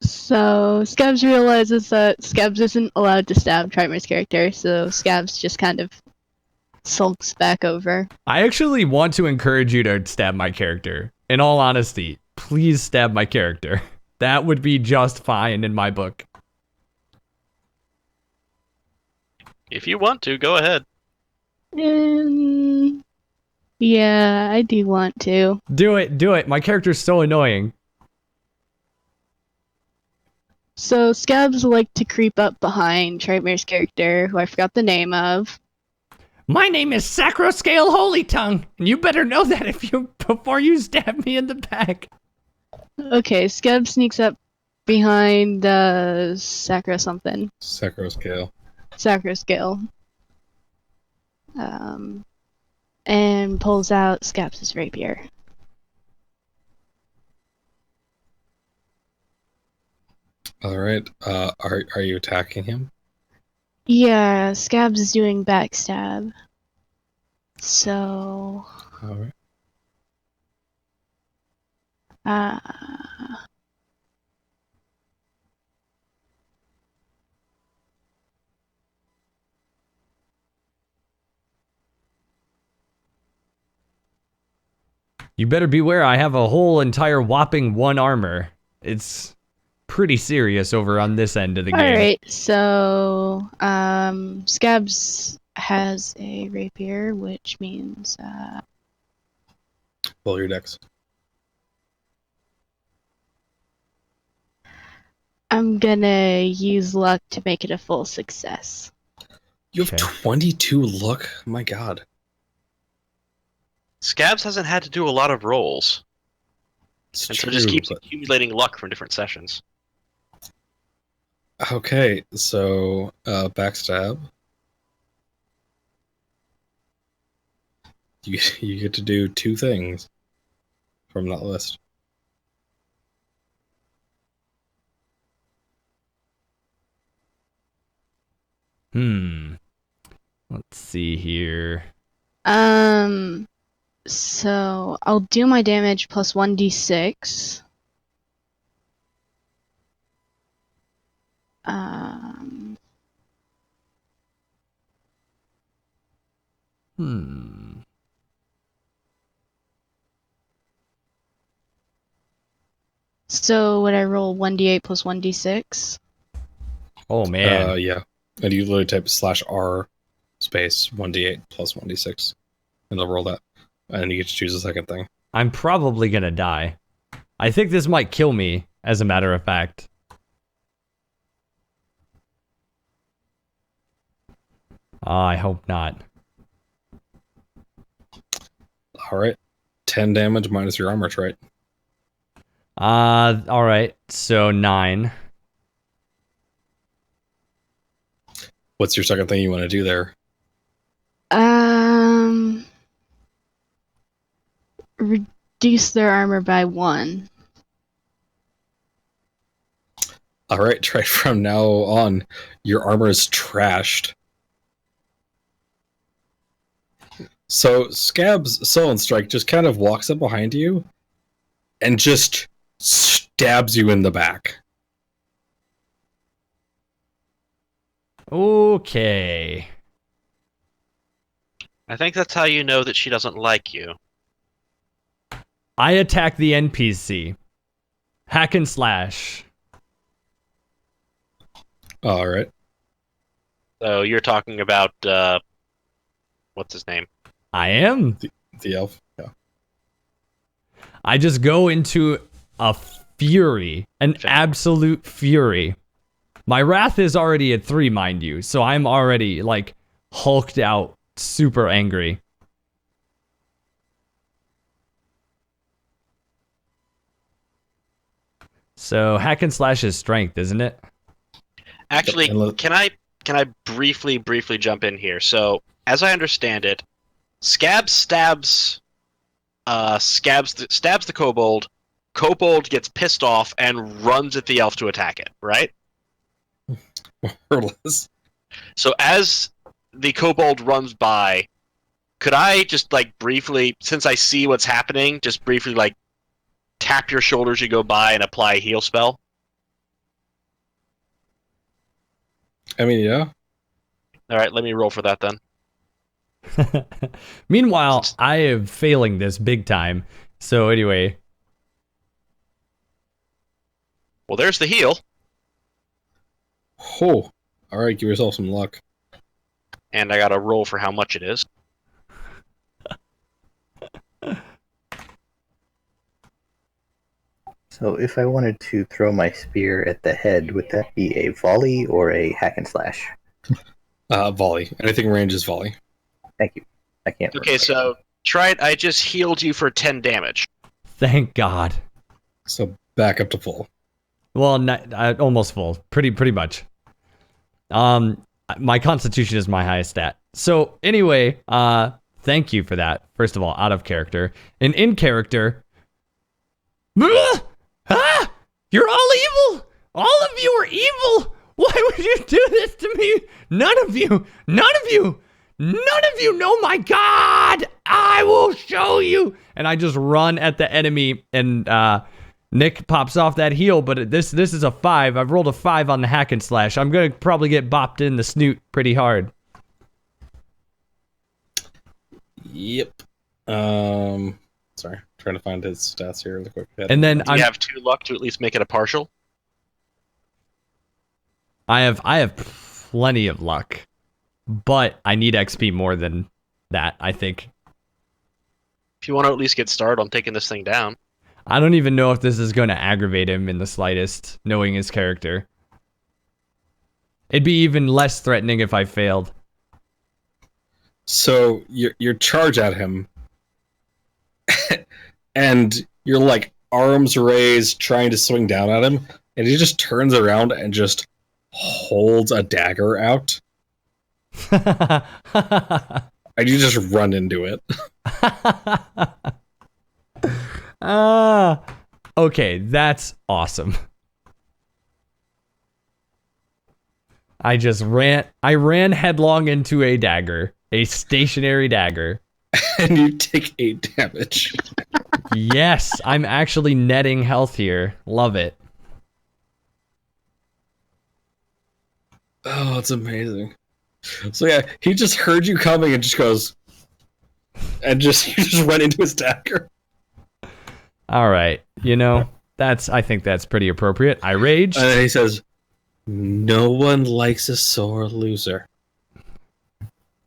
So Scabs realizes that Scabs isn't allowed to stab Trightmare's character, so Scabs just kind of sulks back over. I actually want to encourage you to stab my character. In all honesty, please stab my character. That would be just fine in my book. If you want to, go ahead. Yeah, I do want to. Do it. My character's so annoying. So Scabs like to creep up behind Trightmare's character, who I forgot the name of. My name is Sacroscale Holy Tongue, and you better know that before you stab me in the back. Okay, Scabs sneaks up behind Sacro something. Sacroscale. Sacroscale. And pulls out Scabs' rapier. All right. Are you attacking him? Yeah, Scabs is doing backstab. So, All right. You better beware, I have a whole entire whopping 1 armor. It's pretty serious over on this end of the game. alright, so, Scabs has a rapier, which means, Roll your dex. I'm gonna use luck to make it a full success. You have Okay. 22 luck? My god. Scabs hasn't had to do a lot of rolls, It's and true, so just keeps but- accumulating luck from different sessions. Okay, so backstab. You get to do 2 things from that list. Let's see here. So I'll do my damage plus 1d6. So would I roll 1d8 plus 1d6? Oh man. Yeah. And you literally type /R space 1d8 plus 1d6. And they'll roll that. And you get to choose a second thing. I'm probably gonna die. I think this might kill me, as a matter of fact. I hope not. Alright. 10 damage minus your armor trait. Alright, so 9. What's your second thing you want to do there? Reduce their armor by 1. All right, try from now on. Your armor is trashed. So Scab's Sullen Strike just kind of walks up behind you and just stabs you in the back. Okay. I think that's how you know that she doesn't like you. I attack the NPC. Hack and slash. All right. So you're talking about what's his name? I am. The elf. Yeah. I just go into a fury, an absolute fury. My wrath is already at 3, mind you, so I'm already, like, hulked out, super angry. So, hack and slash is strength, isn't it? Actually, can I briefly jump in here? So, as I understand it, Scab stabs the kobold. Kobold gets pissed off and runs at the elf to attack it, right? More or less. So as the kobold runs by, could I just like briefly, since I see what's happening, just briefly like tap your shoulder as you go by and apply a heal spell? I mean, yeah. All right, let me roll for that then. Meanwhile, I am failing this big time. So anyway. Well, there's the heal. Oh, all right. Give yourself some luck. And I got to roll for how much it is. So if I wanted to throw my spear at the head, would that be a volley or a hack and slash? Volley. Anything range is volley. Thank you. I can't. Okay, so try it. I just healed you for 10 damage. Thank God. So back up to full. Well, almost full. Pretty much. My constitution is my highest stat. So anyway, thank you for that. First of all, out of character. And in character, you're all evil. All of you are evil. Why would you do this to me? None of you know my God. I will show you. And I just run at the enemy, and Nick pops off that heal, but this is a 5. I've rolled a 5 on the hack and slash. I'm going to probably get bopped in the snoot pretty hard. Yep. Sorry. Trying to find his stats here really quick. And then Do you have 2 luck to at least make it a partial? I have plenty of luck, but I need XP more than that, I think. If you want to at least get started on taking this thing down. I don't even know if this is going to aggravate him in the slightest, knowing his character. It'd be even less threatening if I failed. So you charge at him, and you're like arms raised, trying to swing down at him, and he just turns around and just holds a dagger out, and you just run into it. Okay, that's awesome. I ran headlong into a dagger, a stationary dagger. And you take 8 damage. Yes, I'm actually netting health here. Love it. Oh, it's amazing. So yeah, he just heard you coming and just goes, and you just run into his dagger. All right, I think that's pretty appropriate. I raged. And he says, "No one likes a sore loser."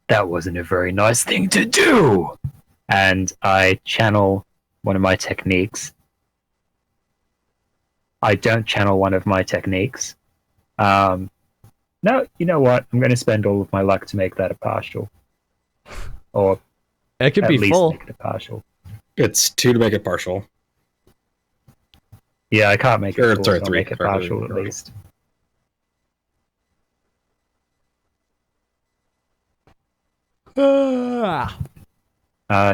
That wasn't a very nice thing to do. And I channel one of my techniques. I don't channel one of my techniques. No, you know what? I'm going to spend all of my luck to make that a partial. Or It could at be least full. make it a partial. It's 2 to make it partial. Yeah, I can't make it Or, full, sorry, so I'll 3. make it Sorry, partial at 3. least.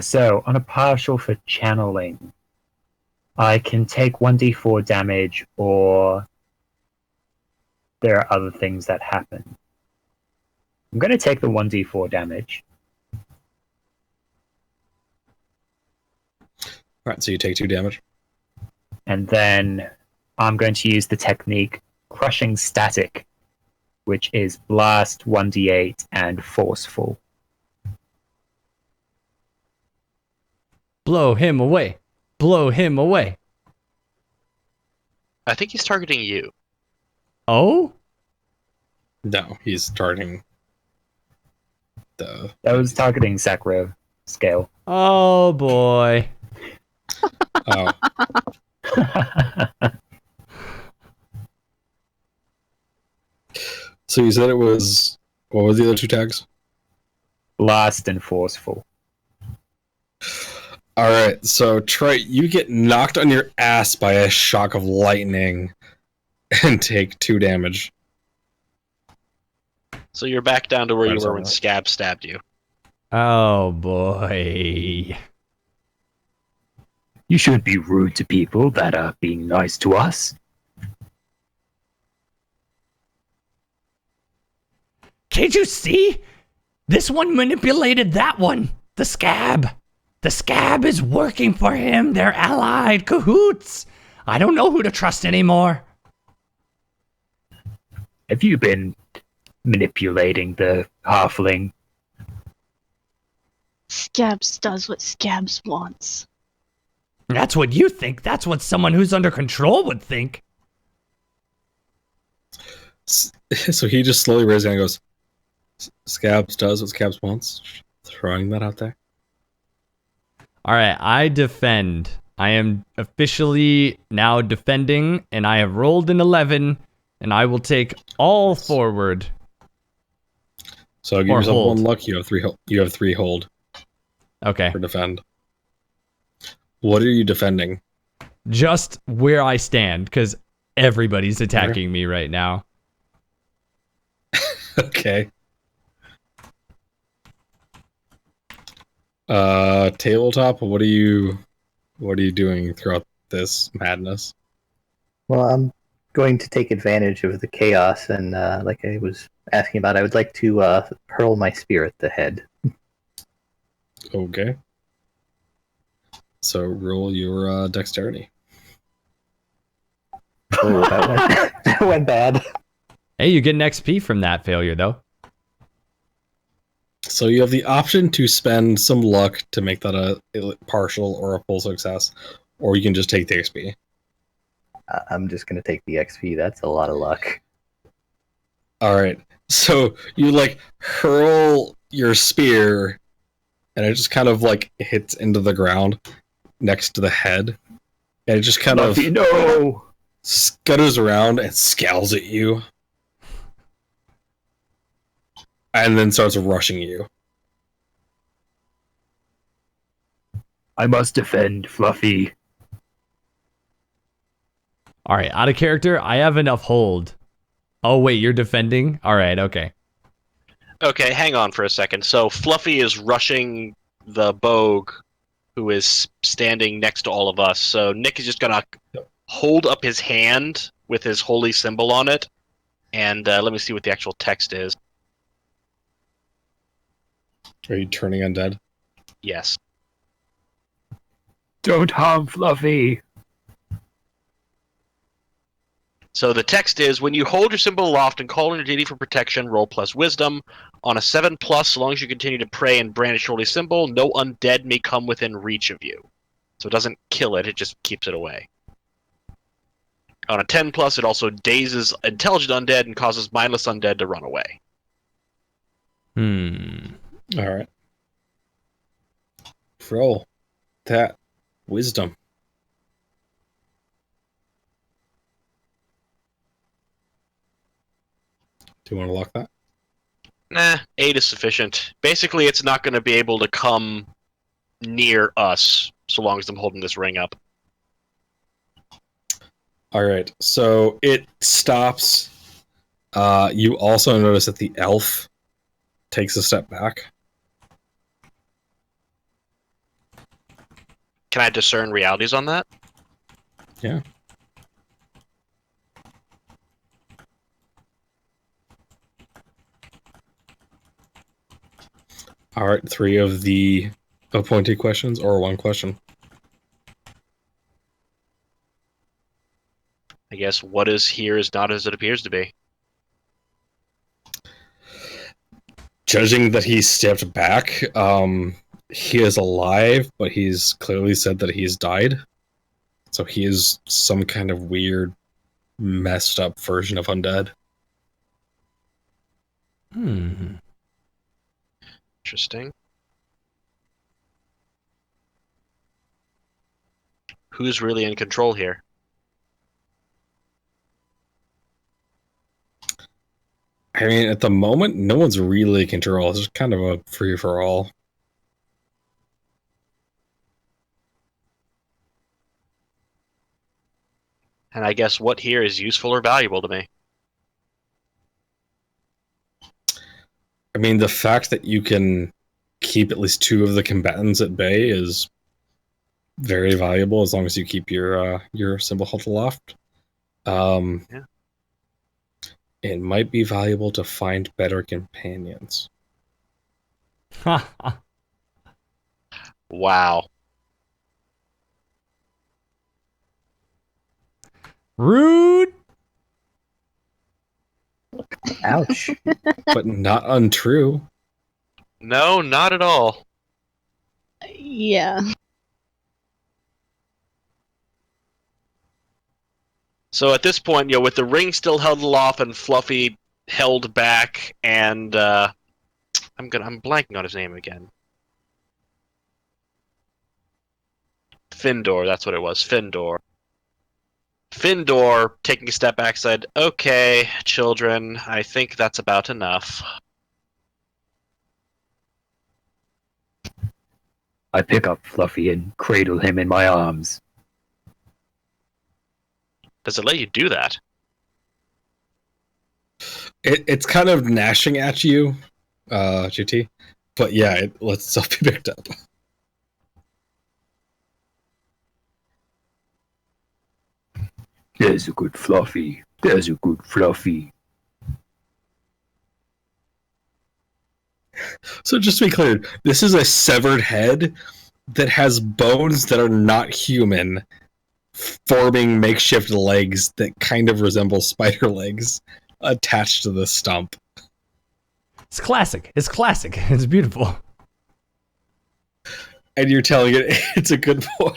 So, on a partial for channeling, I can take 1d4 damage or there are other things that happen. I'm going to take the 1d4 damage. Alright, so you take 2 damage. And then I'm going to use the technique Crushing Static, which is Blast, 1d8, and Forceful. Blow him away. Blow him away. I think he's targeting you. Oh? No, he's targeting the... That was targeting Sacro scale. Oh boy. Oh, so you said it was... What were the other 2 tags? Blast and Forceful. Alright, so Troy, you get knocked on your ass by a shock of lightning and take 2 damage. So you're back down to where Right, you were sorry. when Scab stabbed you. Oh boy. You shouldn't be rude to people that are being nice to us. Can't you see? This one manipulated that one. The scab. The scab is working for him. They're allied cahoots. I don't know who to trust anymore. Have you been manipulating the halfling? Scabs does what Scabs wants. That's what you think. That's what someone who's under control would think. So he just slowly raises his hand and goes, Scabs does what Scabs wants. Throwing that out there. All right, I defend. I am officially now defending, and I have rolled an 11, and I will take all forward. So give Or yourself hold. 1 luck. You have 3 hold Okay, for defend. What are you defending? just where I stand, because everybody's attacking me right now. Okay. Tabletop, what are you doing throughout this madness? Well, I'm going to take advantage of the chaos, and like I was asking about, I would like to hurl my spear at the head. Okay. So roll your dexterity. Oh, that went bad. Hey, you get an XP from that failure, though. So you have the option to spend some luck to make that a partial or a full success, or you can just take the XP. I'm just going to take the XP. That's a lot of luck. All right. So you like hurl your spear, and it just kind of like hits into the ground next to the head, and it just kind Luffy, of no! scutters around and scowls at you, and then starts rushing you. I must defend Fluffy. All right, out of character, I have enough hold. Oh, wait, you're defending? All right, okay. Okay, hang on for a second. So Fluffy is rushing the Bogue, who is standing next to all of us. So Nick is just gonna hold up his hand with his holy symbol on it, and let me see what the actual text is. Are you turning undead? Yes. Don't harm Fluffy. So the text is, when you hold your symbol aloft and call on your deity for protection, roll plus wisdom. On a 7+, so long as you continue to pray and brandish your holy symbol, no undead may come within reach of you. So it doesn't kill it, it just keeps it away. On a 10+, it also dazes intelligent undead and causes mindless undead to run away. All right. Roll that wisdom. Do you want to lock that? Nah, 8 is sufficient. Basically, it's not going to be able to come near us so long as I'm holding this ring up. All right. So it stops. You also notice that the elf takes a step back. Can I discern realities on that? Yeah. All right, 3 of the appointed questions or 1 question. I guess what is here is not as it appears to be. Judging that he stepped back, he is alive, but he's clearly said that he's died. So he is some kind of weird, messed up version of undead. Interesting. Who's really in control here? I mean, at the moment, no one's really in control. It's just kind of a free-for-all. And I guess what here is useful or valuable to me? I mean, the fact that you can keep at least 2 of the combatants at bay is very valuable, as long as you keep your symbol held aloft. Yeah. It might be valuable to find better companions. Wow. Rude. Ouch. But not untrue. No, not at all. Yeah. So at this point, with the ring still held aloft and Fluffy held back, and I'm blanking on his name again. Findor, that's what it was. Findor. Findor, taking a step back, said, "Okay, children, I think that's about enough." I pick up Fluffy and cradle him in my arms. Does it let you do that? It's kind of gnashing at you, GT. But yeah, it lets itself be picked up. There's a good Fluffy. There's a good Fluffy. So just to be clear, this is a severed head that has bones that are not human, forming makeshift legs that kind of resemble spider legs attached to the stump. It's classic. It's classic. It's beautiful. And you're telling it it's a good boy.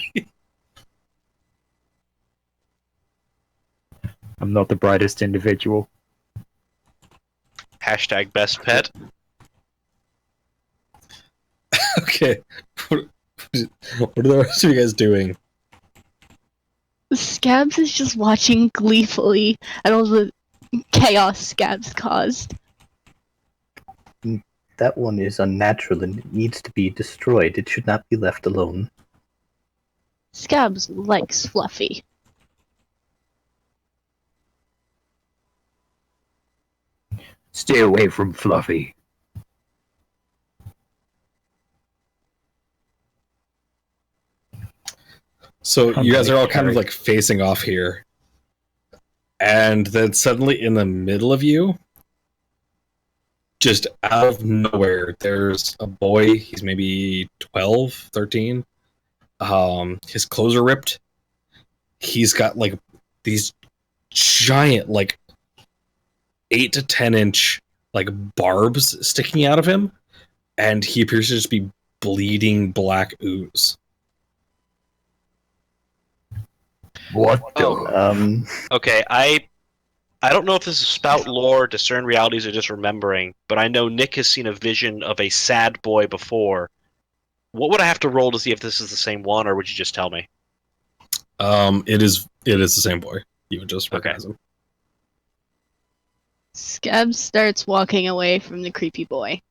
I'm not the brightest individual. Hashtag best pet. Okay. What are the rest of you guys doing? Scabs is just watching gleefully at all the chaos Scabs caused. That one is unnatural and it needs to be destroyed. It should not be left alone. Scabs likes Fluffy. Stay away from Fluffy. So you guys are all kind of like facing off here. And then suddenly in the middle of you, just out of nowhere, there's a boy. He's maybe 12, 13. His clothes are ripped. He's got like these giant, like 8 to 10 inch like barbs sticking out of him. And he appears to just be bleeding black ooze. What the? Okay, I don't know if this is spout lore, discern realities, or just remembering, but I know Nick has seen a vision of a sad boy before. What would I have to roll to see if this is the same one, or would you just tell me? It is the same boy. You would just recognize him. Scabs starts walking away from the creepy boy.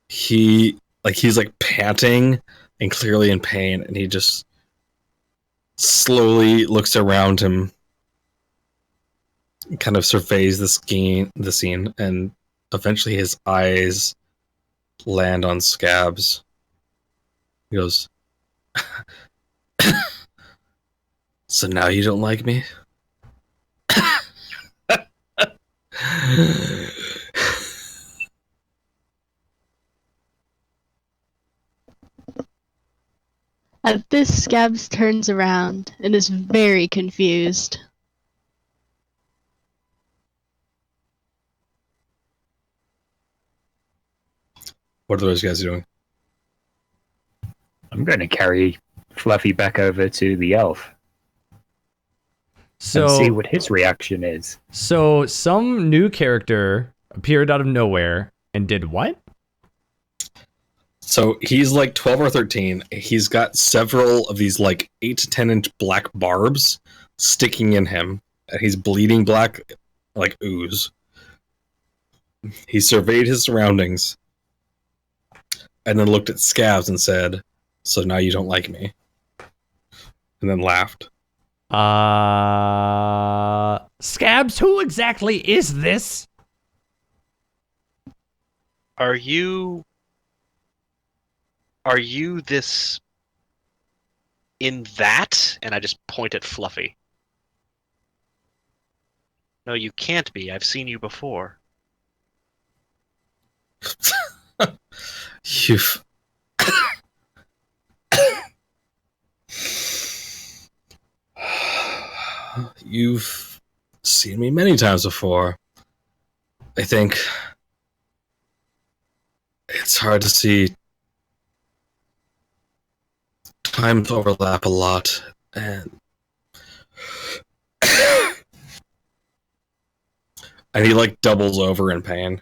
He's like panting and clearly in pain, and he just slowly looks around him, kind of surveys the scene, and eventually his eyes land on Scabs. He goes, "So now you don't like me?" At this, Scabs turns around and is very confused. What are those guys doing? I'm going to carry Fluffy back over to the elf and see So, what his reaction is. so some new character appeared out of nowhere and did what? So he's like 12 or 13. He's got several of these like 8 to 10 inch black barbs sticking in him. He's bleeding black like ooze. He surveyed his surroundings and then looked at Scabs and said, "So now you don't like me?" And then laughed. Scabs, who exactly is this? Are you this in that? And I just point at Fluffy. No, you can't be. I've seen you before. You've You've seen me many times before. I think it's hard to see. Times overlap a lot, and he like doubles over in pain.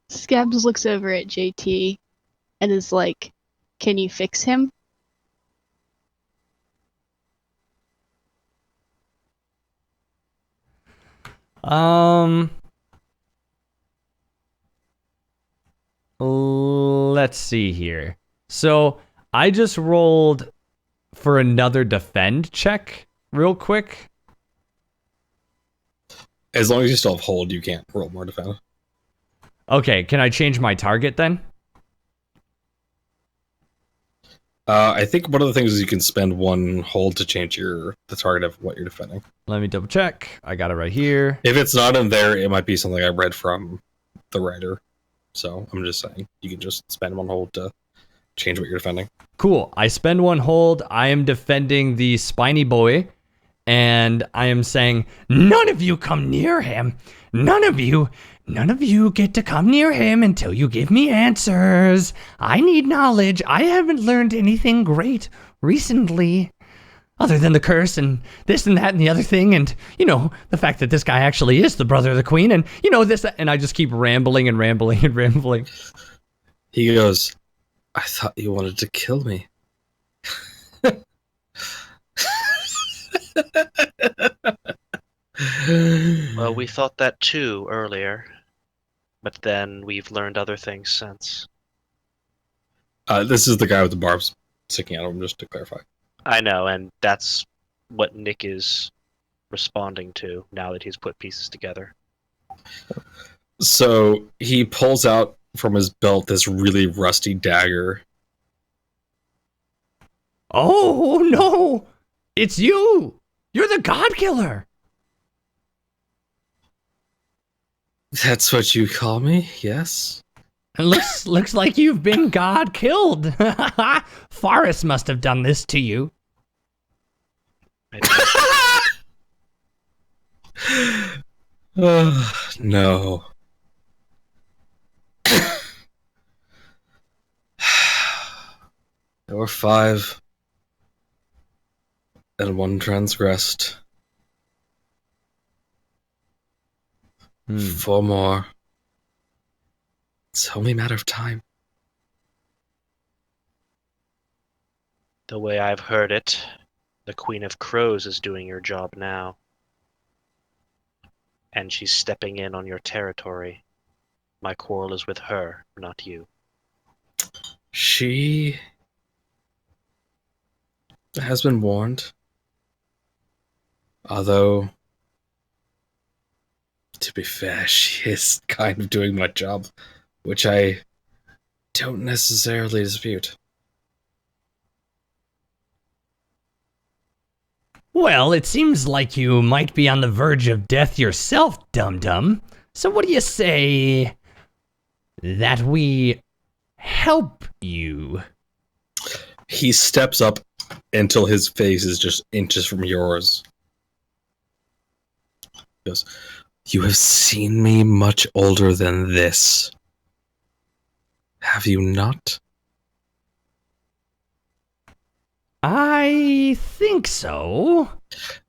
Scabs looks over at JT and is like, "Can you fix him?" Let's see here. So I just rolled for another defend check real quick. As long as you still have hold, you can't roll more defense. Okay, can I change my target then? I think one of the things is you can spend one hold to change the target of what you're defending. Let me double check. I got it right here. If it's not in there, it might be something I read from the writer. So I'm just saying you can just spend one hold to change what you're defending. Cool. I spend one hold. I am defending the spiny boy. And I am saying, none of you come near him. None of you get to come near him until you give me answers. I need knowledge. I haven't learned anything great recently. Other than the curse and this and that and the other thing. And, you know, the fact that this guy actually is the brother of the queen. And, you know, this. And I just keep rambling and rambling and rambling. He goes, "I thought you wanted to kill me." Well, we thought that too earlier, but then we've learned other things since. This is the guy with the barbs sticking out of him, just to clarify. I know, and that's what Nick is responding to now that he's put pieces together. So he pulls out from his belt this really rusty dagger. Oh, no. It's you. You're the God Killer. That's what you call me? Yes. It looks like you've been God killed. Forrest must have done this to you. No. There were 5, and 1 transgressed. 4 more. It's only a matter of time. The way I've heard it, the Queen of Crows is doing your job now. And she's stepping in on your territory. My quarrel is with her, not you. She has been warned. Although, to be fair, she is kind of doing my job, which I don't necessarily dispute. Well, it seems like you might be on the verge of death yourself, dum-dum. So what do you say that we help you? He steps up until his face is just inches from yours. He goes, "You have seen me much older than this. Have you not?" I think so.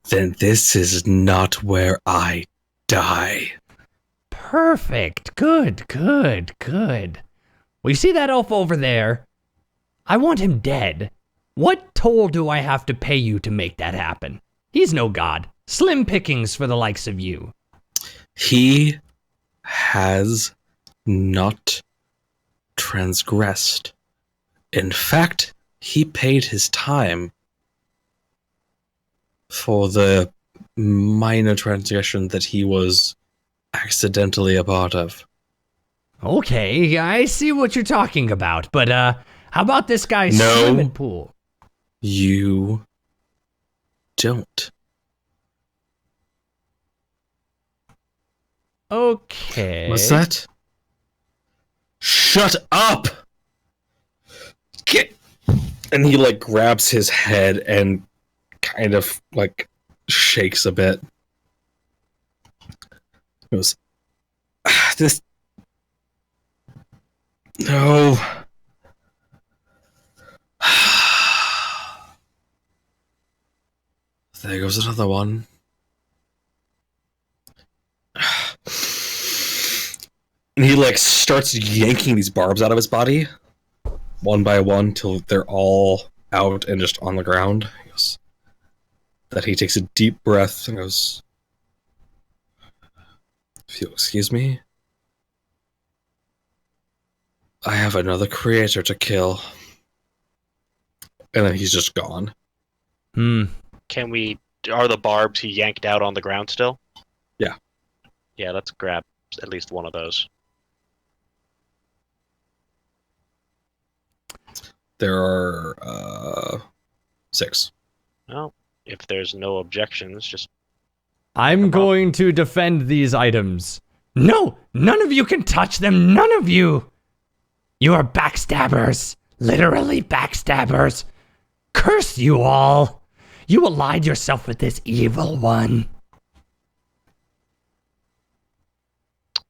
Then this is not where I die. Perfect. Good. We see that elf over there. I want him dead. What toll do I have to pay you to make that happen? He's no god. Slim pickings for the likes of you. He has not transgressed. In fact, he paid his time for the minor transgression that he was accidentally a part of. Okay, I see what you're talking about, but how about this guy's No. swimming pool? You don't. Okay. What's that? Shut up! Get. And he like grabs his head and kind of like shakes a bit. He goes, "This. No." There goes another one. And he like starts yanking these barbs out of his body, one by one, till they're all out and just on the ground. He goes, that he takes a deep breath and goes, "If you'll excuse me, I have another creator to kill." And then he's just gone. Can we? Are the barbs he yanked out on the ground still? Yeah. Yeah, let's grab at least one of those. There are 6. Well, if there's no objections, just I'm going to defend these items. No, none of you can touch them. None of you. You are backstabbers. Literally backstabbers. Curse you all. You allied yourself with this evil one.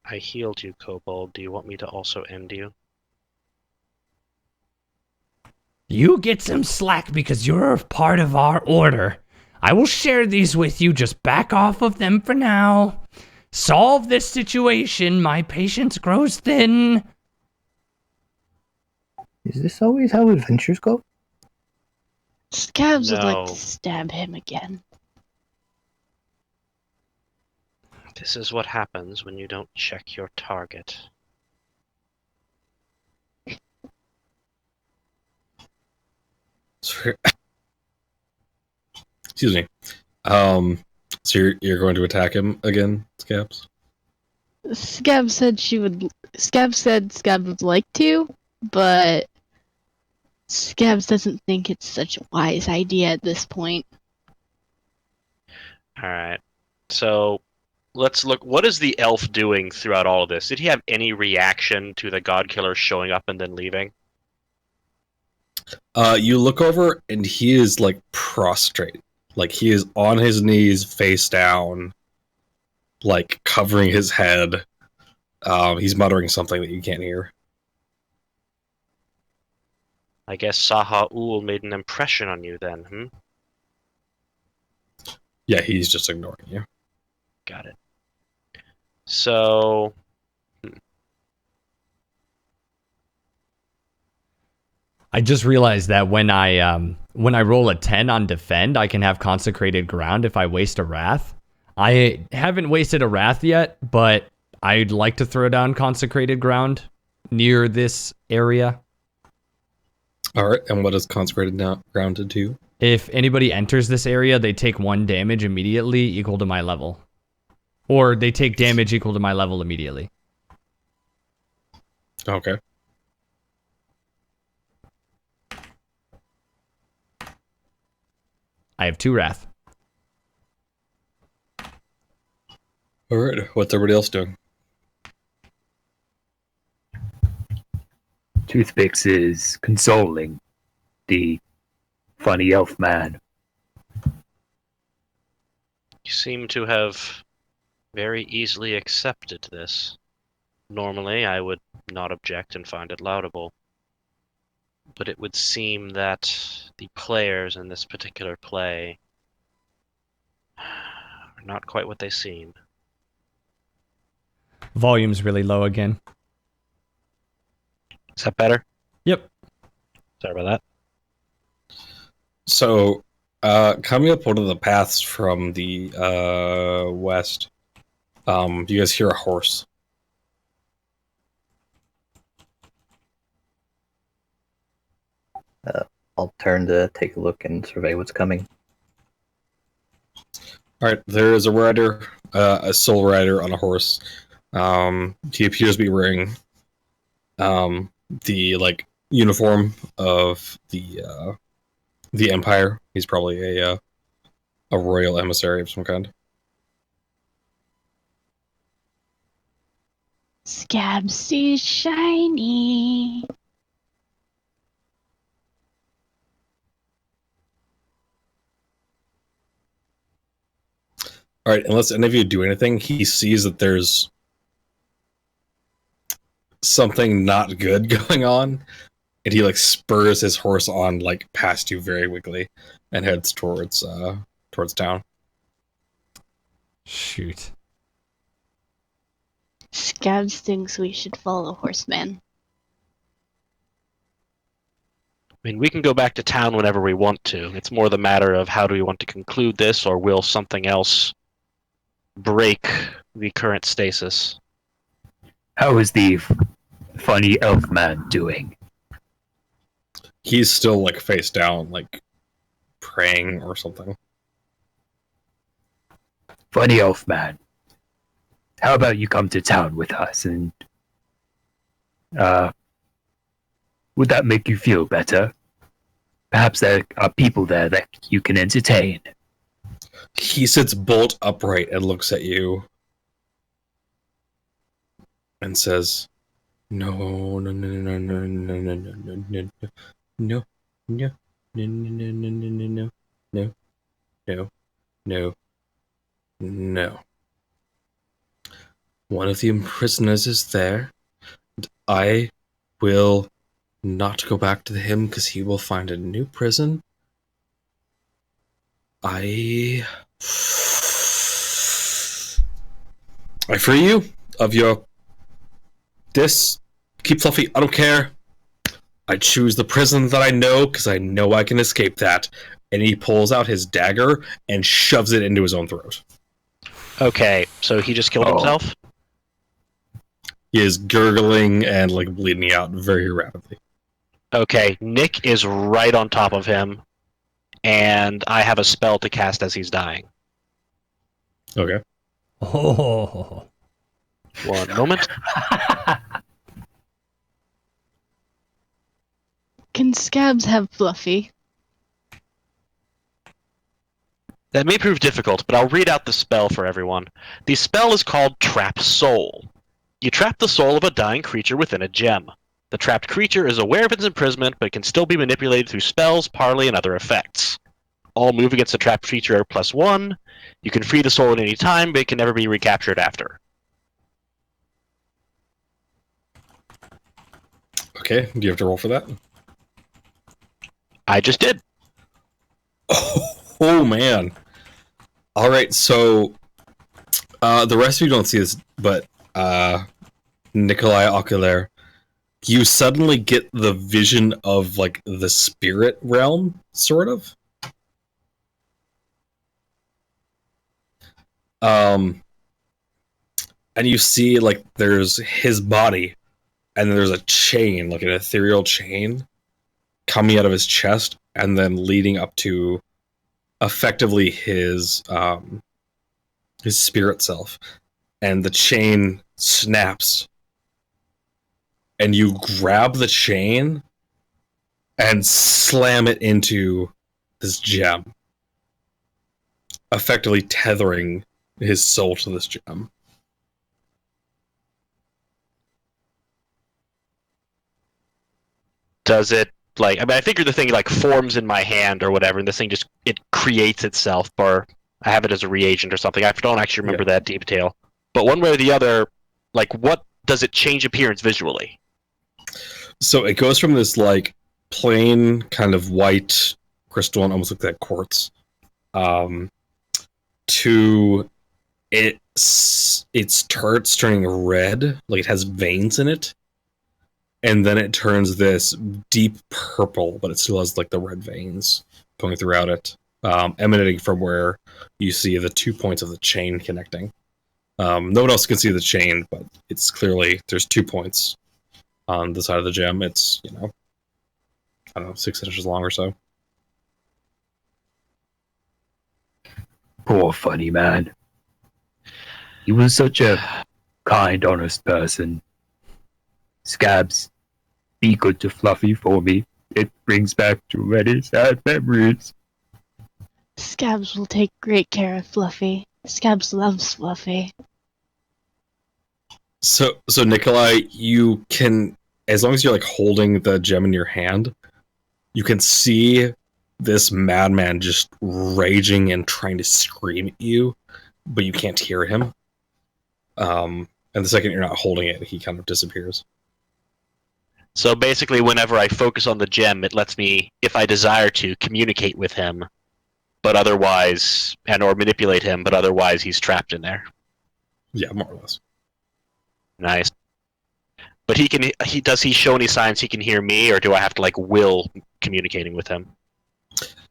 I healed you, Kobold. Do you want me to also end you? You get some slack because you're a part of our order. I will share these with you. Just back off of them for now. Solve this situation. My patience grows thin. Is this always how adventures go? Scabs would like No. to stab him again. This is what happens when you don't check your target. Excuse me. So you're going to attack him again, Scabs? Scab said Scab would like to, but Scabs doesn't think it's such a wise idea at this point. Alright. So let's look. What is the elf doing throughout all of this? Did he have any reaction to the god killer showing up and then leaving? You look over and he is like prostrate. Like he is on his knees, face down, like covering his head. He's muttering something that you can't hear. I guess Saha-ul made an impression on you then, hmm? Yeah, he's just ignoring you. Got it. So... I just realized that when I roll a 10 on defend, I can have consecrated ground if I waste a wrath. I haven't wasted a wrath yet, but I'd like to throw down consecrated ground near this area. All right, and what is consecrated now grounded to? If anybody enters this area, they take 1 damage immediately equal to my level. Or they take damage equal to my level immediately. Okay. I have 2 wrath. All right, what's everybody else doing? Toothpicks is consoling the funny elf man. You seem to have very easily accepted this. Normally, I would not object and find it laudable. But it would seem that the players in this particular play are not quite what they seem. Volume's really low again. Is that better? Yep. Sorry about that. So, coming up one of the paths from the west, you guys hear a horse. I'll turn to take a look and survey what's coming. All right, there is a rider, a soul rider on a horse. He appears to be wearing the uniform of the Empire. He's probably a royal emissary of some kind. Scabs sees shiny. All right, unless any of you do anything, he sees that there's something not good going on, and he spurs his horse on past you very quickly and heads towards town. Shoot. Scabs thinks we should follow Horseman. I mean, we can go back to town whenever we want to. It's more the matter of how do we want to conclude this, or will something else break the current stasis? How is the funny elf man doing? He's still face down, praying or something. Funny elf man, how about you come to town with us and would that make you feel better? Perhaps there are people there that you can entertain. He sits bolt upright and looks at you and says, "No, no, no, no, no, no, no, no, no, no, no, no, no, no, no, no, no, no, no, no. One of the prisoners is there, and I will not go back to him because he will find a new prison. I free you of your keep fluffy, I don't care. I choose the prison that I know because I know I can escape that." And he pulls out his dagger and shoves it into his own throat. Okay, so he just killed himself? He is gurgling and bleeding out very rapidly. Okay, Nick is right on top of him, and I have a spell to cast as he's dying. Okay. Oh. One moment. Can Scabs have Fluffy? That may prove difficult, but I'll read out the spell for everyone. The spell is called Trap Soul. You trap the soul of a dying creature within a gem. The trapped creature is aware of its imprisonment, but can still be manipulated through spells, parley, and other effects. All move against the trapped creature are +1. You can free the soul at any time, but it can never be recaptured after. Okay, do you have to roll for that? I just did. Oh man. Alright, so the rest of you don't see this, but Nikolai Ocular, you suddenly get the vision of the spirit realm, sort of. And you see there's his body, and then there's a chain, an ethereal chain, coming out of his chest, and then leading up to effectively his spirit self. And the chain snaps, and you grab the chain and slam it into this gem, effectively tethering his soul to this gem. Does it like? I mean, I figure the thing like forms in my hand or whatever, and this thing just it creates itself, or I have it as a reagent or something. I don't actually remember that detail. But one way or the other, like, what does it change appearance visually? So it goes from this like plain kind of white crystal and almost like that quartz, to it starts turning red, like it has veins in it, and then it turns this deep purple, but it still has like the red veins going throughout it, emanating from where you see the 2 points of the chain connecting. No one else can see the chain, but it's clearly there's 2 points on the side of the gem. It's, I don't know, 6 inches long or so. Poor funny man. He was such a kind, honest person. Scabs, be good to Fluffy for me. It brings back too many sad memories. Scabs will take great care of Fluffy. Scabs loves Fluffy. So Nikolai, you can, as long as you're like holding the gem in your hand, you can see this madman just raging and trying to scream at you, but you can't hear him. And the second you're not holding it, he kind of disappears. So basically, whenever I focus on the gem, it lets me, if I desire to, communicate with him, but otherwise, or manipulate him, but otherwise he's trapped in there. Yeah, more or less. Nice. But does he show any signs he can hear me, or do I have to like will communicating with him?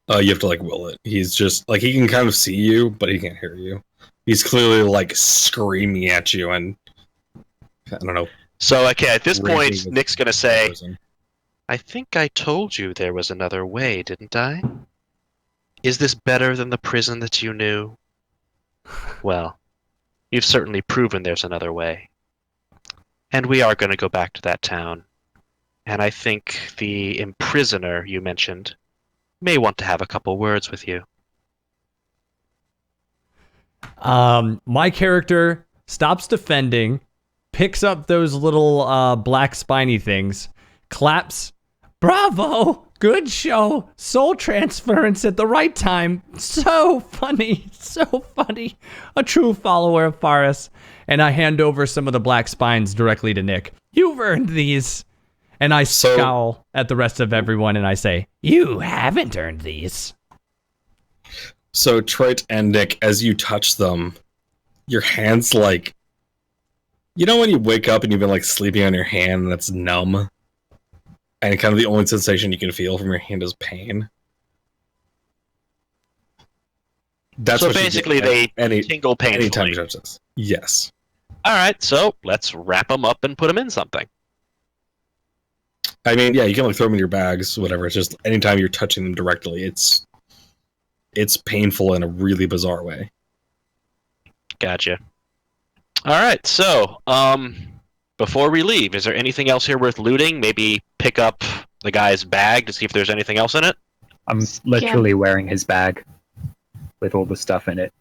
You have to like will it. He's just like, he can kind of see you, but he can't hear you. He's clearly like screaming at you, and I don't know. So okay, at this point, Raging Nick's gonna say, person. "I think I told you there was another way, didn't I? Is this better than the prison that you knew? Well, you've certainly proven there's another way. And we are going to go back to that town. And I think the imprisoner you mentioned may want to have a couple words with you." My character stops defending, picks up those little black spiny things, claps. Bravo! Good show. Soul transference at the right time. So funny. So funny. A true follower of Faris. And I hand over some of the black spines directly to Nick. You've earned these. And I scowl at the rest of everyone and I say, you haven't earned these. So Troit and Nick, as you touch them, your hand's like, you know when you wake up and you've been like sleeping on your hand and it's numb? And kind of the only sensation you can feel from your hand is pain. That's so what basically they tingle painfully. Anytime you touch this. Yes. Alright, so let's wrap them up and put them in something. I mean, yeah, you can like throw them in your bags, whatever. It's just anytime you're touching them directly, it's painful in a really bizarre way. Gotcha. Alright, so, before we leave, is there anything else here worth looting? Maybe pick up the guy's bag to see if there's anything else in it? I'm literally wearing his bag with all the stuff in it.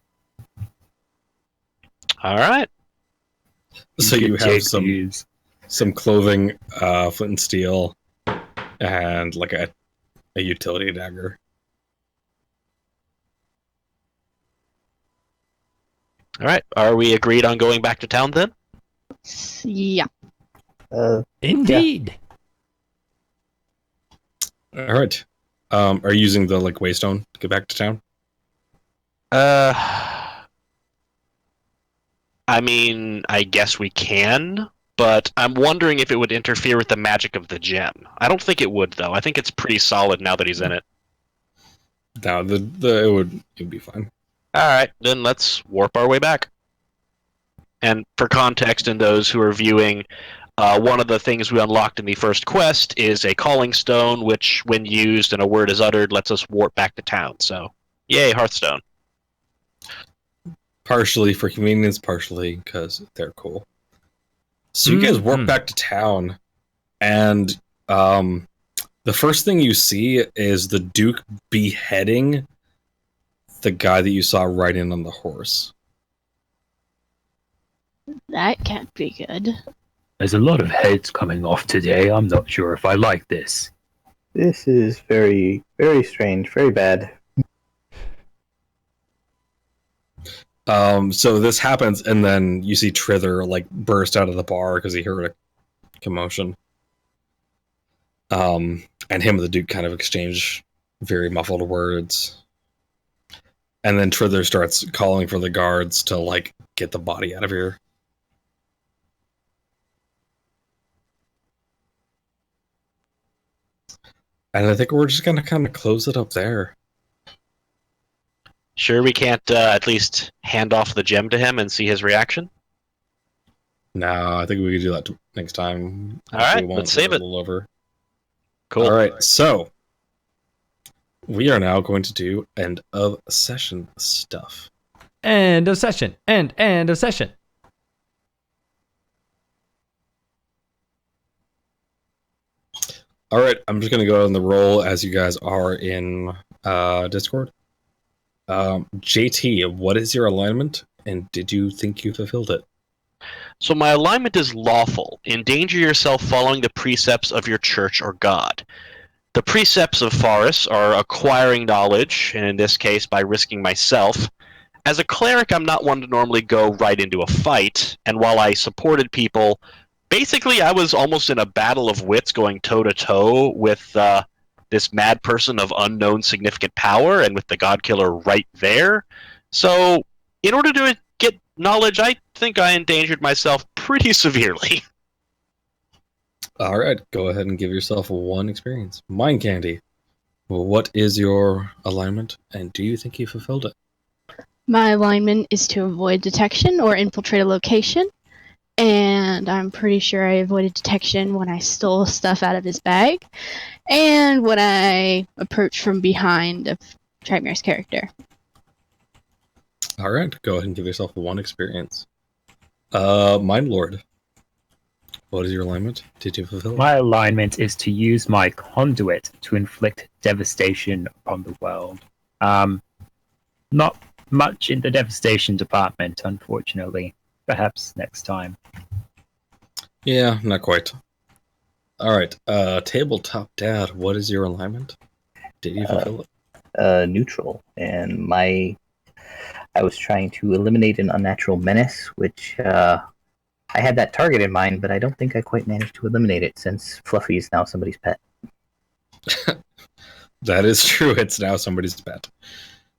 Alright. So you have JPs. some clothing, flint and steel, and like a utility dagger. Alright, are we agreed on going back to town then? Yeah. Indeed. All right. Are you using the like waystone to get back to town? I mean, I guess we can, but I'm wondering if it would interfere with the magic of the gem. I don't think it would, though. I think it's pretty solid now that he's in it. No, it would be fine. Alright, then let's warp our way back. And for context, in those who are viewing, one of the things we unlocked in the first quest is a calling stone, which, when used and a word is uttered, lets us warp back to town. So, yay, Hearthstone. Partially for convenience, partially because they're cool. So you guys warp back to town, and the first thing you see is the Duke beheading the guy that you saw riding on the horse. That can't be good. There's a lot of heads coming off today. I'm not sure if I like this. This is very, very strange, very bad. So this happens, and then you see Trither like burst out of the bar because he heard a commotion. And him and the Duke kind of exchange very muffled words. And then Trither starts calling for the guards to like get the body out of here. And I think we're just gonna kind of close it up there. Sure, we can't at least hand off the gem to him and see his reaction? No, I think we could do that next time. All right, We won't let's save go it. a little over. Cool. All right, so we are now going to do end of session stuff. End of session. End of session. All right, I'm just going to go on the roll as you guys are in Discord. JT, what is your alignment, and did you think you fulfilled it? So my alignment is lawful. Endanger yourself following the precepts of your church or god. The precepts of Faris are acquiring knowledge, and in this case by risking myself. As a cleric, I'm not one to normally go right into a fight, and while I supported people, basically I was almost in a battle of wits going toe-to-toe with this mad person of unknown significant power, and with the god killer right there. So, in order to get knowledge, I think I endangered myself pretty severely. All right, go ahead and give yourself one experience. Mind Candy, what is your alignment, and do you think you fulfilled it? My alignment is to avoid detection or infiltrate a location. And I'm pretty sure I avoided detection when I stole stuff out of his bag. And when I approached from behind of Trimare's character. All right, go ahead and give yourself one experience. Mind Lord, what is your alignment? Did you fulfill it? My alignment is to use my conduit to inflict devastation upon the world. Not much in the devastation department, unfortunately. Perhaps next time. Yeah, not quite. All right, Tabletop Dad, what is your alignment? Did you fulfill it? Neutral. And I was trying to eliminate an unnatural menace, which I had that target in mind, but I don't think I quite managed to eliminate it since Fluffy is now somebody's pet. That is true. It's now somebody's pet.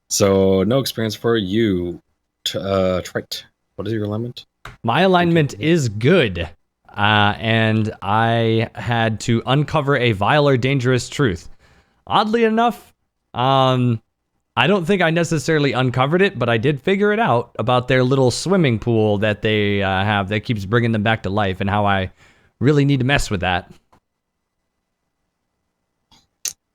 So no experience for you. Trite, what is your alignment? My alignment is good. And I had to uncover a vile or dangerous truth. Oddly enough, I don't think I necessarily uncovered it, but I did figure it out about their little swimming pool that they have that keeps bringing them back to life, and how I really need to mess with that.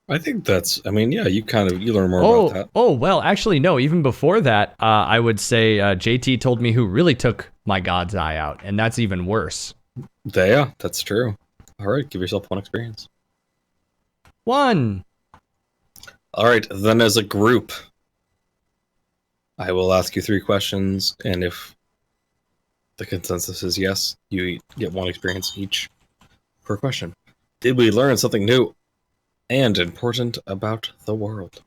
I think that's, I mean, yeah, you learn more about that. Oh, well, actually, no. Even before that, I would say JT told me who really took my god's eye out, and that's even worse. Yeah, that's true. All right, give yourself one experience. 1. All right, then as a group, I will ask you 3 questions, and if the consensus is yes, you get 1 experience each per question. Did we learn something new and important about the world?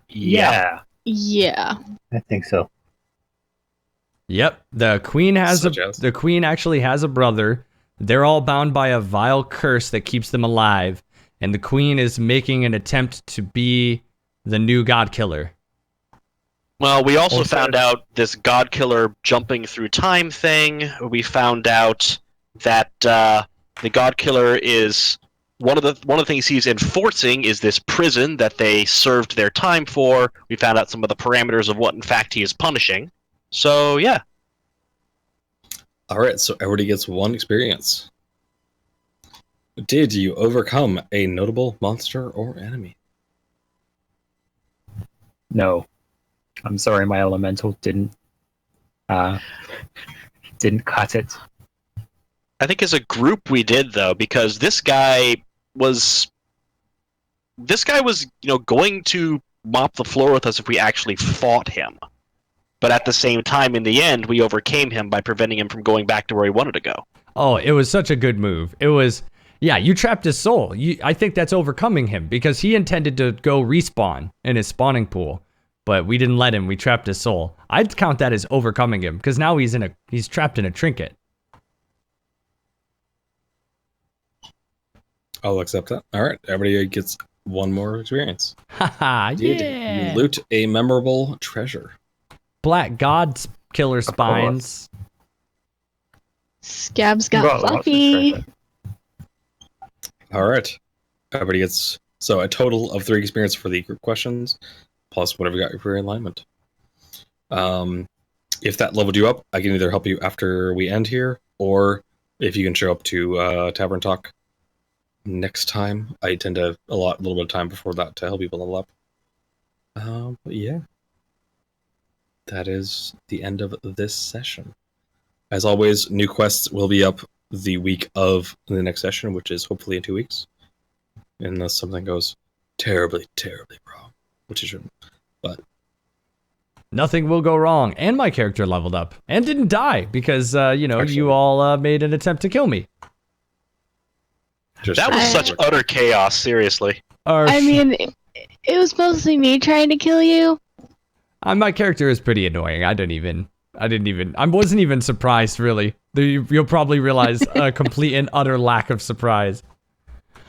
Yeah. Yeah. I think so. Yep, the queen Suggest. the queen actually has a brother. They're all bound by a vile curse that keeps them alive, and the queen is making an attempt to be the new god killer. Well, we also found out this god killer jumping through time thing. We found out that the god killer is one of the things he's enforcing is this prison that they served their time for. We found out some of the parameters of what in fact he is punishing. So yeah. All right, so everybody gets 1 experience. Did you overcome a notable monster or enemy? No. I'm sorry, my elemental didn't cut it. I think as a group we did though, because this guy was going to mop the floor with us if we actually fought him. But at the same time, in the end, we overcame him by preventing him from going back to where he wanted to go. Oh, it was such a good move. It was Yeah, you trapped his soul. I think that's overcoming him because he intended to go respawn in his spawning pool, but we didn't let him. We trapped his soul. I'd count that as overcoming him because now he's trapped in a trinket. I'll accept that. All right, everybody gets one more experience. Haha, yeah. You loot a memorable treasure. Black God Killer Spines. Scab's got Well, lots of Fluffy. treasure. All right, everybody gets a total of 3 experience for the group questions, plus whatever you got for your alignment. If that leveled you up, I can either help you after we end here, or if you can show up to Tavern Talk next time. I tend to allot a little bit of time before that to help people level up. But yeah, that is the end of this session. As always, new quests will be up the week of the next session, which is hopefully in 2 weeks, unless something goes terribly, terribly wrong, which it shouldn't. But Nothing will go wrong, and my character leveled up and didn't die because you all made an attempt to kill me. That was such utter chaos, seriously. I mean, it was mostly me trying to kill you. My character is pretty annoying. I wasn't even surprised, really. You'll probably realize a complete and utter lack of surprise.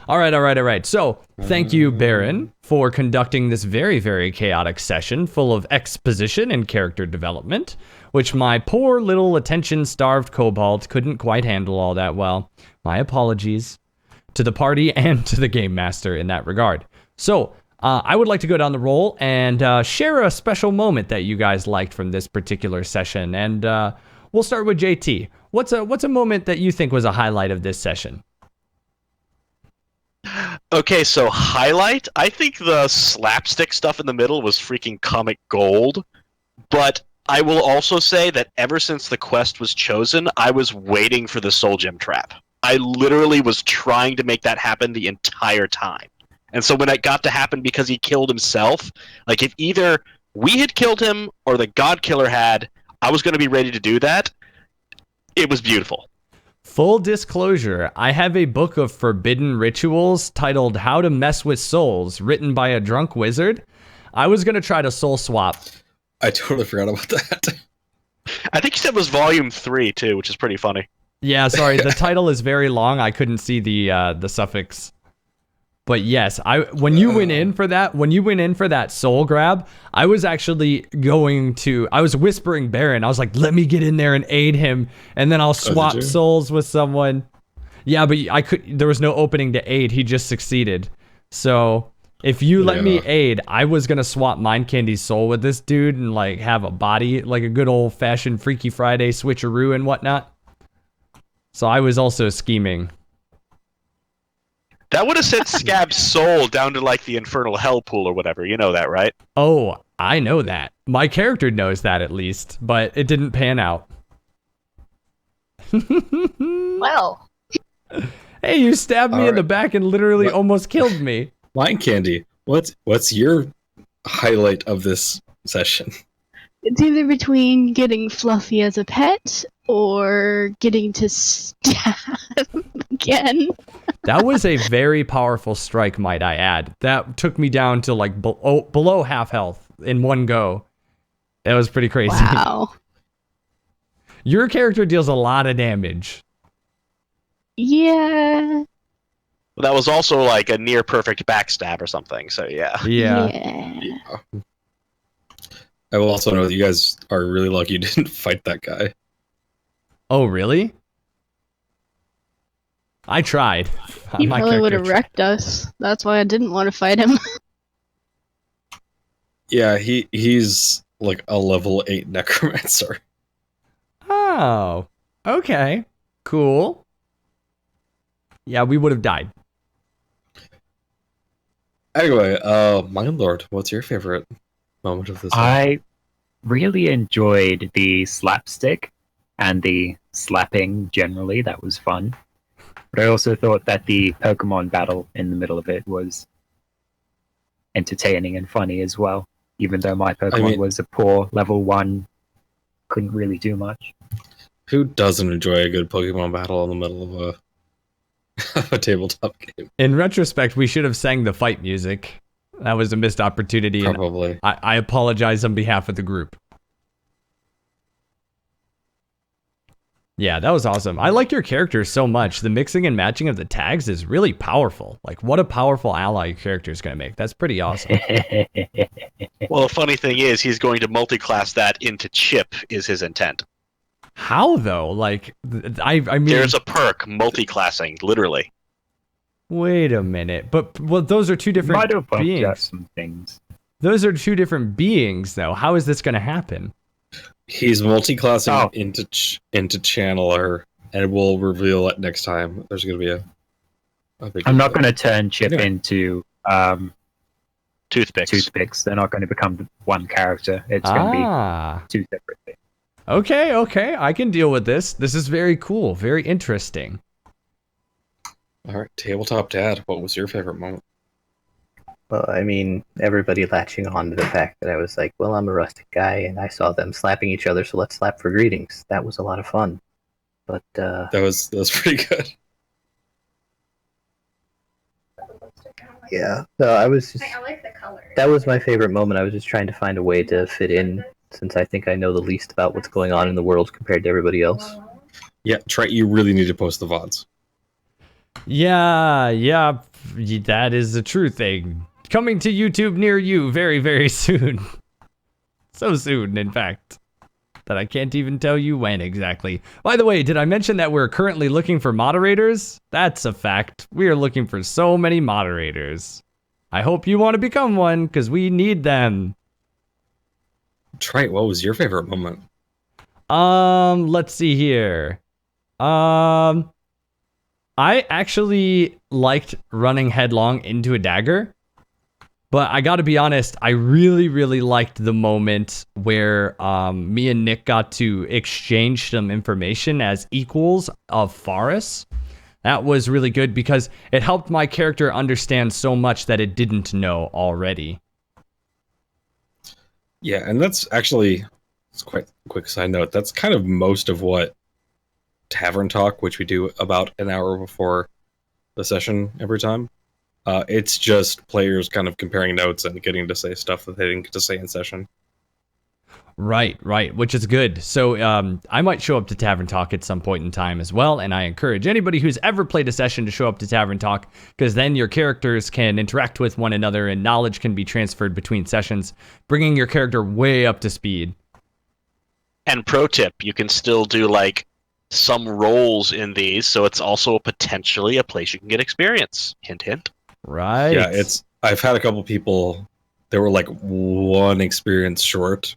All right. So, thank you, Baron, for conducting this very, very chaotic session full of exposition and character development, which my poor little attention-starved kobold couldn't quite handle all that well. My apologies to the party and to the game master in that regard. So, I would like to go down the roll and share a special moment that you guys liked from this particular session, and we'll start with JT. What's a moment that you think was a highlight of this session? Okay, so highlight. I think the slapstick stuff in the middle was freaking comic gold, but I will also say that ever since the quest was chosen, I was waiting for the soul gem trap. I literally was trying to make that happen the entire time. And so when it got to happen because he killed himself, like if either we had killed him or the God Killer had, I was going to be ready to do that. It was beautiful. Full disclosure, I have a book of forbidden rituals titled How to Mess with Souls, written by a drunk wizard. I was going to try to soul swap. I totally forgot about that. I think you said it was volume 3 too, which is pretty funny. Yeah, sorry, the title is very long. I couldn't see the suffix. But yes, when you went in for that soul grab, I was actually I was whispering Baron. I was like, let me get in there and aid him, and then I'll swap souls with someone. Yeah, but there was no opening to aid. He just succeeded. So if you let me aid, I was going to swap Mind Candy's soul with this dude and like have a body, like a good old fashioned Freaky Friday switcheroo and whatnot. So I was also scheming. That would have sent Scab's soul down to like the infernal hell pool or whatever. You know that, right? Oh, I know that. My character knows that at least, but it didn't pan out. Well. Hey, you stabbed me in the back and literally almost killed me. Mind Candy, what's your highlight of this session? It's either between getting Fluffy as a pet or getting to stab again. That was a very powerful strike, might I add. That took me down to like below half health in one go. That was pretty crazy. Wow. Your character deals a lot of damage. Yeah. Well, that was also like a near perfect backstab or something. So yeah. Yeah. I will also know that you guys are really lucky you didn't fight that guy. Oh, really? I tried. He probably would have wrecked us. That's why I didn't want to fight him. Yeah, he's like a level 8 necromancer. Oh, okay. Cool. Yeah, we would have died. Anyway, Mind Lord, what's your favorite moment of this? I really enjoyed the slapstick and the slapping generally. That was fun. But I also thought that the Pokemon battle in the middle of it was entertaining and funny as well. Even though my Pokemon was a poor level 1, couldn't really do much. Who doesn't enjoy a good Pokemon battle in the middle of a tabletop game. In retrospect, we should have sang the fight music. That was a missed opportunity. And Probably. I apologize on behalf of the group. Yeah, that was awesome. I like your characters so much. The mixing and matching of the tags is really powerful. Like, what a powerful ally your character is going to make. That's pretty awesome. Well, the funny thing is, he's going to multi-class that into Chip, is his intent. How, though? Like, I mean... There's a perk, multi-classing, literally. Wait a minute. But, well, those are two different Might have bumped out beings. some things. Those are two different beings, though. How is this going to happen? He's multi-classing Oh. into Channeler, and we'll reveal it next time. There's going to be a big... I'm not going to turn Chip Yeah. into Toothpicks. toothpicks. They're not going to become one character. It's going to Ah. be two separate things. Okay. I can deal with this. This is very cool. Very interesting. All right, Tabletop Dad, what was your favorite moment? Well, I mean, everybody latching on to the fact that I was like, well, I'm a rustic guy, and I saw them slapping each other, so let's slap for greetings. That was a lot of fun. But, That was pretty good. yeah. So I was just... I like the color. That was my favorite moment. I was just trying to find a way to fit in, since I think I know the least about what's going on in the world compared to everybody else. Yeah, Trey, you really need to post the VODs. Yeah, that is a true thing. Coming to YouTube near you very, very soon. So soon, in fact, that I can't even tell you when exactly. By the way, did I mention that we're currently looking for moderators? That's a fact. We are looking for so many moderators. I hope you want to become one, because we need them. Trey, what was your favorite moment? Let's see here. I actually liked running headlong into a dagger, but I gotta be honest, I really, really liked the moment where me and Nick got to exchange some information as equals of Forest. That was really good because it helped my character understand so much that it didn't know already. Yeah, and that's actually, it's quite a quick side note, that's kind of most of what Tavern Talk, which we do about an hour before the session every time. It's just players kind of comparing notes and getting to say stuff that they didn't get to say in session. Right, which is good. So I might show up to Tavern Talk at some point in time as well, and I encourage anybody who's ever played a session to show up to Tavern Talk, because then your characters can interact with one another and knowledge can be transferred between sessions, bringing your character way up to speed. And pro tip, you can still do like some roles in these, so it's also potentially a place you can get experience. Hint, hint. Right. Yeah, I've had a couple people, they were like one experience short,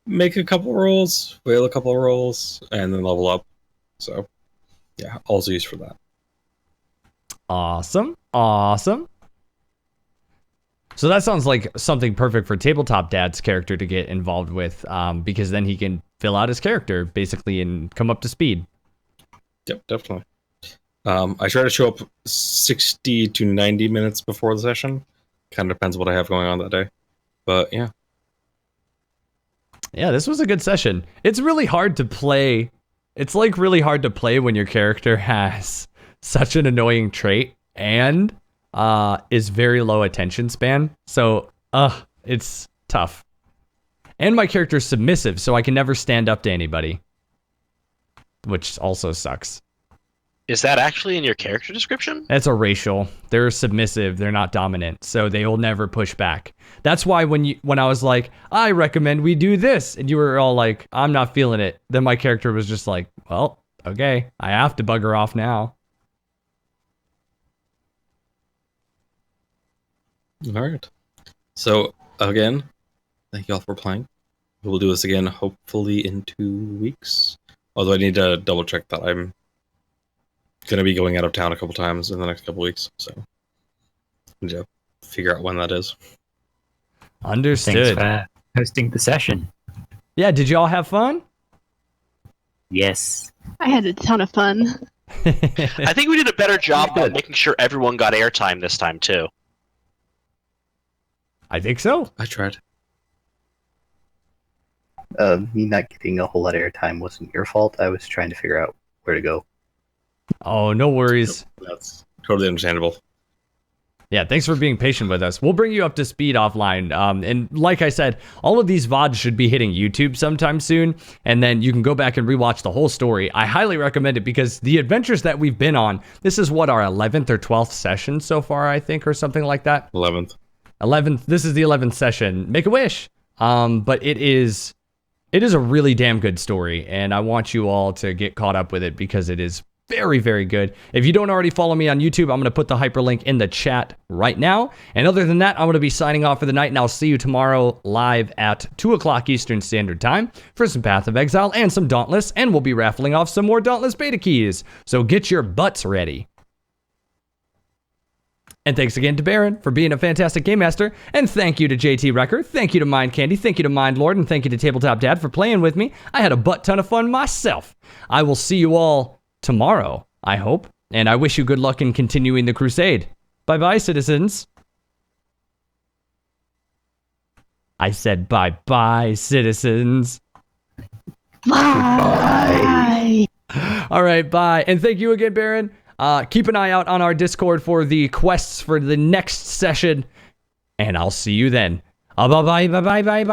make a couple rolls, fail a couple rolls, and then level up. So, yeah, also used for that. Awesome. So that sounds like something perfect for Tabletop Dad's character to get involved with, because then he can fill out his character, basically, and come up to speed. Yep, definitely. I try to show up 60 to 90 minutes before the session. Kind of depends what I have going on that day. But, yeah. Yeah, this was a good session. It's really hard to play. It's like really hard to play when your character has such an annoying trait and is very low attention span. So, it's tough. And my character's submissive, so I can never stand up to anybody, which also sucks. Is that actually in your character description? That's a racial. They're submissive. They're not dominant, so they will never push back. That's why when I was like, I recommend we do this, and you were all like, I'm not feeling it. Then my character was just like, well, okay, I have to bugger off now. All right. So, again, thank you all for playing. We'll do this again, hopefully in 2 weeks. Although I need to double check that I'm going to be going out of town a couple times in the next couple weeks. So, I need to figure out when that is. Understood. Thanks for hosting the session. Yeah, did y'all have fun? Yes. I had a ton of fun. I think we did a better job of making sure everyone got airtime this time, too. I think so. I tried. Me not getting a whole lot of airtime wasn't your fault. I was trying to figure out where to go. Oh, no worries. That's totally understandable. Yeah, thanks for being patient with us. We'll bring you up to speed offline. And like I said, all of these VODs should be hitting YouTube sometime soon, and then you can go back and rewatch the whole story. I highly recommend it because the adventures that we've been on, this is what, our 11th or 12th session so far, I think, or something like that. 11th. 11th. This is the 11th session. Make a wish. But it is a really damn good story, and I want you all to get caught up with it because it is very, very good. If you don't already follow me on YouTube, I'm going to put the hyperlink in the chat right now. And other than that, I'm going to be signing off for the night, and I'll see you tomorrow live at 2 o'clock Eastern Standard Time for some Path of Exile and some Dauntless, and we'll be raffling off some more Dauntless beta keys. So get your butts ready. And thanks again to Baron for being a fantastic game master. And thank you to JT Wrecker. Thank you to Mind Candy. Thank you to Mind Lord. And thank you to Tabletop Dad for playing with me. I had a butt ton of fun myself. I will see you all tomorrow, I hope, and I wish you good luck in continuing the crusade. Bye-bye, citizens. I said bye-bye, citizens. Bye. All right, bye. And thank you again, Baron. Keep an eye out on our Discord for the quests for the next session, and I'll see you then. Bye-bye, bye-bye, bye-bye.